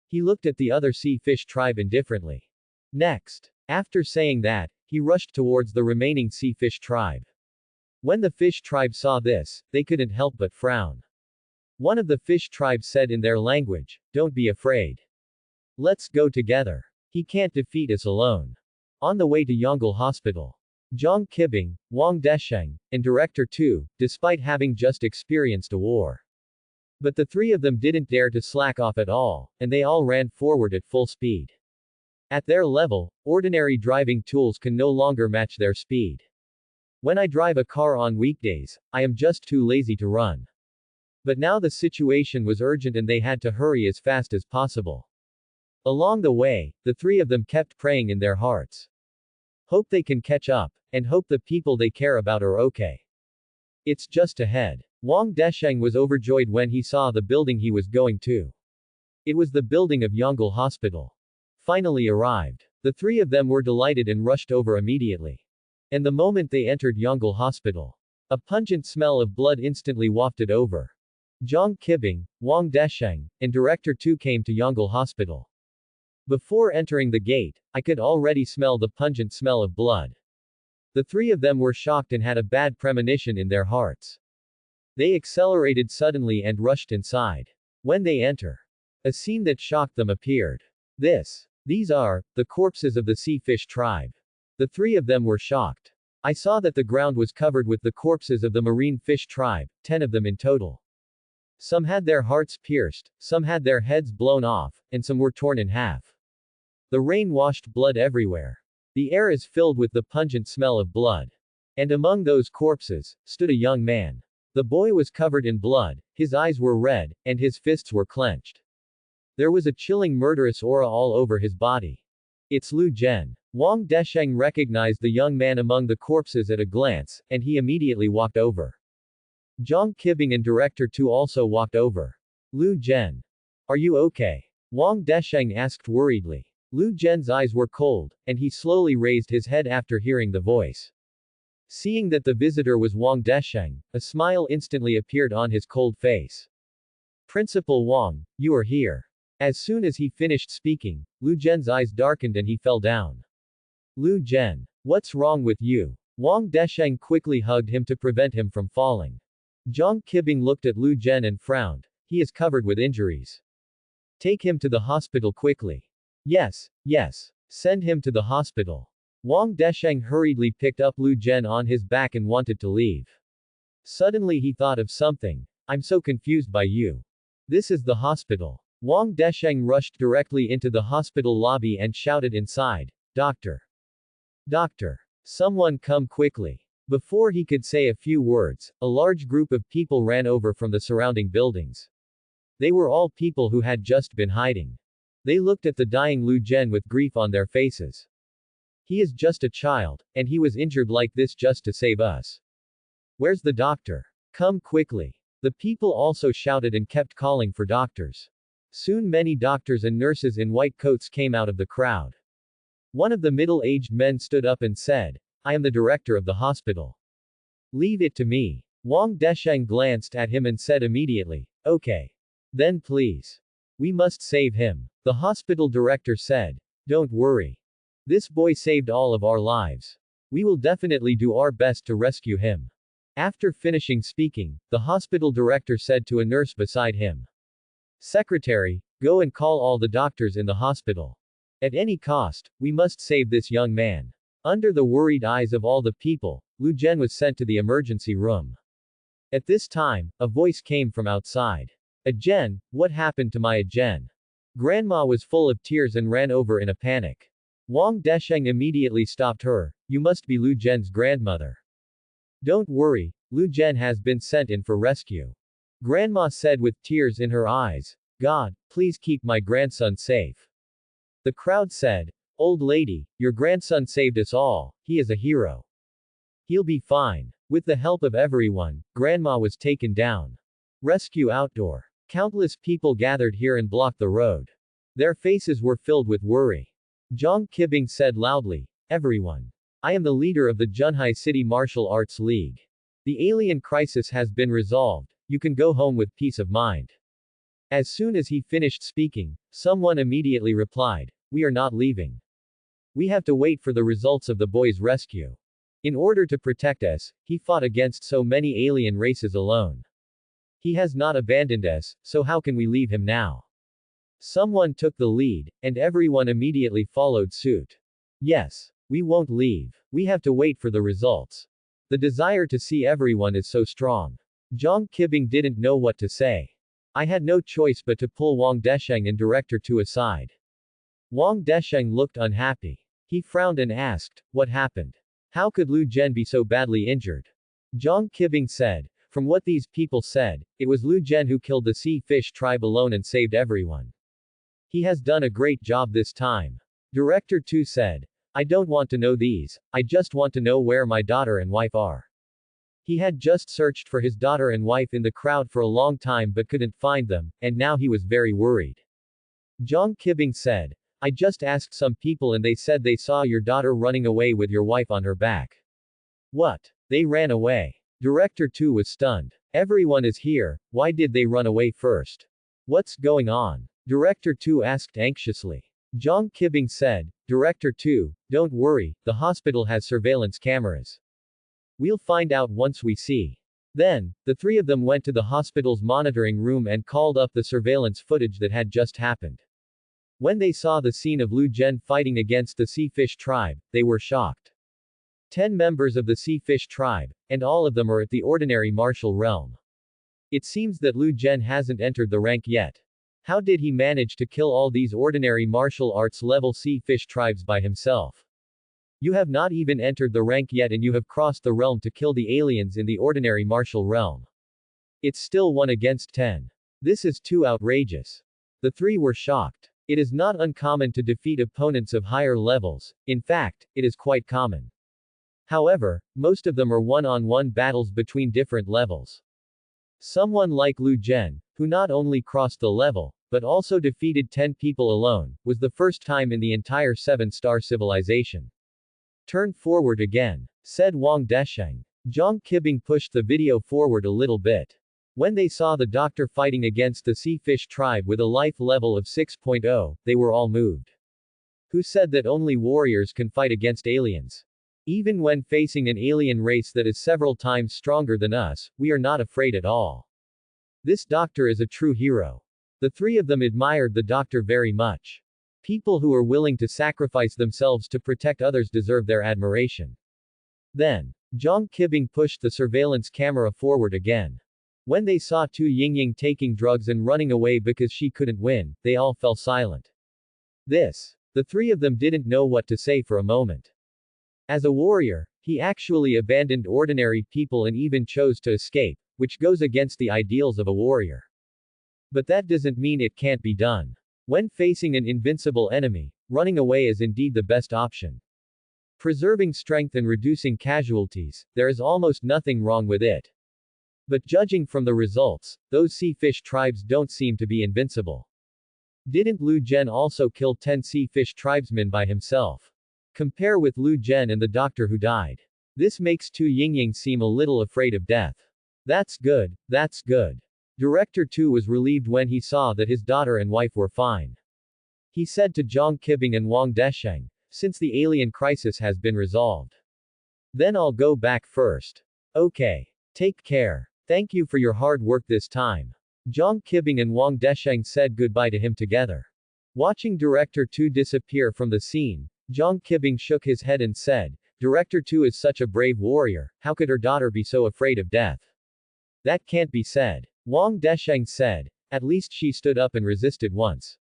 He looked at the other sea fish tribe indifferently. Next, after saying that, he rushed towards the remaining sea fish tribe. When the fish tribe saw this, they couldn't help but frown. One of the fish tribes said in their language, "Don't be afraid. Let's go together. He can't defeat us alone." On the way to Yongle Hospital, Zhang Qibing, Wang Desheng, and Director Tu, despite having just experienced a war. But the 3 of them didn't dare to slack off at all, and they all ran forward at full speed. At their level, ordinary driving tools can no longer match their speed. When I drive a car on weekdays, I am just too lazy to run. But now the situation was urgent and they had to hurry as fast as possible. Along the way, the 3 of them kept praying in their hearts. Hope they can catch up, and hope the people they care about are okay. It's just ahead. Wang Desheng was overjoyed when he saw the building he was going to. It was the building of Yongle Hospital. Finally arrived. The 3 of them were delighted and rushed over immediately. And the moment they entered Yongle Hospital, a pungent smell of blood instantly wafted over. Zhang Qibing, Wang Desheng, and Director Tu came to Yongle Hospital. Before entering the gate, I could already smell the pungent smell of blood. The 3 of them were shocked and had a bad premonition in their hearts. They accelerated suddenly and rushed inside. When they enter, a scene that shocked them appeared. These are the corpses of the sea fish tribe. The 3 of them were shocked. I saw that the ground was covered with the corpses of the marine fish tribe, 10 of them in total. Some had their hearts pierced, some had their heads blown off, and some were torn in half. The rain washed blood everywhere. The air is filled with the pungent smell of blood. And among those corpses, stood a young man. The boy was covered in blood, his eyes were red, and his fists were clenched. There was a chilling murderous aura all over his body. It's Lu Zhen. Wang Desheng recognized the young man among the corpses at a glance, and he immediately walked over. Zhang Qibing and Director Tu also walked over. Lu Zhen. Are you okay? Wang Desheng asked worriedly. Lu Zhen's eyes were cold, and he slowly raised his head after hearing the voice. Seeing that the visitor was Wang Desheng, a smile instantly appeared on his cold face. Principal Wang, you are here. As soon as he finished speaking, Lu Zhen's eyes darkened and he fell down. Lu Zhen. What's wrong with you? Wang Desheng quickly hugged him to prevent him from falling. Zhang Qibing looked at Lu Zhen and frowned. He is covered with injuries. Take him to the hospital quickly. Yes. Send him to the hospital. Wang Desheng hurriedly picked up Lu Zhen on his back and wanted to leave. Suddenly he thought of something. I'm so confused by you. This is the hospital. Wang Desheng rushed directly into the hospital lobby and shouted inside, Doctor! Doctor! Someone come quickly. Before he could say a few words, a large group of people ran over from the surrounding buildings. They were all people who had just been hiding. They looked at the dying Lu Zhen with grief on their faces. He is just a child, and he was injured like this just to save us. Where's the doctor? Come quickly. The people also shouted and kept calling for doctors. Soon many doctors and nurses in white coats came out of the crowd. One of the middle-aged men stood up and said, I am the director of the hospital. Leave it to me. Wang Desheng glanced at him and said immediately, okay. Then please. We must save him. The hospital director said, don't worry. This boy saved all of our lives. We will definitely do our best to rescue him. After finishing speaking, the hospital director said to a nurse beside him, Secretary, go and call all the doctors in the hospital. At any cost, we must save this young man. Under the worried eyes of all the people, Lu Zhen was sent to the emergency room. At this time, a voice came from outside. Zhen, what happened to my Zhen? Grandma was full of tears and ran over in a panic. Wang Desheng immediately stopped her. You must be Lu Zhen's grandmother. Don't worry, Lu Zhen has been sent in for rescue. Grandma said with tears in her eyes. God, please keep my grandson safe. The crowd said, Old lady, your grandson saved us all, he is a hero. He'll be fine. With the help of everyone, Grandma was taken down. Rescue outdoor. Countless people gathered here and blocked the road. Their faces were filled with worry. Zhang Qibing said loudly, Everyone. I am the leader of the Junhai City Martial Arts League. The alien crisis has been resolved, you can go home with peace of mind. As soon as he finished speaking, someone immediately replied, We are not leaving. We have to wait for the results of the boy's rescue. In order to protect us, he fought against so many alien races alone. He has not abandoned us, so how can we leave him now? Someone took the lead, and everyone immediately followed suit. Yes. We won't leave. We have to wait for the results. The desire to see everyone is so strong. Zhang Qibing didn't know what to say. I had no choice but to pull Wang Desheng and Director Tu aside. Wang Desheng looked unhappy. He frowned and asked, What happened? How could Lu Zhen be so badly injured? Zhang Qibing said, From what these people said, it was Lu Zhen who killed the sea fish tribe alone and saved everyone. He has done a great job this time. Director Tu said, I don't want to know these, I just want to know where my daughter and wife are. He had just searched for his daughter and wife in the crowd for a long time but couldn't find them, and now he was very worried. Zhang Qibing said, I just asked some people and they said they saw your daughter running away with your wife on her back. What? They ran away. Director Tu was stunned. Everyone is here, why did they run away first? What's going on? Director Tu asked anxiously. Zhang Qibing said, Director Tu, don't worry, the hospital has surveillance cameras. We'll find out once we see. Then, the three of them went to the hospital's monitoring room and called up the surveillance footage that had just happened. When they saw the scene of Lu Zhen fighting against the sea fish tribe, they were shocked. 10 members of the sea fish tribe, and all of them are at the ordinary martial realm. It seems that Lu Zhen hasn't entered the rank yet. How did he manage to kill all these ordinary martial arts level sea fish tribes by himself? You have not even entered the rank yet and you have crossed the realm to kill the aliens in the ordinary martial realm. It's still 1 against 10. This is too outrageous. The three were shocked. It is not uncommon to defeat opponents of higher levels, in fact, it is quite common. However, most of them are one-on-one battles between different levels. Someone like Lu Zhen, who not only crossed the level, but also defeated 10 people alone, was the first time in the entire 7-star civilization. Turn forward again, said Wang Desheng. Zhang Qibing pushed the video forward a little bit. When they saw the doctor fighting against the sea fish tribe with a life level of 6.0, they were all moved. Who said that only warriors can fight against aliens? Even when facing an alien race that is several times stronger than us, we are not afraid at all. This doctor is a true hero. The three of them admired the doctor very much. People who are willing to sacrifice themselves to protect others deserve their admiration. Then, Zhang Qibing pushed the surveillance camera forward again. When they saw Tu Yingying taking drugs and running away because she couldn't win, they all fell silent. The three of them didn't know what to say for a moment. As a warrior, he actually abandoned ordinary people and even chose to escape, which goes against the ideals of a warrior. But that doesn't mean it can't be done. When facing an invincible enemy, running away is indeed the best option. Preserving strength and reducing casualties, there is almost nothing wrong with it. But judging from the results, those sea fish tribes don't seem to be invincible. Didn't Lu Zhen also kill 10 sea fish tribesmen by himself? Compare with Lu Zhen and the doctor who died. This makes Tu Yingying seem a little afraid of death. That's good, that's good. Director Tu was relieved when he saw that his daughter and wife were fine. He said to Zhang Qibing and Wang Desheng, since the alien crisis has been resolved. Then I'll go back first. Okay. Take care. Thank you for your hard work this time. Zhang Qibing and Wang Desheng said goodbye to him together. Watching Director Tu disappear from the scene, Zhang Qibing shook his head and said, Director Tu is such a brave warrior, how could her daughter be so afraid of death? That can't be said. Wang Desheng said, at least she stood up and resisted once.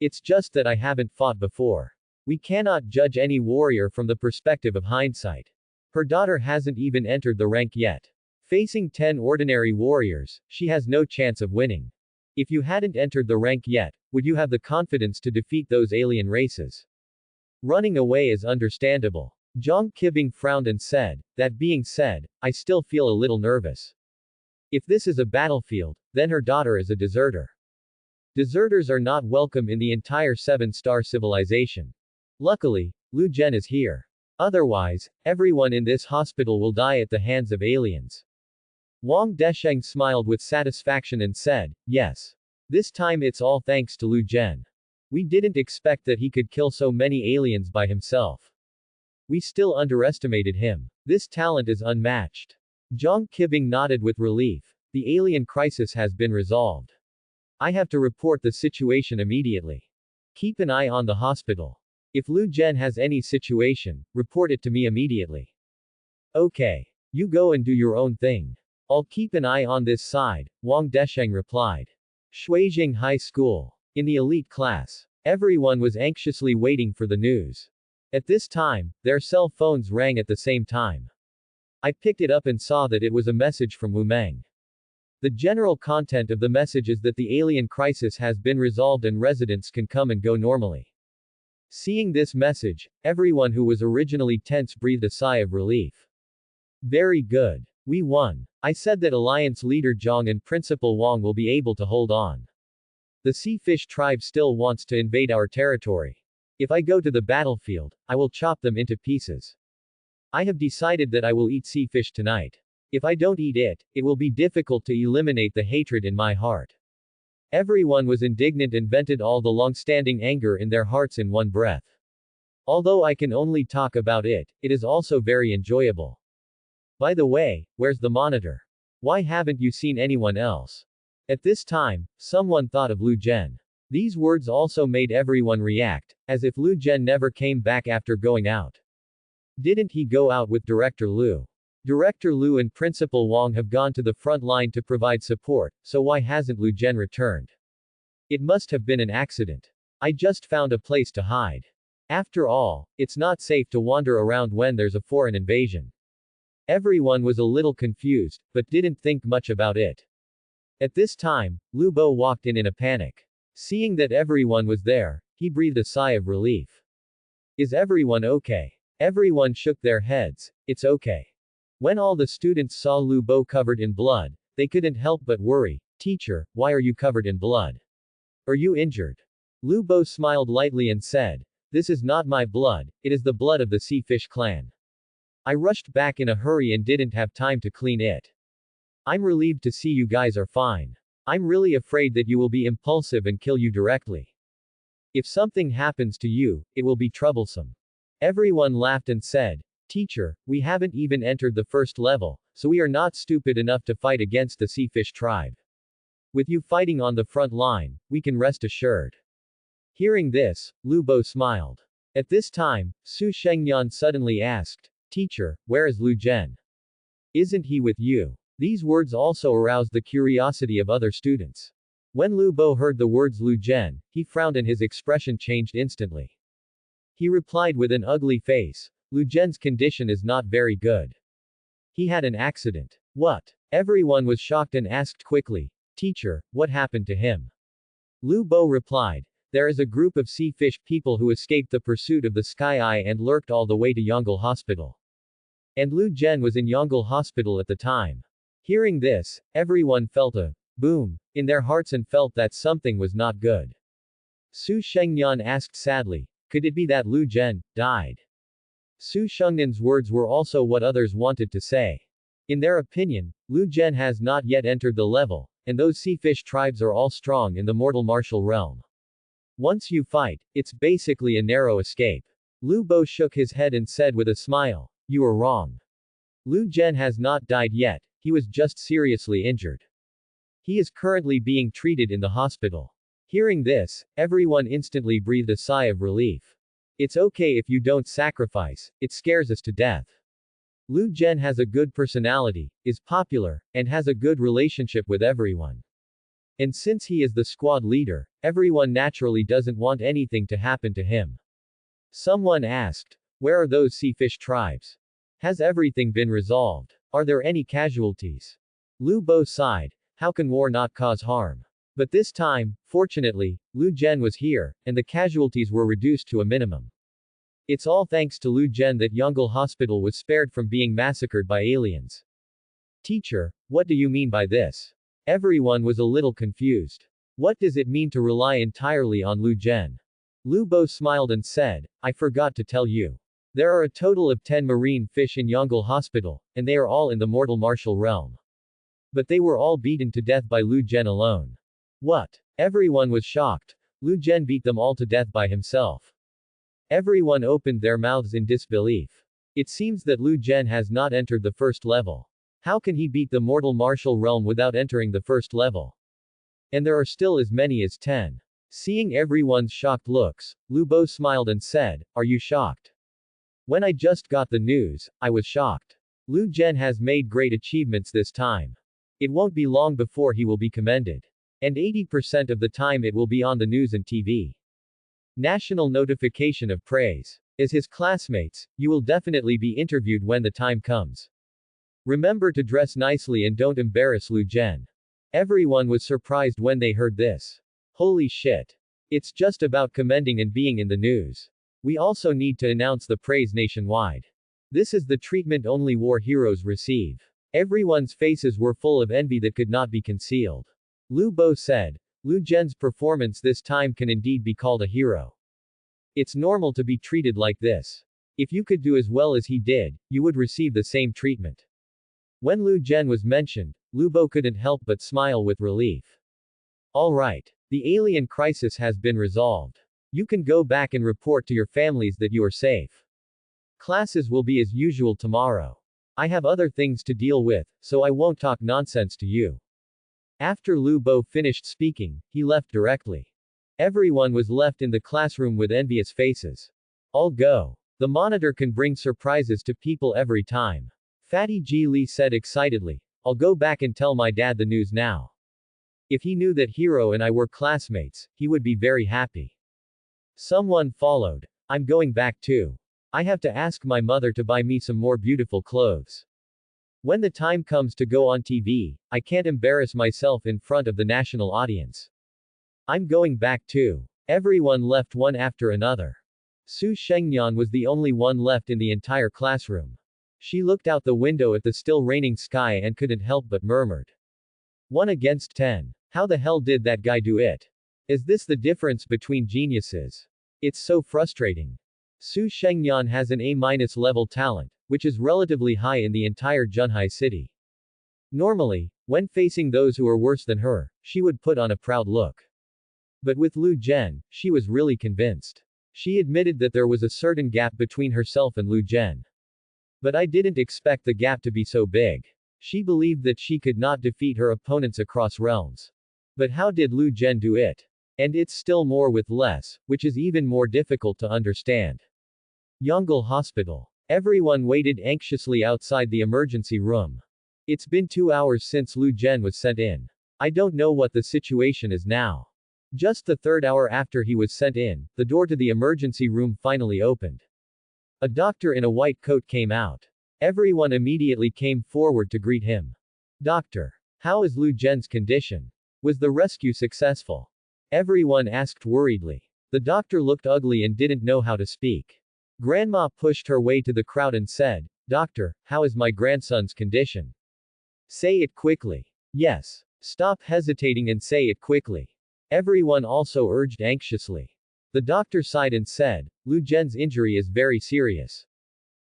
It's just that I haven't fought before. We cannot judge any warrior from the perspective of hindsight. Her daughter hasn't even entered the rank yet. Facing 10 ordinary warriors, she has no chance of winning. If you hadn't entered the rank yet, would you have the confidence to defeat those alien races? Running away is understandable. Zhang Qibing frowned and said, that being said, I still feel a little nervous. If this is a battlefield, then her daughter is a deserter. Deserters are not welcome in the entire 7-star civilization. Luckily, Lu Zhen is here. Otherwise, everyone in this hospital will die at the hands of aliens. Wang Desheng smiled with satisfaction and said, yes. This time it's all thanks to Lu Zhen. We didn't expect that he could kill so many aliens by himself. We still underestimated him. This talent is unmatched. Zhang Qibing nodded with relief. The alien crisis has been resolved. I have to report the situation immediately. Keep an eye on the hospital. If Lu Zhen has any situation, report it to me immediately. Okay. You go and do your own thing. I'll keep an eye on this side, Wang Desheng replied. Shuijing High School. In the elite class. Everyone was anxiously waiting for the news. At this time, their cell phones rang at the same time. I picked it up and saw that it was a message from Wu Meng. The general content of the message is that the alien crisis has been resolved and residents can come and go normally. Seeing this message, everyone who was originally tense breathed a sigh of relief. Very good. We won. I said that Alliance leader Zhang and Principal Wang will be able to hold on. The sea fish tribe still wants to invade our territory. If I go to the battlefield, I will chop them into pieces. I have decided that I will eat sea fish tonight. If I don't eat it, it will be difficult to eliminate the hatred in my heart. Everyone was indignant and vented all the long-standing anger in their hearts in one breath. Although I can only talk about it, it is also very enjoyable. By the way, where's the monitor? Why haven't you seen anyone else? At this time, someone thought of Lu Zhen. These words also made everyone react, as if Lu Zhen never came back after going out. Didn't he go out with Director Lu? Director Lu and Principal Wang have gone to the front line to provide support, so why hasn't Lu Zhen returned? It must have been an accident. I just found a place to hide. After all, it's not safe to wander around when there's a foreign invasion. Everyone was a little confused, but didn't think much about it. At this time, Lu Bo walked in a panic. Seeing that everyone was there, he breathed a sigh of relief. Is everyone okay? Everyone shook their heads. It's okay. When all the students saw Lu Bo covered in blood, they couldn't help but worry. Teacher, why are you covered in blood? Are you injured? Lu Bo smiled lightly and said, this is not my blood, it is the blood of the Sea Fish clan. I rushed back in a hurry and didn't have time to clean it. I'm relieved to see you guys are fine. I'm really afraid that you will be impulsive and kill you directly. If something happens to you, it will be troublesome. Everyone laughed and said, Teacher, we haven't even entered the first level, so we are not stupid enough to fight against the Sea Fish tribe. With you fighting on the front line, we can rest assured. Hearing this, Lu Bo smiled. At this time, Su Shengyan suddenly asked, Teacher, where is Lu Zhen? Isn't he with you? These words also aroused the curiosity of other students. When Lu Bo heard the words Lu Zhen, he frowned and his expression changed instantly. He replied with an ugly face, Lu Zhen's condition is not very good. He had an accident. What? Everyone was shocked and asked quickly, Teacher, what happened to him? Lu Bo replied, There is a group of sea fish people who escaped the pursuit of the Sky Eye and lurked all the way to Yongle Hospital. And Lu Zhen was in Yongle Hospital at the time. Hearing this, everyone felt a boom in their hearts and felt that something was not good. Su Shengnian asked sadly, could it be that Lu Zhen died? Su Shengnian's words were also what others wanted to say. In their opinion, Lu Zhen has not yet entered the level, and those sea fish tribes are all strong in the mortal martial realm. Once you fight, it's basically a narrow escape. Lu Bo shook his head and said with a smile, you are wrong. Lu Zhen has not died yet, he was just seriously injured. He is currently being treated in the hospital. Hearing this, everyone instantly breathed a sigh of relief. It's okay if you don't sacrifice, it scares us to death. Lu Zhen has a good personality, is popular, and has a good relationship with everyone. And since he is the squad leader, everyone naturally doesn't want anything to happen to him. Someone asked, where are those sea fish tribes? Has everything been resolved? Are there any casualties? Lu Bo sighed, how can war not cause harm? But this time, fortunately, Lu Zhen was here, and the casualties were reduced to a minimum. It's all thanks to Lu Zhen that Yongle Hospital was spared from being massacred by aliens. Teacher, what do you mean by this? Everyone was a little confused. What does it mean to rely entirely on Lu Zhen? Lu Bo smiled and said, I forgot to tell you. There are a total of 10 marine fish in Yongle Hospital, and they are all in the mortal martial realm. But they were all beaten to death by Lu Zhen alone. What? Everyone was shocked. Lu Zhen beat them all to death by himself. Everyone opened their mouths in disbelief. It seems that Lu Zhen has not entered the first level. How can he beat the mortal martial realm without entering the first level? And there are still as many as 10. Seeing everyone's shocked looks, Lu Bo smiled and said, are you shocked? When I just got the news, I was shocked. Lu Zhen has made great achievements this time. It won't be long before he will be commended. And 80% of the time it will be on the news and TV. National notification of praise. As his classmates, you will definitely be interviewed when the time comes. Remember to dress nicely and don't embarrass Lu Zhen. Everyone was surprised when they heard this. Holy shit. It's just about commending and being in the news. We also need to announce the praise nationwide. This is the treatment only war heroes receive. Everyone's faces were full of envy that could not be concealed. Lu Bo said, Lu Zhen's performance this time can indeed be called a hero. It's normal to be treated like this. If you could do as well as he did, you would receive the same treatment. When Lu Zhen was mentioned, Lu Bo couldn't help but smile with relief. Alright. The alien crisis has been resolved. You can go back and report to your families that you are safe. Classes will be as usual tomorrow. I have other things to deal with, so I won't talk nonsense to you. After Lu Bo finished speaking, he left directly. Everyone was left in the classroom with envious faces. I'll go. The monitor can bring surprises to people every time. Fatty Ji Li said excitedly, I'll go back and tell my dad the news now. If he knew that Hero and I were classmates, he would be very happy. Someone followed. I'm going back too. I have to ask my mother to buy me some more beautiful clothes. When the time comes to go on TV, I can't embarrass myself in front of the national audience. I'm going back too. Everyone left one after another. Su Shengnian was the only one left in the entire classroom. She looked out the window at the still raining sky and couldn't help but murmured. 1 against 10. How the hell did that guy do it? Is this the difference between geniuses? It's so frustrating. Su Shengnian has an A- level talent, which is relatively high in the entire Junhai city. Normally, when facing those who are worse than her, she would put on a proud look. But with Lu Zhen, she was really convinced. She admitted that there was a certain gap between herself and Lu Zhen. But I didn't expect the gap to be so big. She believed that she could not defeat her opponents across realms. But how did Lu Zhen do it? And it's still more with less, which is even more difficult to understand. Yongle Hospital. Everyone waited anxiously outside the emergency room. It's been 2 hours since Lu Zhen was sent in. I don't know what the situation is now. Just the 3rd hour after he was sent in, the door to the emergency room finally opened. A doctor in a white coat came out. Everyone immediately came forward to greet him. Doctor. How is Lu Zhen's condition? Was the rescue successful? Everyone asked worriedly. The doctor looked ugly and didn't know how to speak. Grandma pushed her way to the crowd and said, "Doctor, how is my grandson's condition? Say it quickly." "Yes. Stop hesitating and say it quickly." Everyone also urged anxiously. The doctor sighed and said, "Lu Zhen's injury is very serious.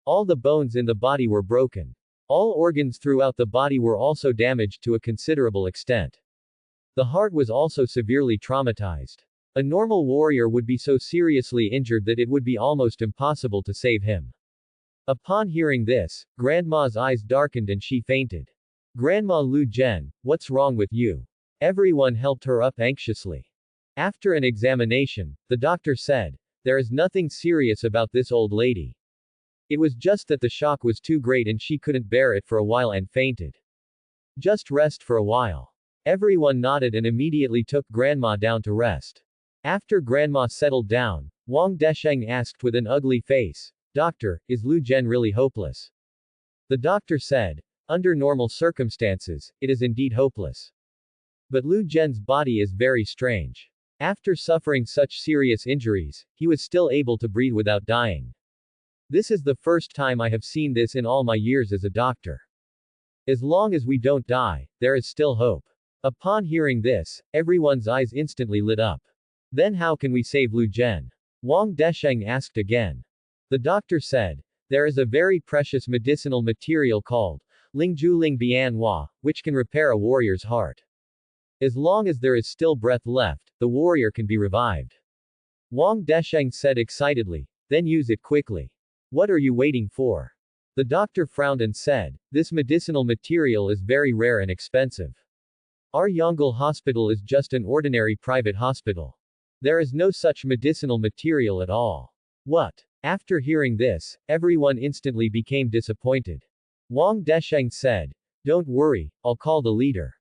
All the bones in the body were broken. All organs throughout the body were also damaged to a considerable extent. The heart was also severely traumatized. A normal warrior would be so seriously injured that it would be almost impossible to save him." Upon hearing this, Grandma's eyes darkened and she fainted. "Grandma Lu Zhen, what's wrong with you?" Everyone helped her up anxiously. After an examination, the doctor said, "There is nothing serious about this old lady. It was just that the shock was too great and she couldn't bear it for a while and fainted. Just rest for a while." Everyone nodded and immediately took Grandma down to rest. After Grandma settled down, Wang Desheng asked with an ugly face, "Doctor, is Lu Zhen really hopeless?" The doctor said, "Under normal circumstances, it is indeed hopeless. But Lu Zhen's body is very strange. After suffering such serious injuries, he was still able to breathe without dying. This is the first time I have seen this in all my years as a doctor. As long as we don't die, there is still hope." Upon hearing this, everyone's eyes instantly lit up. "Then how can we save Lu Zhen?" Wang Desheng asked again. The doctor said, "There is a very precious medicinal material called Lingjuling Bianhua, which can repair a warrior's heart. As long as there is still breath left, the warrior can be revived." Wang Desheng said excitedly, "Then use it quickly. What are you waiting for?" The doctor frowned and said, "This medicinal material is very rare and expensive. Our Yongle hospital is just an ordinary private hospital. There is no such medicinal material at all." "What?" After hearing this, everyone instantly became disappointed. Wang Desheng said, "Don't worry, I'll call the leader.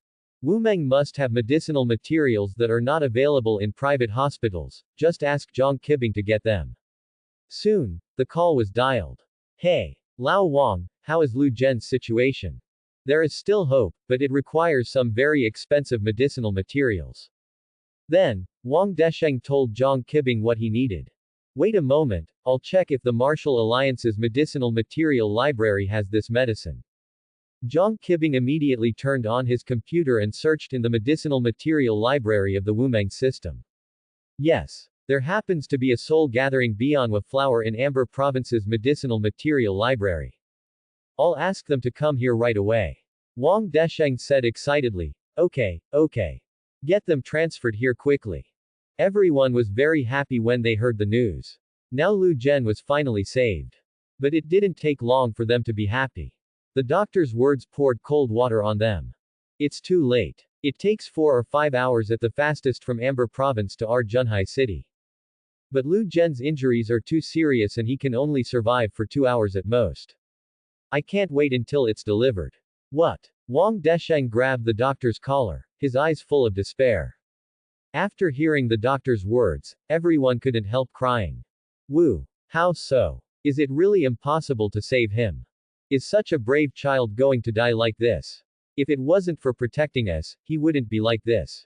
Wumeng must have medicinal materials that are not available in private hospitals, just ask Zhang Qibing to get them." Soon, the call was dialed. "Hey, Lao Wang, how is Lu Zhen's situation?" "There is still hope, but it requires some very expensive medicinal materials." Then, Wang Desheng told Zhang Qibing what he needed. "Wait a moment, I'll check if the Martial Alliance's medicinal material library has this medicine." Zhang Qibing immediately turned on his computer and searched in the medicinal material library of the Wumeng system. Yes, there happens to be a soul-gathering Bianhua flower in Amber Province's medicinal material library. I'll ask them to come here right away. Wang Desheng said excitedly, Okay. Get them transferred here quickly." Everyone was very happy when they heard the news. Now Lu Zhen was finally saved. But it didn't take long for them to be happy. The doctor's words poured cold water on them. It's too late. It takes 4 or 5 hours at the fastest from Amber Province to our Junhai city. But Lu Zhen's injuries are too serious and he can only survive for 2 hours at most. I can't wait until it's delivered." "What?" Wang Desheng grabbed the doctor's collar, his eyes full of despair. After hearing the doctor's words, everyone couldn't help crying. "Wu! How so? Is it really impossible to save him? Is such a brave child going to die like this? If it wasn't for protecting us, he wouldn't be like this.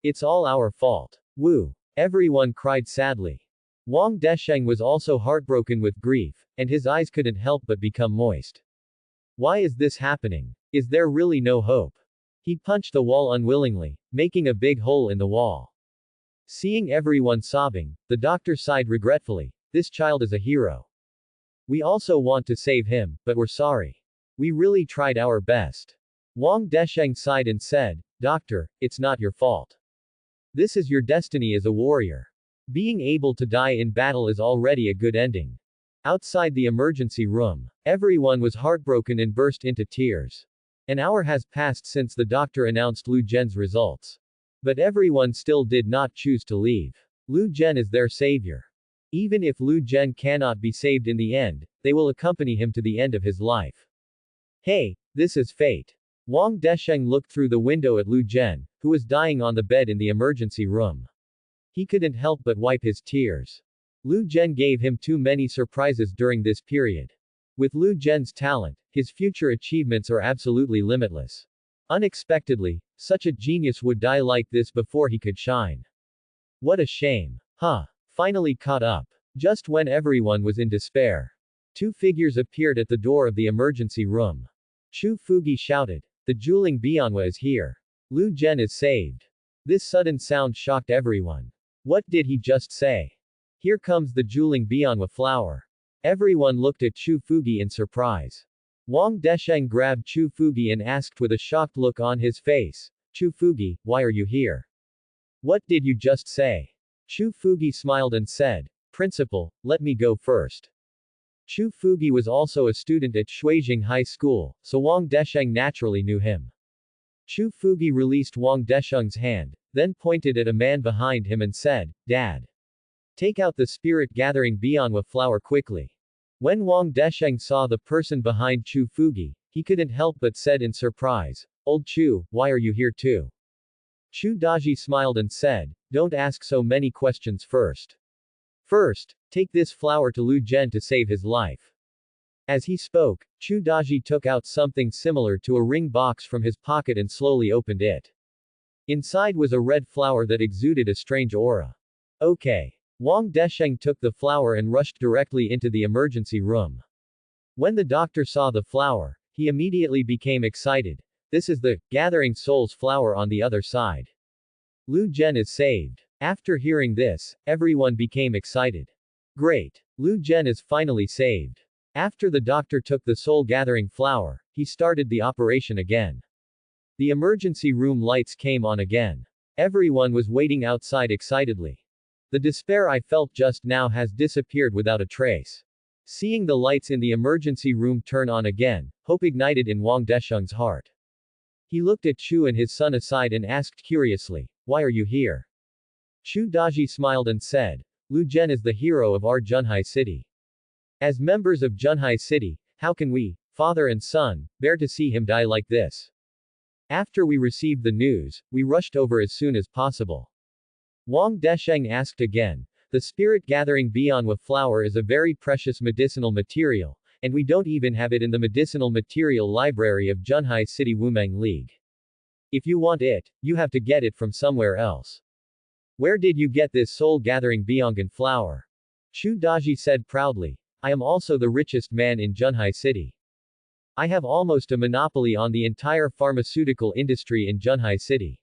It's all our fault. Wu!" Everyone cried sadly. Wang Desheng was also heartbroken with grief, and his eyes couldn't help but become moist. Why is this happening? Is there really no hope? He punched the wall unwillingly, making a big hole in the wall. Seeing everyone sobbing, the doctor sighed regretfully, "This child is a hero. We also want to save him, but we're sorry. We really tried our best." Wang Desheng sighed and said, "Doctor, it's not your fault. This is your destiny as a warrior. Being able to die in battle is already a good ending." Outside the emergency room, everyone was heartbroken and burst into tears. An hour has passed since the doctor announced Lu Zhen's results. But everyone still did not choose to leave. Lu Zhen is their savior. Even if Lu Zhen cannot be saved in the end, they will accompany him to the end of his life. Hey, this is fate. Wang Desheng looked through the window at Lu Zhen, who was dying on the bed in the emergency room. He couldn't help but wipe his tears. Lu Zhen gave him too many surprises during this period. With Lu Zhen's talent, his future achievements are absolutely limitless. Unexpectedly, such a genius would die like this before he could shine. What a shame. Huh. Finally caught up. Just when everyone was in despair. Two figures appeared at the door of the emergency room. Chu Fugi shouted. The Juling Bianwa is here. Lu Zhen is saved. This sudden sound shocked everyone. What did he just say? Here comes the Juling Bianwa flower. Everyone looked at Chu Fugi in surprise. Wang Desheng grabbed Chu Fugi and asked with a shocked look on his face, Chu Fugi, why are you here? What did you just say? Chu Fugi smiled and said, Principal, let me go first. Chu Fugi was also a student at Shuijing High School, so Wang Desheng naturally knew him. Chu Fugi released Wang Desheng's hand, then pointed at a man behind him and said, Dad. Take out the spirit-gathering Bianwa flower quickly. When Wang Desheng saw the person behind Chu Fugi, he couldn't help but said in surprise, Old Chu, why are you here too? Chu Daji smiled and said, Don't ask so many questions first. First, take this flower to Lu Zhen to save his life. As he spoke, Chu Daji took out something similar to a ring box from his pocket and slowly opened it. Inside was a red flower that exuded a strange aura. Okay. Wang Desheng took the flower and rushed directly into the emergency room. When the doctor saw the flower, he immediately became excited. This is the Gathering Souls flower on the other side. Lu Zhen is saved. After hearing this, everyone became excited. Great. Lu Zhen is finally saved. After the doctor took the soul-gathering flower, he started the operation again. The emergency room lights came on again. Everyone was waiting outside excitedly. The despair I felt just now has disappeared without a trace. Seeing the lights in the emergency room turn on again, hope ignited in Wang Desheng's heart. He looked at Chu and his son aside and asked curiously, Why are you here? Chu Daji smiled and said, Lu Zhen is the hero of our Junhai city. As members of Junhai city, how can we, father and son, bear to see him die like this? After we received the news, we rushed over as soon as possible. Wang Desheng asked again, the spirit-gathering Bianwa flower is a very precious medicinal material, and we don't even have it in the medicinal material library of Junhai City Wumeng League. If you want it, you have to get it from somewhere else. Where did you get this soul-gathering Biangan flower? Chu Daji said proudly, I am also the richest man in Junhai City. I have almost a monopoly on the entire pharmaceutical industry in Junhai City.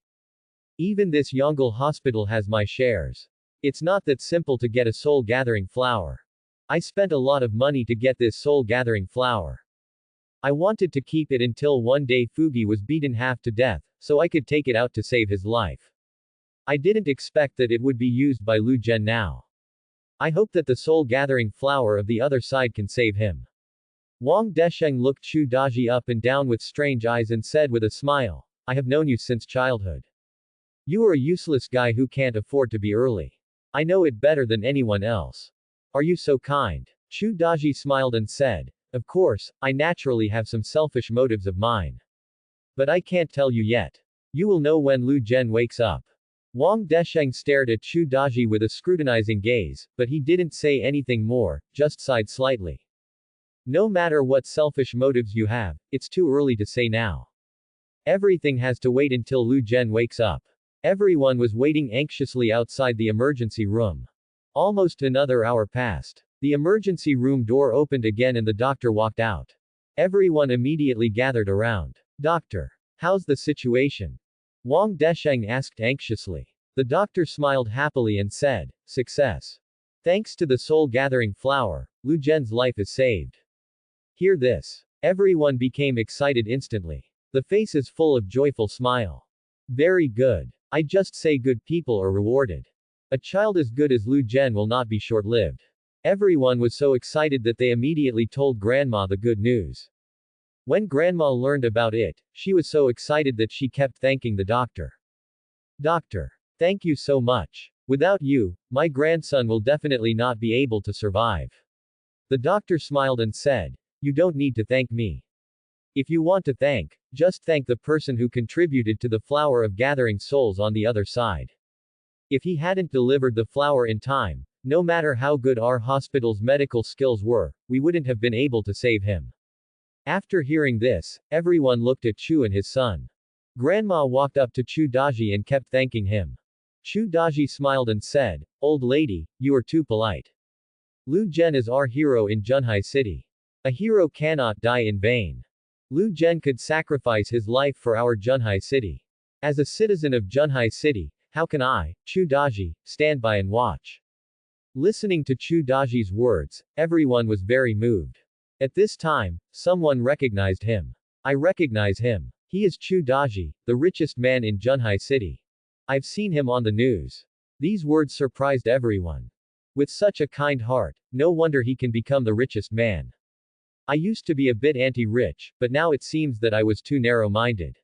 Even this Yongle hospital has my shares. It's not that simple to get a soul-gathering flower. I spent a lot of money to get this soul-gathering flower. I wanted to keep it until one day Fugi was beaten half to death, so I could take it out to save his life. I didn't expect that it would be used by Lu Zhen now. I hope that the soul-gathering flower of the other side can save him. Wang Desheng looked Chu Daji up and down with strange eyes and said with a smile, I have known you since childhood. You are a useless guy who can't afford to be early. I know it better than anyone else. Are you so kind? Chu Daji smiled and said, Of course, I naturally have some selfish motives of mine. But I can't tell you yet. You will know when Lu Zhen wakes up. Wang Desheng stared at Chu Daji with a scrutinizing gaze, but he didn't say anything more, just sighed slightly. No matter what selfish motives you have, it's too early to say now. Everything has to wait until Lu Zhen wakes up. Everyone was waiting anxiously outside the emergency room. Almost another hour passed. The emergency room door opened again and the doctor walked out. Everyone immediately gathered around. Doctor, how's the situation? Wang Desheng asked anxiously. The doctor smiled happily and said, Success. Thanks to the soul-gathering flower, Lu Zhen's life is saved. Hear this. Everyone became excited instantly. The face is full of joyful smile. Very good. I just say good people are rewarded. A child as good as Lu Zhen will not be short-lived. Everyone was so excited that they immediately told Grandma the good news. When Grandma learned about it, she was so excited that she kept thanking the doctor. Doctor, thank you so much. Without you, my grandson will definitely not be able to survive. The doctor smiled and said, You don't need to thank me. If you want to thank, just thank the person who contributed to the flower of gathering souls on the other side. If he hadn't delivered the flower in time, no matter how good our hospital's medical skills were, we wouldn't have been able to save him. After hearing this, everyone looked at Chu and his son. Grandma walked up to Chu Daji and kept thanking him. Chu Daji smiled and said, "Old lady, you are too polite. Lu Zhen is our hero in Junhai City. A hero cannot die in vain. Lu Zhen could sacrifice his life for our Junhai City. As a citizen of Junhai City, how can I, Chu Daji, stand by and watch?" Listening to Chu Daji's words, everyone was very moved. At this time, someone recognized him. "I recognize him. He is Chu Daji, the richest man in Junhai City. I've seen him on the news." These words surprised everyone. With such a kind heart, no wonder he can become the richest man. I used to be a bit anti-rich, but now it seems that I was too narrow-minded.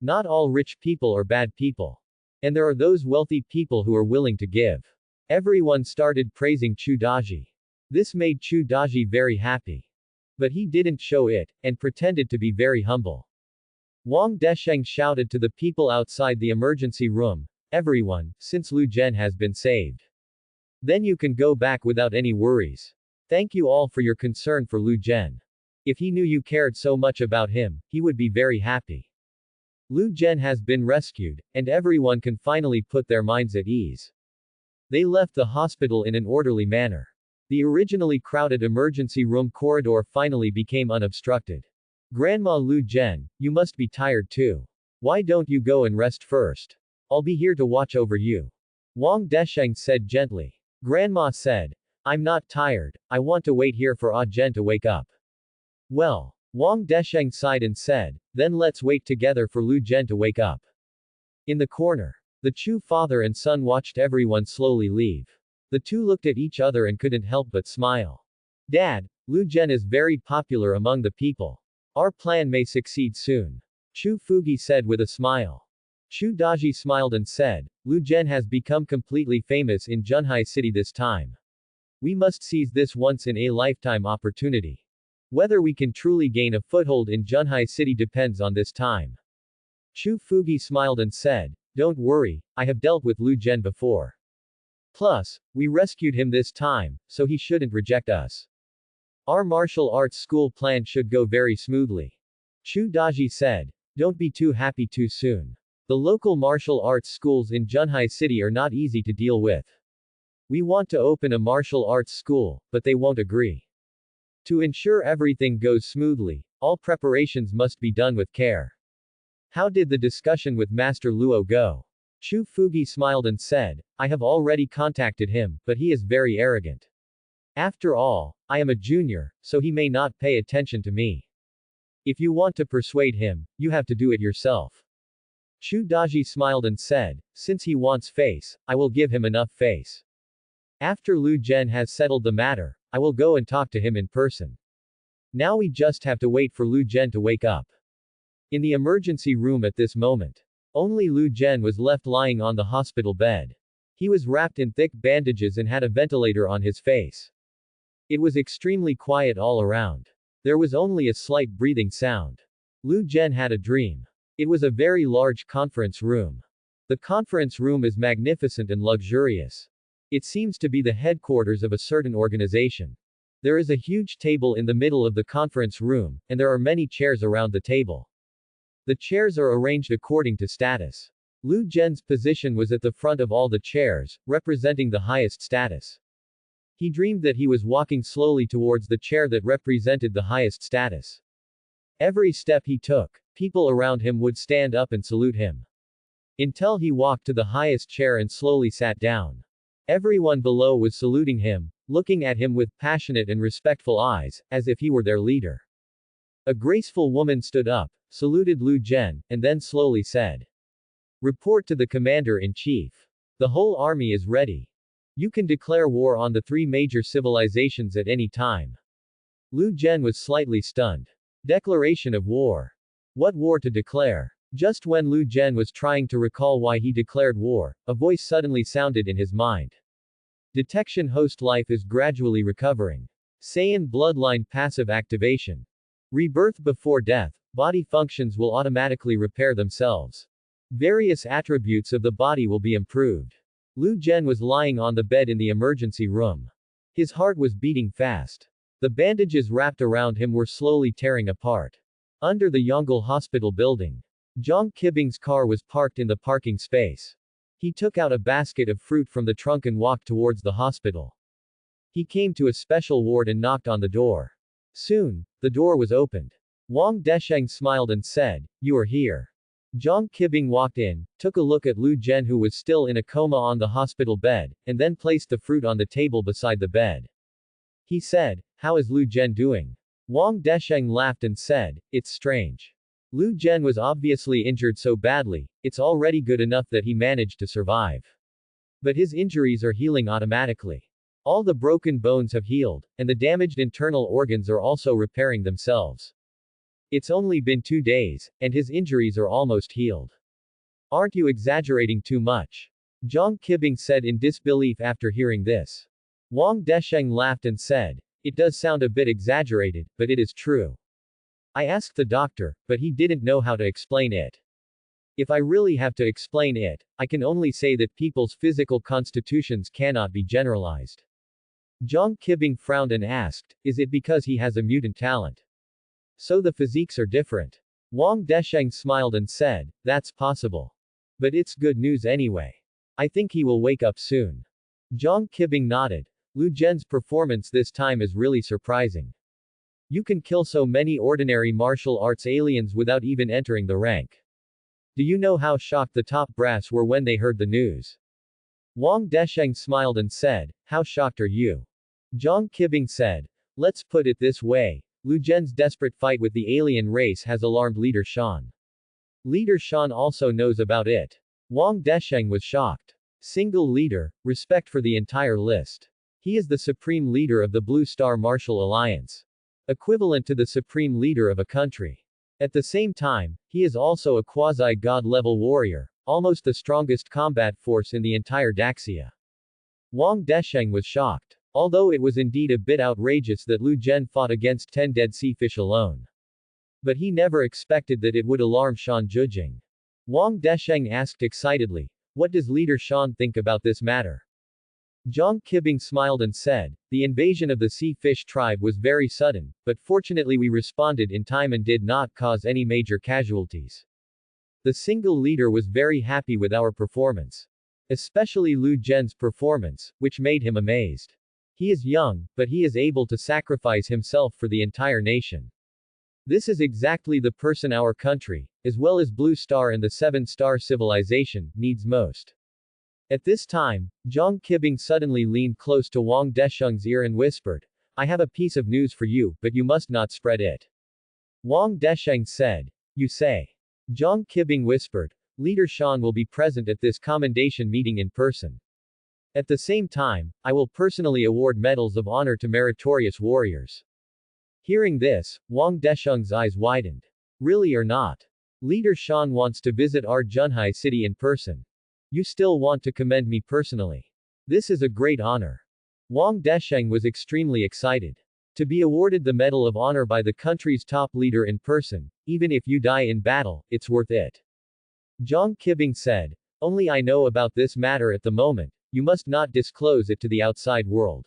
Not all rich people are bad people. And there are those wealthy people who are willing to give. Everyone started praising Chu Daji. This made Chu Daji very happy. But he didn't show it, and pretended to be very humble. Wang Desheng shouted to the people outside the emergency room, "Everyone, since Lu Zhen has been saved. Then you can go back without any worries. Thank you all for your concern for Lu Zhen. If he knew you cared so much about him, he would be very happy. Lu Zhen has been rescued, and everyone can finally put their minds at ease." They left the hospital in an orderly manner. The originally crowded emergency room corridor finally became unobstructed. "Grandma Lu Zhen, you must be tired too. Why don't you go and rest first? I'll be here to watch over you," Wang Desheng said gently. Grandma said, "I'm not tired, I want to wait here for Ah Zhen to wake up." "Well," Wang Desheng sighed and said, "then let's wait together for Lu Zhen to wake up." In the corner, the Chu father and son watched everyone slowly leave. The two looked at each other and couldn't help but smile. "Dad, Lu Zhen is very popular among the people. Our plan may succeed soon," Chu Fugi said with a smile. Chu Daji smiled and said, "Lu Zhen has become completely famous in Junhai City this time. We must seize this once-in-a-lifetime opportunity. Whether we can truly gain a foothold in Junhai City depends on this time." Chu Fugi smiled and said, "Don't worry, I have dealt with Lu Zhen before. Plus, we rescued him this time, so he shouldn't reject us. Our martial arts school plan should go very smoothly." Chu Daji said, "Don't be too happy too soon. The local martial arts schools in Junhai City are not easy to deal with. We want to open a martial arts school, but they won't agree. To ensure everything goes smoothly, all preparations must be done with care." "How did the discussion with Master Luo go?" Chu Fugi smiled and said, "I have already contacted him, but he is very arrogant. After all, I am a junior, so he may not pay attention to me. If you want to persuade him, you have to do it yourself." Chu Daji smiled and said, "Since he wants face, I will give him enough face. After Lu Zhen has settled the matter, I will go and talk to him in person. Now we just have to wait for Lu Zhen to wake up." In the emergency room at this moment, only Lu Zhen was left lying on the hospital bed. He was wrapped in thick bandages and had a ventilator on his face. It was extremely quiet all around. There was only a slight breathing sound. Lu Zhen had a dream. It was a very large conference room. The conference room is magnificent and luxurious. It seems to be the headquarters of a certain organization. There is a huge table in the middle of the conference room, and there are many chairs around the table. The chairs are arranged according to status. Lu Zhen's position was at the front of all the chairs, representing the highest status. He dreamed that he was walking slowly towards the chair that represented the highest status. Every step he took, people around him would stand up and salute him. Until he walked to the highest chair and slowly sat down. Everyone below was saluting him, looking at him with passionate and respectful eyes, as if he were their leader. A graceful woman stood up, saluted Lu Zhen, and then slowly said, "Report to the Commander-in-Chief. The whole army is ready. You can declare war on the three major civilizations at any time." Lu Zhen was slightly stunned. Declaration of war. What war to declare? Just when Lu Zhen was trying to recall why he declared war, a voice suddenly sounded in his mind. Detection host life is gradually recovering. Saiyan bloodline passive activation. Rebirth before death, body functions will automatically repair themselves. Various attributes of the body will be improved. Lu Zhen was lying on the bed in the emergency room. His heart was beating fast. The bandages wrapped around him were slowly tearing apart. Under the Yongle Hospital building, Zhang Qibing's car was parked in the parking space. He took out a basket of fruit from the trunk and walked towards the hospital. He came to a special ward and knocked on the door. Soon, the door was opened. Wang Desheng smiled and said, "You are here." Jiang Qibing walked in, took a look at Lu Zhen who was still in a coma on the hospital bed, and then placed the fruit on the table beside the bed. He said, "How is Lu Zhen doing?" Wang Desheng laughed and said, "It's strange. Lu Zhen was obviously injured so badly, it's already good enough that he managed to survive. But his injuries are healing automatically. All the broken bones have healed, and the damaged internal organs are also repairing themselves. It's only been 2 days, and his injuries are almost healed. Aren't you exaggerating too much?" Jiang Qibing said in disbelief after hearing this. Wang Desheng laughed and said, "It does sound a bit exaggerated, but it is true. I asked the doctor, but he didn't know how to explain it. If I really have to explain it, I can only say that people's physical constitutions cannot be generalized." Jiang Qibing frowned and asked, "Is it because he has a mutant talent? So the physiques are different?" Wang Desheng smiled and said, "That's possible. But it's good news anyway. I think he will wake up soon." Jiang Qibing nodded. Lu Zhen's performance this time is really surprising. You can kill so many ordinary martial arts aliens without even entering the rank. Do you know how shocked the top brass were when they heard the news? Wang Desheng smiled and said, "How shocked are you?" Jiang Qibing said, "Let's put it this way. Lu Zhen's desperate fight with the alien race has alarmed Leader Shan. Leader Shan also knows about it." Wang Desheng was shocked. Single leader, respect for the entire list. He is the supreme leader of the Blue Star Martial Alliance. Equivalent to the supreme leader of a country. At the same time, he is also a quasi-god level warrior, almost the strongest combat force in the entire Daxia. Wang Desheng was shocked. Although it was indeed a bit outrageous that Lu Zhen fought against 10 dead sea fish alone. But he never expected that it would alarm Shan Zhujing. Wang Desheng asked excitedly, "What does Leader Shan think about this matter?" Jiang Qibing smiled and said, "The invasion of the sea fish tribe was very sudden, but fortunately we responded in time and did not cause any major casualties. The single leader was very happy with our performance. Especially Lu Zhen's performance, which made him amazed. He is young, but he is able to sacrifice himself for the entire nation. This is exactly the person our country, as well as Blue Star and the 7-star civilization, needs most." At this time, Jiang Qibing suddenly leaned close to Wang Desheng's ear and whispered, "I have a piece of news for you, but you must not spread it." Wang Desheng said, "You say?" Jiang Qibing whispered, "Leader Shan will be present at this commendation meeting in person. At the same time, I will personally award medals of honor to meritorious warriors." Hearing this, Wang Desheng's eyes widened. "Really or not? Leader Shan wants to visit our Junhai city in person. You still want to commend me personally? This is a great honor." Wang Desheng was extremely excited. To be awarded the Medal of Honor by the country's top leader in person, even if you die in battle, it's worth it. Jiang Qibing said, "Only I know about this matter at the moment. You must not disclose it to the outside world,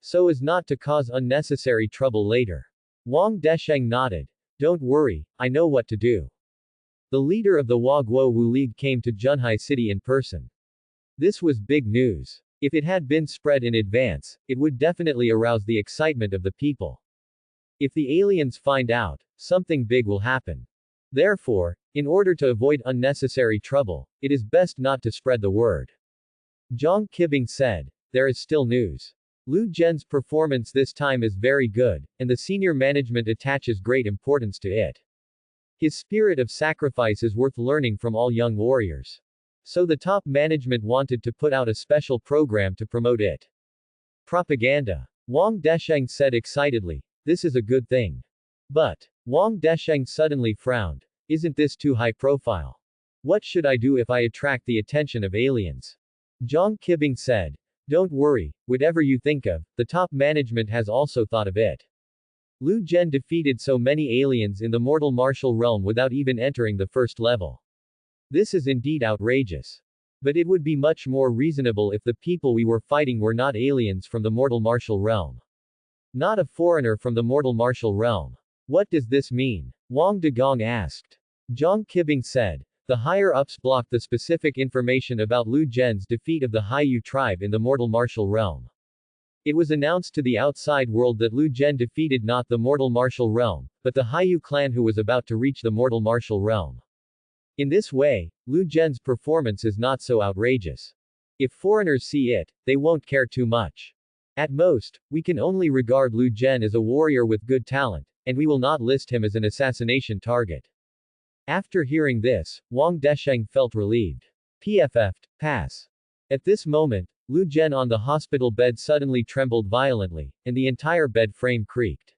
so as not to cause unnecessary trouble later." Wang Desheng nodded. "Don't worry, I know what to do." The leader of the Guo Wu League came to Junhai City in person. This was big news. If it had been spread in advance, it would definitely arouse the excitement of the people. If the aliens find out, something big will happen. Therefore, in order to avoid unnecessary trouble, it is best not to spread the word. Jiang Qibing said, "There is still news. Lu Zhen's performance this time is very good, and the senior management attaches great importance to it. His spirit of sacrifice is worth learning from all young warriors. So the top management wanted to put out a special program to promote it." Propaganda. Wang Desheng said excitedly, "This is a good thing." But, Wang Desheng suddenly frowned. "Isn't this too high profile? What should I do if I attract the attention of aliens?" Jiang Qibing said, "Don't worry, whatever you think of, the top management has also thought of it. Lu Zhen defeated so many aliens in the mortal martial realm without even entering the first level. This is indeed outrageous. But it would be much more reasonable if the people we were fighting were not aliens from the mortal martial realm. Not a foreigner from the mortal martial realm. What does this mean?" Wang Degong asked. Jiang Qibing said, The higher-ups blocked the specific information about Lu Zhen's defeat of the Haiyu tribe in the mortal martial realm. It was announced to the outside world that Lu Zhen defeated not the mortal martial realm, but the Haiyu clan who was about to reach the mortal martial realm. In this way, Lu Zhen's performance is not so outrageous. If foreigners see it, they won't care too much. At most, we can only regard Lu Zhen as a warrior with good talent, and we will not list him as an assassination target. After hearing this, Wang Desheng felt relieved. PFF'd, pass. At this moment, Lu Zhen on the hospital bed suddenly trembled violently, and the entire bed frame creaked.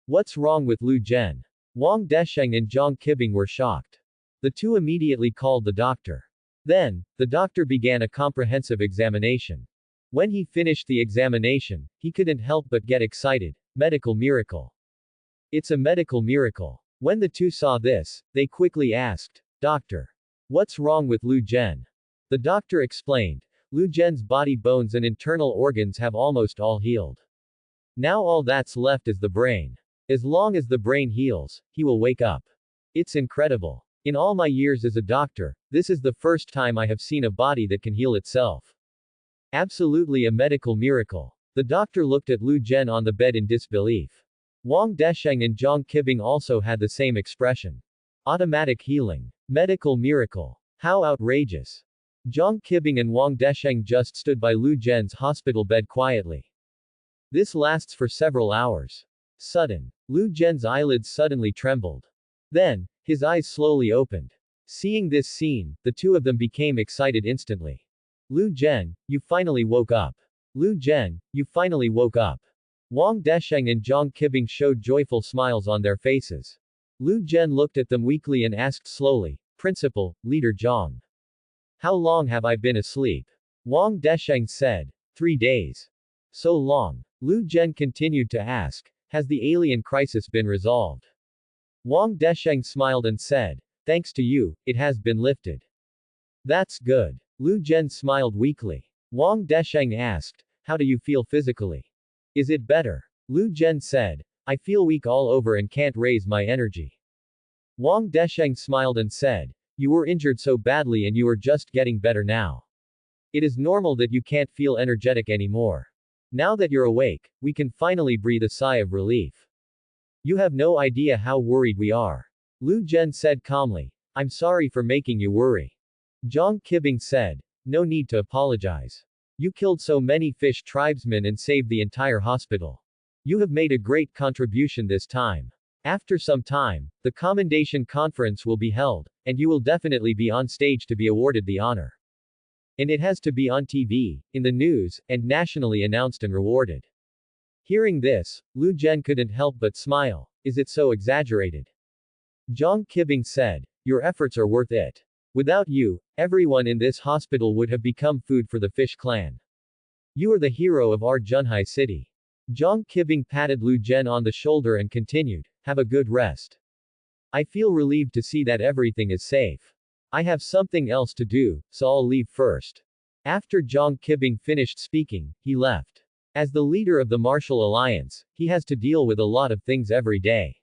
What's wrong with Lu Zhen? Wang Desheng and Zhang Qibing were shocked. The two immediately called the doctor. Then, the doctor began a comprehensive examination. When he finished the examination, he couldn't help but get excited. Medical miracle. It's a medical miracle. When the two saw this, they quickly asked, Doctor, what's wrong with Lu Zhen? The doctor explained, Lu Zhen's body bones and internal organs have almost all healed. Now all that's left is the brain. As long as the brain heals, he will wake up. It's incredible. In all my years as a doctor, this is the first time I have seen a body that can heal itself. Absolutely a medical miracle. The doctor looked at Lu Zhen on the bed in disbelief. Wang Desheng and Zhang Qibing also had the same expression. Automatic healing. Medical miracle. How outrageous. Zhang Qibing and Wang Desheng just stood by Lu Zhen's hospital bed quietly. This lasts for several hours. Sudden. Lu Zhen's eyelids suddenly trembled. Then, his eyes slowly opened. Seeing this scene, the two of them became excited instantly. Lu Zhen, you finally woke up. Lu Zhen, you finally woke up. Wang Desheng and Zhang Qibing showed joyful smiles on their faces. Lu Zhen looked at them weakly and asked slowly, Principal, Leader Zhang. How long have I been asleep? Wang Desheng said, 3 days. So long. Lu Zhen continued to ask, has the alien crisis been resolved? Wang Desheng smiled and said, thanks to you, it has been lifted. That's good. Lu Zhen smiled weakly. Wang Desheng asked, how do you feel physically? Is it better? Lu Zhen said, I feel weak all over and can't raise my energy. Wang Desheng smiled and said, you were injured so badly and you are just getting better now. It is normal that you can't feel energetic anymore. Now that you're awake, we can finally breathe a sigh of relief. You have no idea how worried we are. Lu Zhen said calmly, I'm sorry for making you worry. Zhang Qibing said, no need to apologize. You killed so many fish tribesmen and saved the entire hospital. You have made a great contribution this time. After some time, the commendation conference will be held, and you will definitely be on stage to be awarded the honor. And it has to be on TV, in the news, and nationally announced and rewarded. Hearing this, Lu Zhen couldn't help but smile. Is it so exaggerated? Zhang Qibing said, your efforts are worth it. Without you, everyone in this hospital would have become food for the fish clan. You are the hero of our Junhai city. Zhang Qibing patted Lu Zhen on the shoulder and continued, have a good rest. I feel relieved to see that everything is safe. I have something else to do, so I'll leave first. After Zhang Qibing finished speaking, he left. As the leader of the Martial Alliance, he has to deal with a lot of things every day.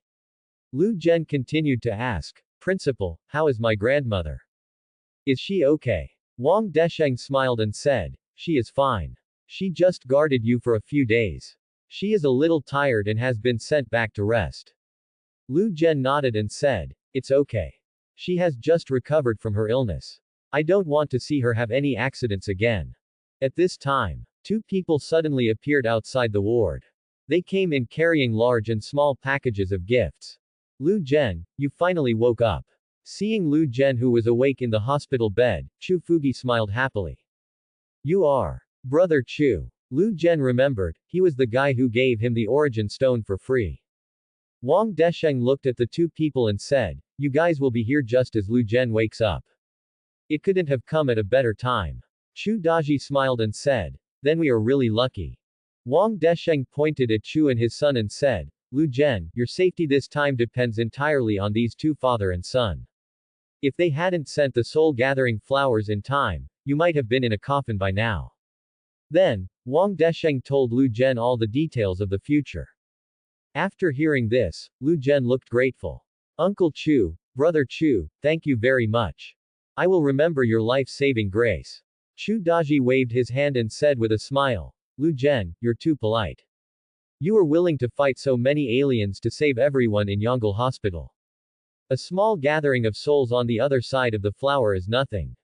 Lu Zhen continued to ask, Principal, how is my grandmother? Is she okay? Wang Desheng smiled and said, she is fine. She just guarded you for a few days. She is a little tired and has been sent back to rest. Lu Zhen nodded and said, it's okay. She has just recovered from her illness. I don't want to see her have any accidents again. At this time, 2 people suddenly appeared outside the ward. They came in carrying large and small packages of gifts. Lu Zhen, you finally woke up. Seeing Lu Zhen who was awake in the hospital bed, Chu Fugi smiled happily. You are Brother Chu. Lu Zhen remembered, he was the guy who gave him the origin stone for free. Wang Desheng looked at the 2 people and said, you guys will be here just as Lu Zhen wakes up. It couldn't have come at a better time. Chu Daji smiled and said, then we are really lucky. Wang Desheng pointed at Chu and his son and said, Lu Zhen, your safety this time depends entirely on these 2 father and son. If they hadn't sent the soul gathering flowers in time, you might have been in a coffin by now. Then, Wang Desheng told Lu Zhen all the details of the future. After hearing this, Lu Zhen looked grateful. Uncle Chu, Brother Chu, thank you very much. I will remember your life-saving grace. Chu Daji waved his hand and said with a smile, Lu Zhen, you're too polite. You are willing to fight so many aliens to save everyone in Yongle Hospital. A small gathering of souls on the other side of the flower is nothing.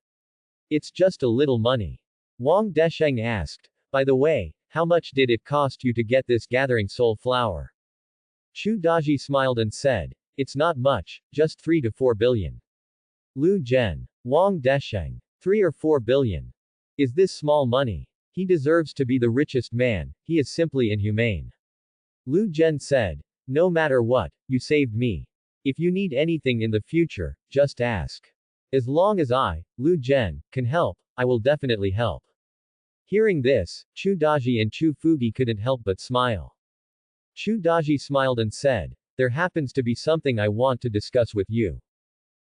It's just a little money. Wang Desheng asked, by the way, how much did it cost you to get this gathering soul flower? Chu Daji smiled and said, it's not much, just 3 to 4 billion. Lu Zhen. Wang Desheng. 3 or 4 billion. Is this small money? He deserves to be the richest man, he is simply inhumane. Lu Zhen said, no matter what, you saved me. If you need anything in the future, just ask. As long as I, Lu Zhen, can help, I will definitely help. Hearing this, Chu Daji and Chu Fugi couldn't help but smile. Chu Daji smiled and said, there happens to be something I want to discuss with you.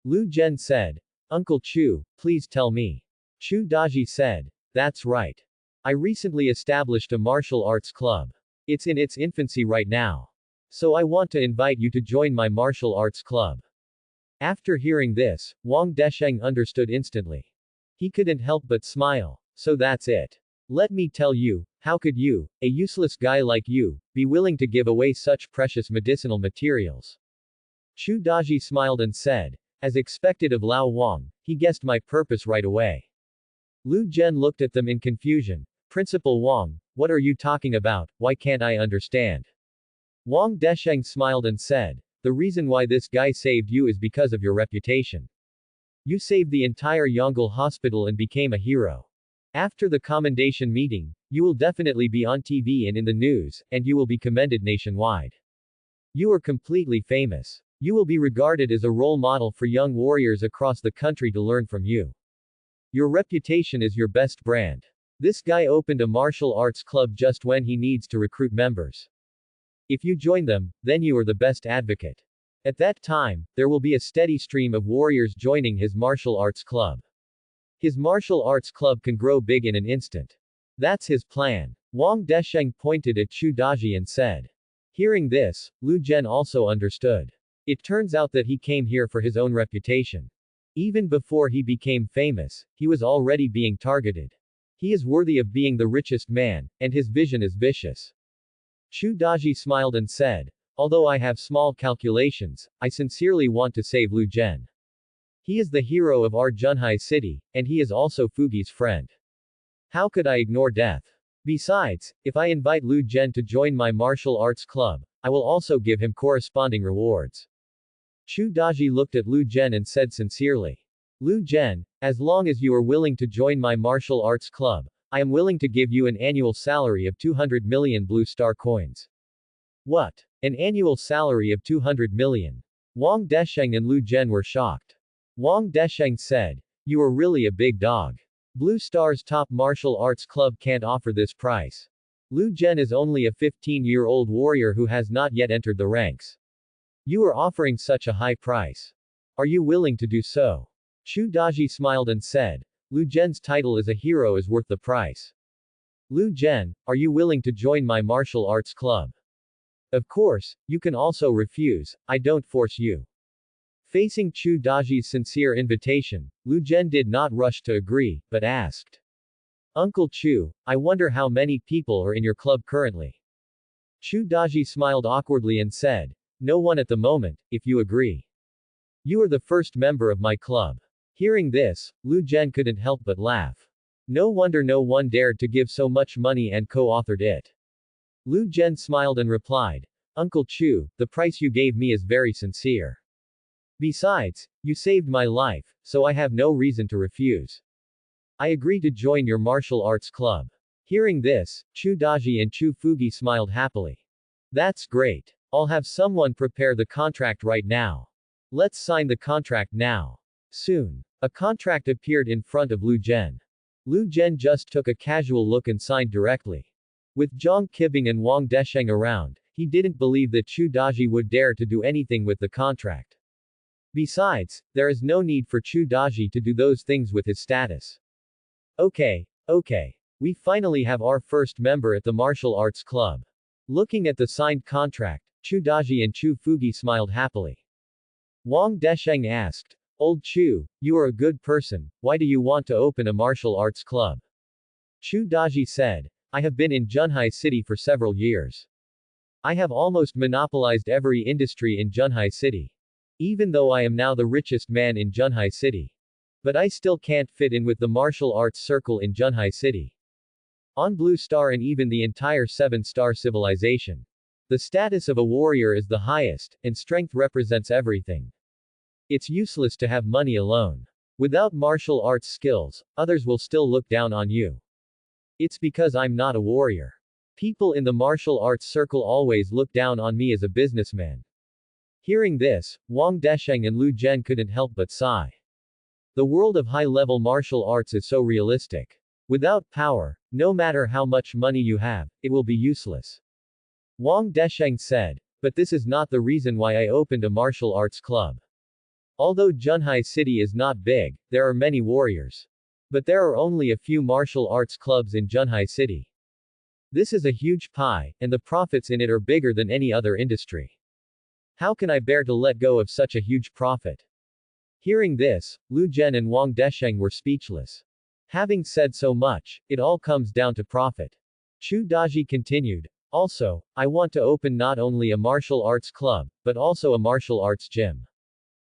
Lu Zhen said, Uncle Chu, please tell me. Chu Daji said, that's right. I recently established a martial arts club. It's in its infancy right now. So I want to invite you to join my martial arts club. After hearing this, Wang Desheng understood instantly. He couldn't help but smile. So that's it. Let me tell you, how could you, a useless guy like you, be willing to give away such precious medicinal materials? Chu Daji smiled and said, as expected of Lao Wang, he guessed my purpose right away. Lu Zhen looked at them in confusion. Principal Wang, what are you talking about, why can't I understand? Wang Desheng smiled and said, the reason why this guy saved you is because of your reputation. You saved the entire Yongle Hospital and became a hero. After the commendation meeting, you will definitely be on TV and in the news, and you will be commended nationwide. You are completely famous. You will be regarded as a role model for young warriors across the country to learn from you. Your reputation is your best brand. This guy opened a martial arts club just when he needs to recruit members. If you join them, then you are the best advocate. At that time, there will be a steady stream of warriors joining his martial arts club. His martial arts club can grow big in an instant. That's his plan. Wang Desheng pointed at Chu Daji and said. Hearing this, Lu Zhen also understood. It turns out that he came here for his own reputation. Even before he became famous, he was already being targeted. He is worthy of being the richest man, and his vision is vicious. Chu Daji smiled and said, although I have small calculations, I sincerely want to save Lu Zhen. He is the hero of our Junhai city, and he is also Fugi's friend. How could I ignore death? Besides, if I invite Lu Zhen to join my martial arts club, I will also give him corresponding rewards. Chu Daji looked at Lu Zhen and said sincerely. Lu Zhen, as long as you are willing to join my martial arts club, I am willing to give you an annual salary of 200 million blue star coins. What? An annual salary of 200 million? Wang Desheng and Lu Zhen were shocked. Wang Desheng said, you are really a big dog. Blue Star's top martial arts club can't offer this price. Lu Zhen is only a 15-year-old warrior who has not yet entered the ranks. You are offering such a high price. Are you willing to do so? Chu Daji smiled and said, Lu Zhen's title as a hero is worth the price. Lu Zhen, are you willing to join my martial arts club? Of course, you can also refuse, I don't force you. Facing Chu Daji's sincere invitation, Lu Zhen did not rush to agree, but asked. Uncle Chu, I wonder how many people are in your club currently. Chu Daji smiled awkwardly and said, no one at the moment, if you agree. You are the first member of my club. Hearing this, Lu Zhen couldn't help but laugh. No wonder no one dared to give so much money and co-authored it. Lu Zhen smiled and replied, Uncle Chu, the price you gave me is very sincere. Besides, you saved my life, so I have no reason to refuse. I agree to join your martial arts club. Hearing this, Chu Daji and Chu Fugi smiled happily. That's great. I'll have someone prepare the contract right now. Let's sign the contract now. Soon. A contract appeared in front of Lu Zhen. Lu Zhen just took a casual look and signed directly. With Zhang Qibing and Wang Desheng around, he didn't believe that Chu Daji would dare to do anything with the contract. Besides, there is no need for Chu Daji to do those things with his status. Okay. We finally have our first member at the martial arts club. Looking at the signed contract, Chu Daji and Chu Fugi smiled happily. Wang Desheng asked. Old Chu, you are a good person, why do you want to open a martial arts club? Chu Daji said. I have been in Junhai City for several years. I have almost monopolized every industry in Junhai City. Even though I am now the richest man in Junhai City. But I still can't fit in with the martial arts circle in Junhai City. On Blue Star and even the entire 7-star civilization. The status of a warrior is the highest, and strength represents everything. It's useless to have money alone. Without martial arts skills, others will still look down on you. It's because I'm not a warrior. People in the martial arts circle always look down on me as a businessman. Hearing this, Wang Desheng and Lu Zhen couldn't help but sigh. The world of high-level martial arts is so realistic. Without power, no matter how much money you have, it will be useless. Wang Desheng said, but this is not the reason why I opened a martial arts club. Although Junhai City is not big, there are many warriors. But there are only a few martial arts clubs in Junhai City. This is a huge pie, and the profits in it are bigger than any other industry. How can I bear to let go of such a huge profit? Hearing this, Lu Zhen and Wang Desheng were speechless. Having said so much, it all comes down to profit. Chu Daji continued, also, I want to open not only a martial arts club, but also a martial arts gym.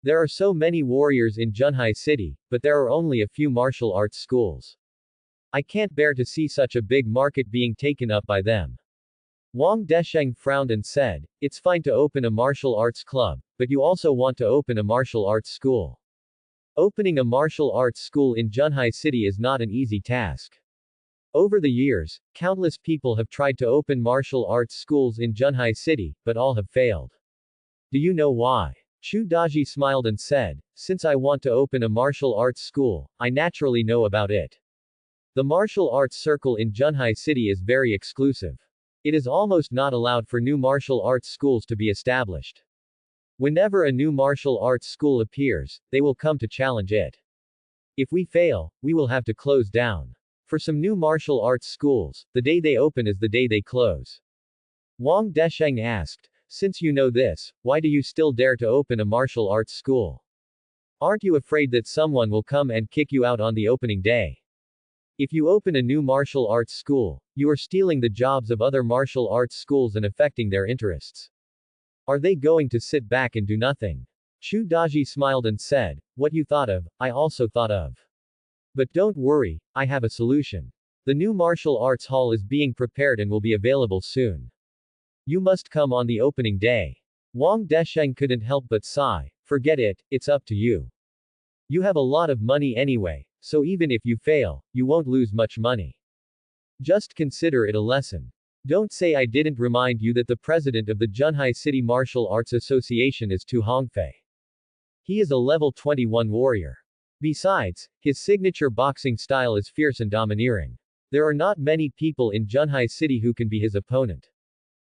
There are so many warriors in Junhai City, but there are only a few martial arts schools. I can't bear to see such a big market being taken up by them. Wang Desheng frowned and said, it's fine to open a martial arts club, but you also want to open a martial arts school. Opening a martial arts school in Junhai City is not an easy task. Over the years, countless people have tried to open martial arts schools in Junhai City, but all have failed. Do you know why? Chu Daji smiled and said, since I want to open a martial arts school, I naturally know about it. The martial arts circle in Junhai City is very exclusive. It is almost not allowed for new martial arts schools to be established. Whenever a new martial arts school appears, they will come to challenge it. If we fail, we will have to close down. For some new martial arts schools, the day they open is the day they close. Wang Desheng asked, since you know this, why do you still dare to open a martial arts school? Aren't you afraid that someone will come and kick you out on the opening day? If you open a new martial arts school, you are stealing the jobs of other martial arts schools and affecting their interests. Are they going to sit back and do nothing? Chu Daji smiled and said, what you thought of, I also thought of. But don't worry, I have a solution. The new martial arts hall is being prepared and will be available soon. You must come on the opening day. Wang Desheng couldn't help but sigh, forget it, it's up to you. You have a lot of money anyway, so even if you fail, you won't lose much money. Just consider it a lesson. Don't say I didn't remind you that the president of the Junhai City Martial Arts Association is Tu Hongfei. He is a level 21 warrior. Besides, his signature boxing style is fierce and domineering. There are not many people in Junhai City who can be his opponent.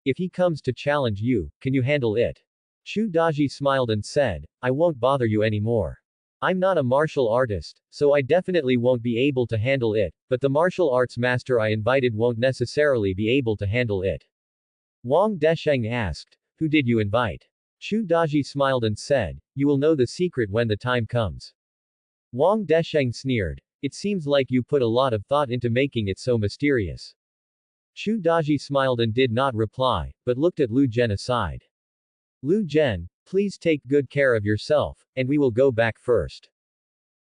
If he comes to challenge you, can you handle it? Chu Daji smiled and said, I won't bother you anymore. I'm not a martial artist, so I definitely won't be able to handle it, but the martial arts master I invited won't necessarily be able to handle it. Wang Desheng asked, who did you invite? Chu Daji smiled and said, you will know the secret when the time comes. Wang Desheng sneered, it seems like you put a lot of thought into making it so mysterious. Chu Daji smiled and did not reply, but looked at Lu Zhen aside. Lu Zhen, please take good care of yourself, and we will go back first.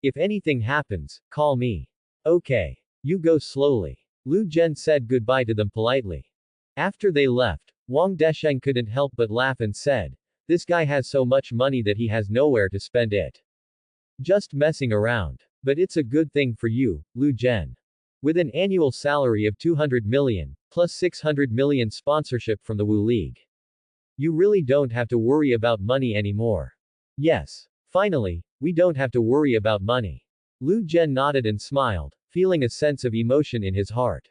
If anything happens, call me. Okay. You go slowly. Lu Zhen said goodbye to them politely. After they left, Wang Desheng couldn't help but laugh and said, this guy has so much money that he has nowhere to spend it. Just messing around. But it's a good thing for you, Lu Zhen. With an annual salary of 200 million, plus 600 million sponsorship from the Wu League. You really don't have to worry about money anymore. Yes. Finally, we don't have to worry about money. Lu Zhen nodded and smiled, feeling a sense of emotion in his heart.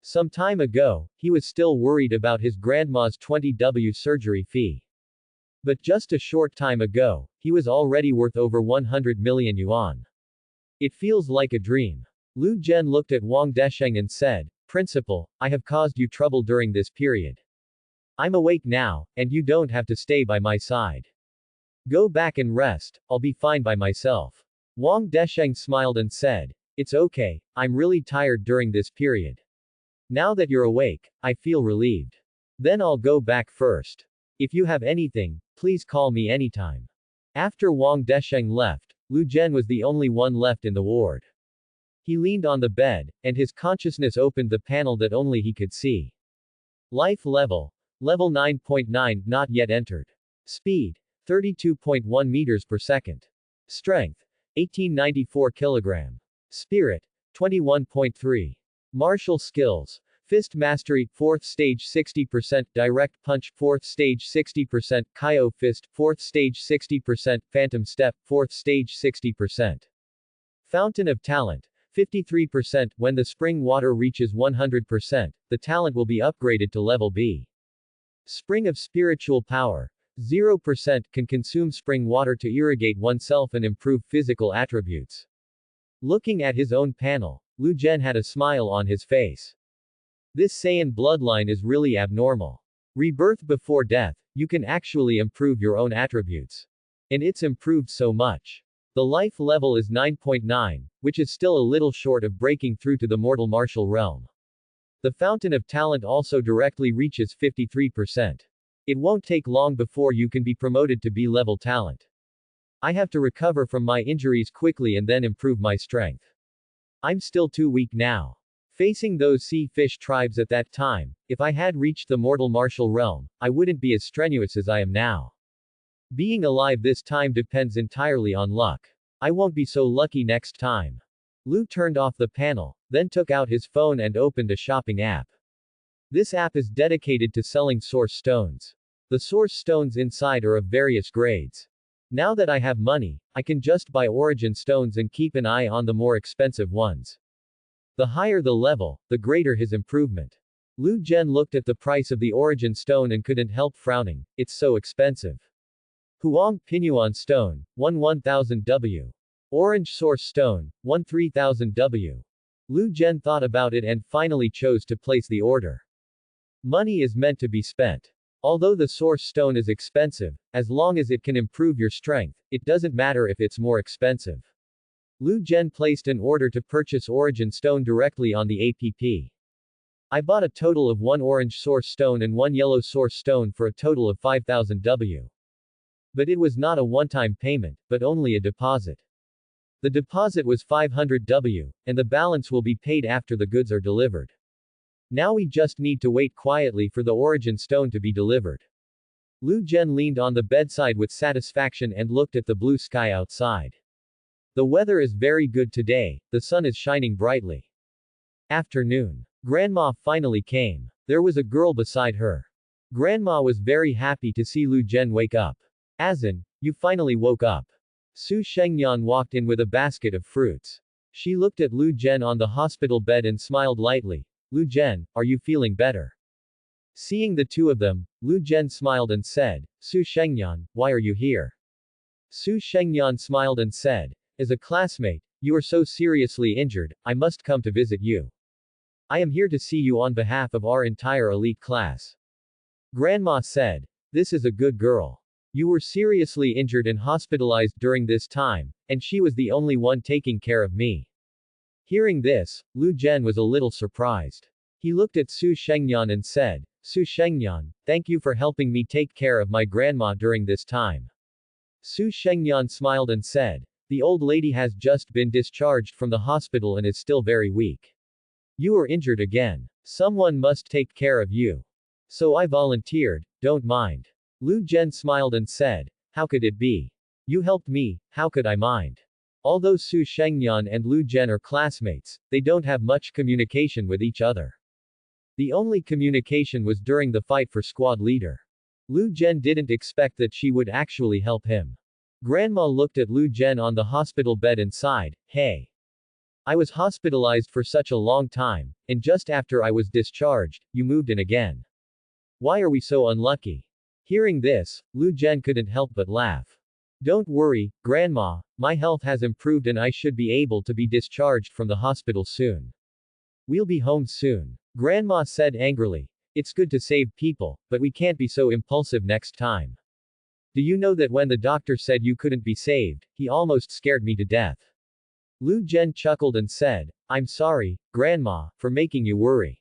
Some time ago, he was still worried about his grandma's 20W surgery fee. But just a short time ago, he was already worth over 100 million yuan. It feels like a dream. Lu Zhen looked at Wang Desheng and said, Principal, I have caused you trouble during this period. I'm awake now, and you don't have to stay by my side. Go back and rest, I'll be fine by myself. Wang Desheng smiled and said, it's okay, I'm really tired during this period. Now that you're awake, I feel relieved. Then I'll go back first. If you have anything, please call me anytime. After Wang Desheng left, Lu Zhen was the only one left in the ward. He leaned on the bed, and his consciousness opened the panel that only he could see. Life level. Level 9.9 not yet entered. Speed. 32.1 meters per second. Strength. 1894 kilogram. Spirit. 21.3. Martial skills. Fist mastery, 4th stage 60%, direct punch, 4th stage 60%, Kaio fist, 4th stage 60%, phantom step, 4th stage 60%. Fountain of talent. 53%, when the spring water reaches 100%, the talent will be upgraded to level B. Spring of spiritual power. 0% can consume spring water to irrigate oneself and improve physical attributes. Looking at his own panel, Lu Zhen had a smile on his face. This Saiyan bloodline is really abnormal. Rebirth before death, you can actually improve your own attributes. And it's improved so much. The life level is 9.9, which is still a little short of breaking through to the mortal martial realm. The fountain of talent also directly reaches 53%. It won't take long before you can be promoted to B-level talent. I have to recover from my injuries quickly and then improve my strength. I'm still too weak now. Facing those sea fish tribes at that time, if I had reached the mortal martial realm, I wouldn't be as strenuous as I am now. Being alive this time depends entirely on luck. I won't be so lucky next time. Lu turned off the panel, then took out his phone and opened a shopping app. This app is dedicated to selling source stones. The source stones inside are of various grades. Now that I have money, I can just buy origin stones and keep an eye on the more expensive ones. The higher the level, the greater his improvement. Lu Zhen looked at the price of the origin stone and couldn't help frowning, it's so expensive. Huang Pinyuan stone, 1000 W. Orange source stone, 3000 W. Lu Zhen thought about it and finally chose to place the order. Money is meant to be spent. Although the source stone is expensive, as long as it can improve your strength, it doesn't matter if it's more expensive. Lu Zhen placed an order to purchase origin stone directly on the app. I bought a total of 1 orange source stone and 1 yellow source stone for a total of 5000 W. But it was not a one-time payment, but only a deposit. The deposit was 500 W, and the balance will be paid after the goods are delivered. Now we just need to wait quietly for the origin stone to be delivered. Lu Zhen leaned on the bedside with satisfaction and looked at the blue sky outside. The weather is very good today, the sun is shining brightly. Afternoon. Grandma finally came. There was a girl beside her. Grandma was very happy to see Lu Zhen wake up. Azan, you finally woke up. Su Shengyan walked in with a basket of fruits. She looked at Lu Zhen on the hospital bed and smiled lightly. Lu Zhen, are you feeling better? Seeing the two of them, Lu Zhen smiled and said, Su Shengyan, why are you here? Su Shengyan smiled and said, as a classmate, you are so seriously injured, I must come to visit you. I am here to see you on behalf of our entire elite class. Grandma said, this is a good girl. You were seriously injured and hospitalized during this time, and she was the only one taking care of me. Hearing this, Lu Zhen was a little surprised. He looked at Su Shengyan and said, Su Shengyan, thank you for helping me take care of my grandma during this time. Su Shengyan smiled and said, the old lady has just been discharged from the hospital and is still very weak. You are injured again. Someone must take care of you. So I volunteered, don't mind. Lu Zhen smiled and said, how could it be? You helped me, how could I mind? Although Su Shengyan and Lu Zhen are classmates, they don't have much communication with each other. The only communication was during the fight for squad leader. Lu Zhen didn't expect that she would actually help him. Grandma looked at Lu Zhen on the hospital bed and sighed, hey. I was hospitalized for such a long time, and just after I was discharged, you moved in again. Why are we so unlucky? Hearing this, Lu Zhen couldn't help but laugh. Don't worry, Grandma, my health has improved and I should be able to be discharged from the hospital soon. We'll be home soon. Grandma said angrily. It's good to save people, but we can't be so impulsive next time. Do you know that when the doctor said you couldn't be saved, he almost scared me to death? Lu Zhen chuckled and said, I'm sorry, Grandma, for making you worry.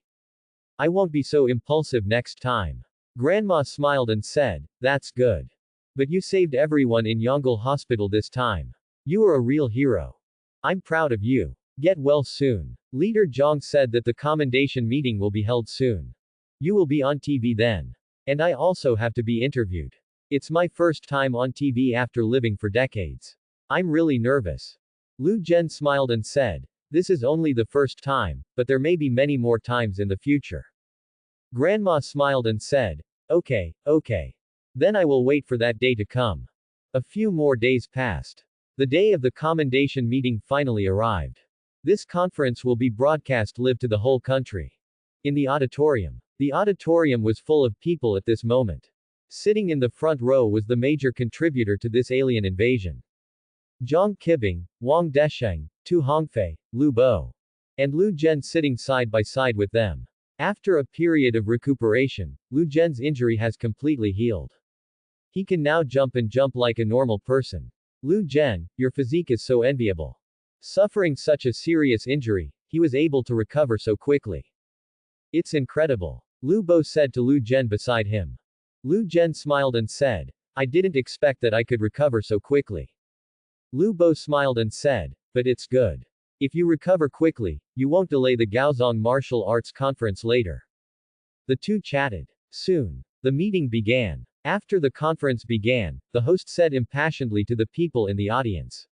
I won't be so impulsive next time. Grandma smiled and said, that's good. But you saved everyone in Yongle Hospital this time. You are a real hero. I'm proud of you. Get well soon. Leader Zhang said that the commendation meeting will be held soon. You will be on TV then. And I also have to be interviewed. It's my first time on TV after living for decades. I'm really nervous. Lu Zhen smiled and said, this is only the first time, but there may be many more times in the future. Grandma smiled and said, okay, okay. Then I will wait for that day to come. A few more days passed. The day of the commendation meeting finally arrived. This conference will be broadcast live to the whole country. In the auditorium. The auditorium was full of people at this moment. Sitting in the front row was the major contributor to this alien invasion. Zhang Qibing, Wang Desheng, Tu Hongfei, Lu Bo, and Lu Zhen sitting side by side with them. After a period of recuperation, Lu Zhen's injury has completely healed. He can now jump and jump like a normal person. Lu Zhen, your physique is so enviable. Suffering such a serious injury, he was able to recover so quickly. It's incredible. Lu Bo said to Lu Zhen beside him. Lu Zhen smiled and said, I didn't expect that I could recover so quickly. Lu Bo smiled and said, but it's good. If you recover quickly, you won't delay the Gaozong Martial Arts Conference later. The two chatted. Soon. The meeting began. After the conference began, the host said impassionedly to the people in the audience.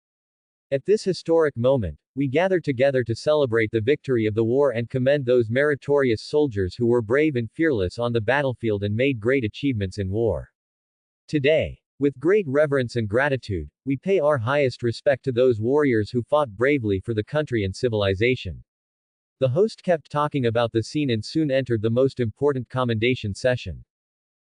At this historic moment, we gather together to celebrate the victory of the war and commend those meritorious soldiers who were brave and fearless on the battlefield and made great achievements in war. Today, with great reverence and gratitude, we pay our highest respect to those warriors who fought bravely for the country and civilization. The host kept talking about the scene and soon entered the most important commendation session.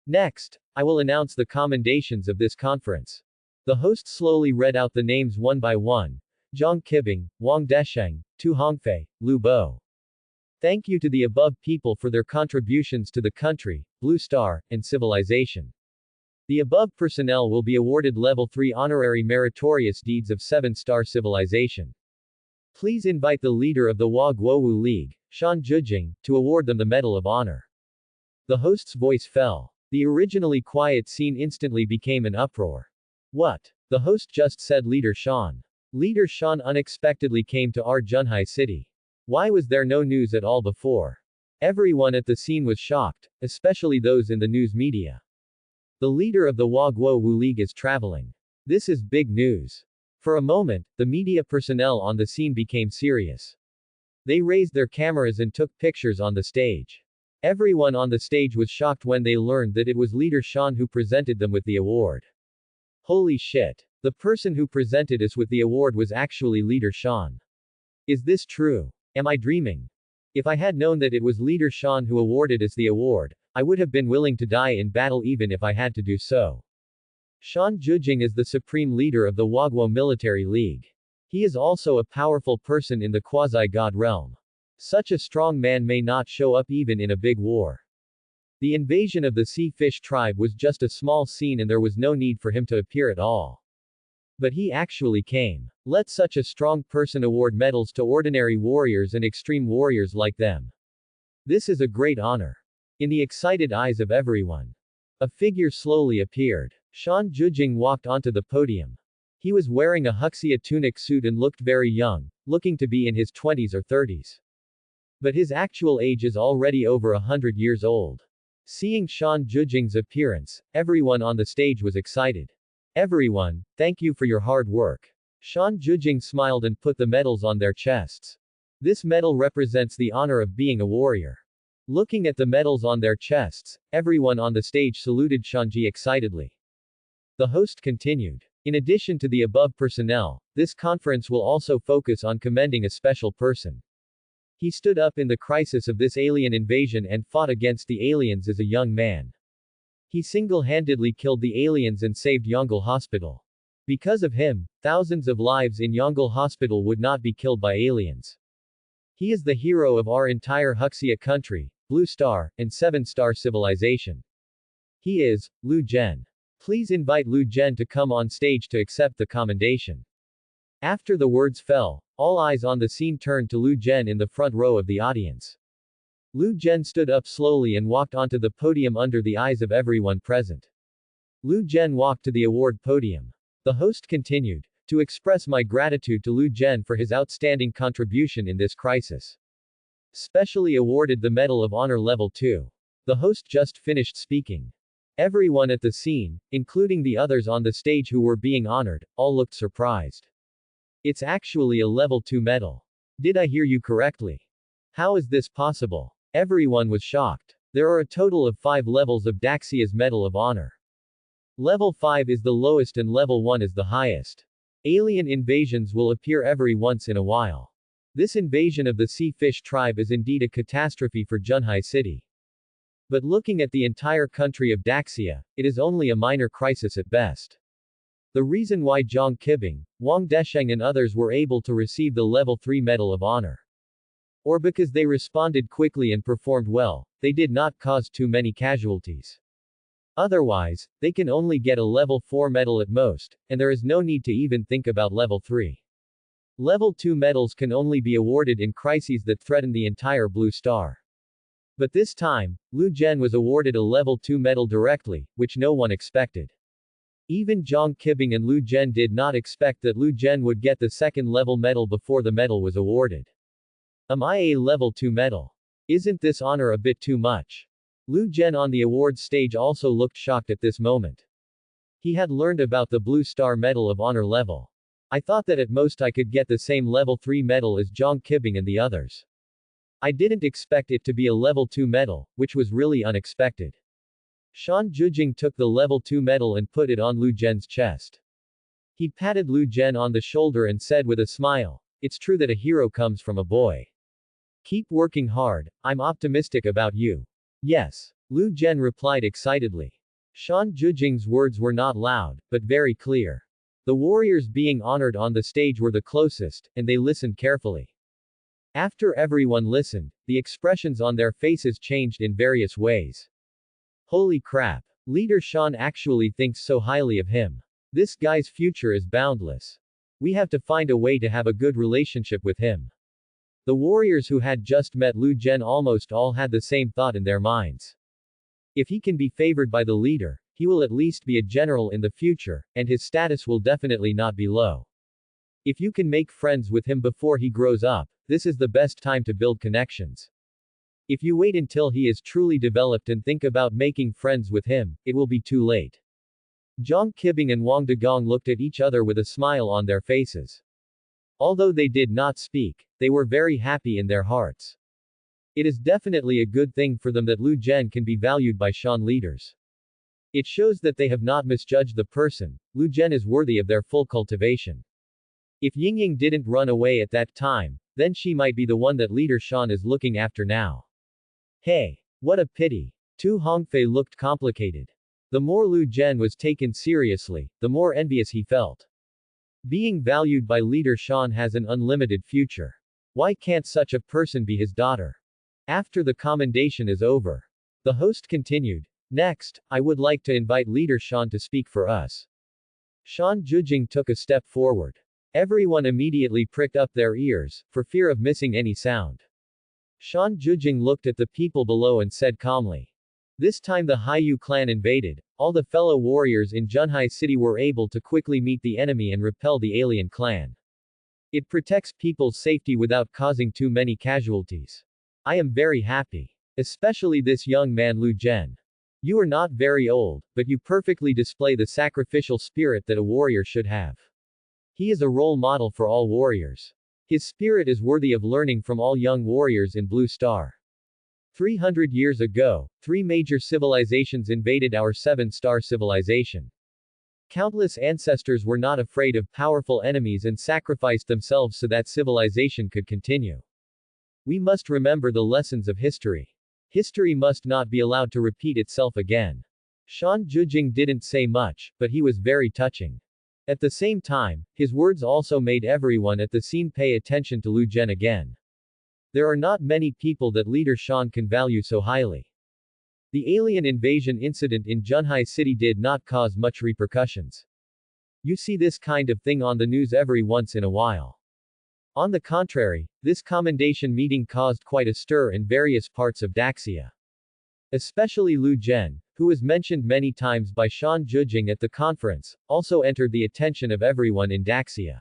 Next, I will announce the commendations of this conference. The host slowly read out the names one by one. Zhang Qibing, Wang Desheng, Tu Hongfei, Lu Bo. Thank you to the above people for their contributions to the country, Blue Star, and civilization. The above personnel will be awarded Level 3 Honorary Meritorious Deeds of 7-Star Civilization. Please invite the leader of the Hua Guowu League, Shan Zhijing, to award them the Medal of Honor. The host's voice fell. The originally quiet scene instantly became an uproar. What? The host just said Leader Shan. Leader Shan unexpectedly came to our Junhai city. Why was there no news at all before? Everyone at the scene was shocked, especially those in the news media. The leader of the Hua Guowu League is traveling. This is big news. For a moment, the media personnel on the scene became serious. They raised their cameras and took pictures on the stage. Everyone on the stage was shocked when they learned that it was Leader Shan who presented them with the award. Holy shit. The person who presented us with the award was actually Leader Shan. Is this true? Am I dreaming? If I had known that it was Leader Shan who awarded us the award, I would have been willing to die in battle even if I had to do so. Shan Zhijing is the supreme leader of the Huaguo Military League. He is also a powerful person in the quasi-god realm. Such a strong man may not show up even in a big war. The invasion of the Sea Fish tribe was just a small scene and there was no need for him to appear at all. But he actually came. Let such a strong person award medals to ordinary warriors and extreme warriors like them. This is a great honor. In the excited eyes of everyone, a figure slowly appeared. Shan Zhijing walked onto the podium. He was wearing a huxia tunic suit and looked very young, looking to be in his 20s or 30s. But his actual age is already over 100 years old. Seeing Shan Zhijing's appearance, everyone on the stage was excited. Everyone, thank you for your hard work. Shan Zhijing smiled and put the medals on their chests. This medal represents the honor of being a warrior. Looking at the medals on their chests, everyone on the stage saluted Shanji excitedly. The host continued. In addition to the above personnel, this conference will also focus on commending a special person. He stood up in the crisis of this alien invasion and fought against the aliens as a young man. He single-handedly killed the aliens and saved Yongle Hospital. Because of him, thousands of lives in Yongle Hospital would not be killed by aliens. He is the hero of our entire Huxia country, Blue Star, and 7-Star Civilization. He is, Lu Zhen. Please invite Lu Zhen to come on stage to accept the commendation. After the words fell, all eyes on the scene turned to Lu Zhen in the front row of the audience. Lu Zhen stood up slowly and walked onto the podium under the eyes of everyone present. Lu Zhen walked to the award podium. The host continued, to express my gratitude to Lu Zhen for his outstanding contribution in this crisis. Specially awarded the Medal of Honor Level 2. The host just finished speaking. Everyone at the scene, including the others on the stage who were being honored, all looked surprised. It's actually a Level 2 medal. Did I hear you correctly? How is this possible? Everyone was shocked. There are a total of 5 levels of Daxia's Medal of Honor. Level 5 is the lowest and Level 1 is the highest. Alien invasions will appear every once in a while. This invasion of the sea fish tribe is indeed a catastrophe for Junhai City. But looking at the entire country of Daxia, it is only a minor crisis at best. The reason why Zhang Qibing, Wang Desheng and others were able to receive the Level 3 Medal of Honor. Or because they responded quickly and performed well, they did not cause too many casualties. Otherwise, they can only get a Level 4 medal at most, and there is no need to even think about Level 3. Level 2 medals can only be awarded in crises that threaten the entire Blue Star. But this time, Lu Zhen was awarded a Level 2 medal directly, which no one expected. Even Zhang Qibing and Lu Zhen did not expect that Lu Zhen would get the second level medal before the medal was awarded. Am I a Level 2 medal? Isn't this honor a bit too much? Lu Zhen on the awards stage also looked shocked at this moment. He had learned about the Blue Star Medal of Honor level. I thought that at most I could get the same Level 3 medal as Zhang Qibing and the others. I didn't expect it to be a Level 2 medal, which was really unexpected. Shan Zhujing took the Level 2 medal and put it on Lu Zhen's chest. He patted Lu Zhen on the shoulder and said with a smile, "It's true that a hero comes from a boy. Keep working hard, I'm optimistic about you." Yes. Lu Zhen replied excitedly. Shan Zhujing's words were not loud, but very clear. The warriors being honored on the stage were the closest, and they listened carefully. After everyone listened, the expressions on their faces changed in various ways. Holy crap. Leader Shan actually thinks so highly of him. This guy's future is boundless. We have to find a way to have a good relationship with him. The warriors who had just met Lu Zhen almost all had the same thought in their minds. If he can be favored by the leader, he will at least be a general in the future, and his status will definitely not be low. If you can make friends with him before he grows up, this is the best time to build connections. If you wait until he is truly developed and think about making friends with him, it will be too late. Zhang Qibing and Wang Degong looked at each other with a smile on their faces. Although they did not speak, they were very happy in their hearts. It is definitely a good thing for them that Lu Zhen can be valued by Shan leaders. It shows that they have not misjudged the person. Lu Zhen is worthy of their full cultivation. If Yingying didn't run away at that time, then she might be the one that leader Shan is looking after now. Hey, what a pity. Tu Hongfei looked complicated. The more Lu Zhen was taken seriously, the more envious he felt. Being valued by leader Shan has an unlimited future. Why can't such a person be his daughter? After the commendation is over, the host continued, "Next, I would like to invite leader Shan to speak for us." Shan Zhujing took a step forward. Everyone immediately pricked up their ears, for fear of missing any sound. Shan Zhujing looked at the people below and said calmly. This time the Haiyu clan invaded, all the fellow warriors in Junhai City were able to quickly meet the enemy and repel the alien clan. It protects people's safety without causing too many casualties. I am very happy. Especially this young man Lu Zhen. You are not very old, but you perfectly display the sacrificial spirit that a warrior should have. He is a role model for all warriors. His spirit is worthy of learning from all young warriors in Blue Star. 300 years ago, 3 major civilizations invaded our 7-star civilization. Countless ancestors were not afraid of powerful enemies and sacrificed themselves so that civilization could continue. We must remember the lessons of history. History must not be allowed to repeat itself again. Shan Zhujing didn't say much, but he was very touching. At the same time, his words also made everyone at the scene pay attention to Lu Zhen again. There are not many people that leader Shan can value so highly. The alien invasion incident in Junhai City did not cause much repercussions. You see this kind of thing on the news every once in a while. On the contrary, this commendation meeting caused quite a stir in various parts of Daxia. Especially Lu Zhen, who was mentioned many times by Shan Jujing at the conference, also entered the attention of everyone in Daxia.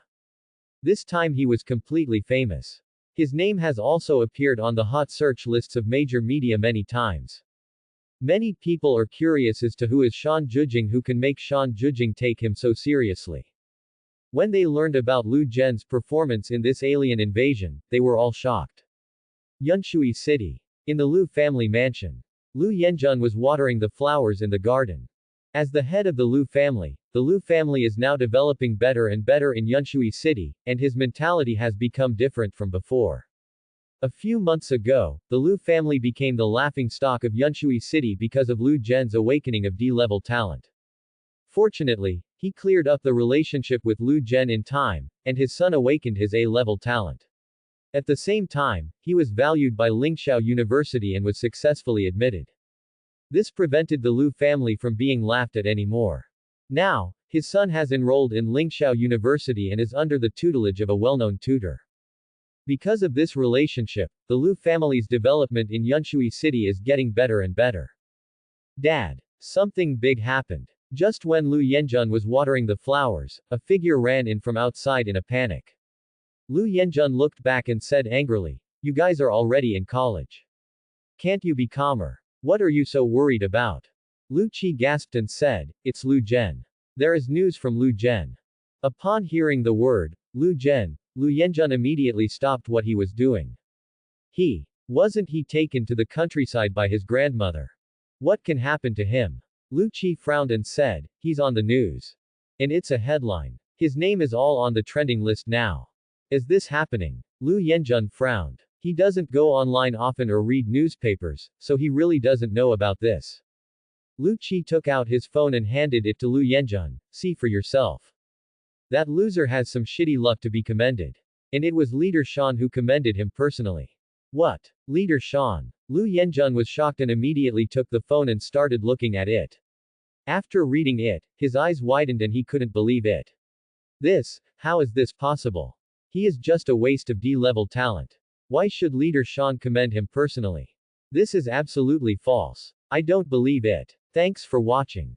This time he was completely famous. His name has also appeared on the hot search lists of major media many times. Many people are curious as to who is Shan Jujing, who can make Shan Jujing take him so seriously. When they learned about Lu Zhen's performance in this alien invasion, they were all shocked. Yunshui City. In the Lu family mansion, Lu Yenjun was watering the flowers in the garden. As the head of the Lu family is now developing better and better in Yunshui City, and his mentality has become different from before. A few months ago, the Lu family became the laughingstock of Yunshui City because of Lu Zhen's awakening of D-level talent. Fortunately, he cleared up the relationship with Lu Zhen in time, and his son awakened his A-level talent. At the same time, he was valued by Lingxiao University and was successfully admitted. This prevented the Lu family from being laughed at anymore. Now, his son has enrolled in Lingxiao University and is under the tutelage of a well-known tutor. Because of this relationship, the Lu family's development in Yunshui City is getting better and better. Dad. Something big happened. Just when Lu Yenjun was watering the flowers, a figure ran in from outside in a panic. Lu Yenjun looked back and said angrily, "You guys are already in college. Can't you be calmer? What are you so worried about?" Lu Qi gasped and said, "It's Lu Zhen. There is news from Lu Zhen." Upon hearing the word, Lu Yenjun immediately stopped what he was doing. Wasn't he taken to the countryside by his grandmother? What can happen to him? Lu Qi frowned and said, "He's on the news. And it's a headline. His name is all on the trending list now. Is this happening?" Lu Yenjun frowned. He doesn't go online often or read newspapers, so he really doesn't know about this. Lu Qi took out his phone and handed it to Lu Yenjun. "See for yourself. That loser has some shitty luck to be commended." And it was Leader Shan who commended him personally. What? Leader Shan? Lu Yenjun was shocked and immediately took the phone and started looking at it. After reading it, his eyes widened and he couldn't believe it. How is this possible? He is just a waste of D-level talent. Why should Leader Shan commend him personally? This is absolutely false. I don't believe it. Thanks for watching.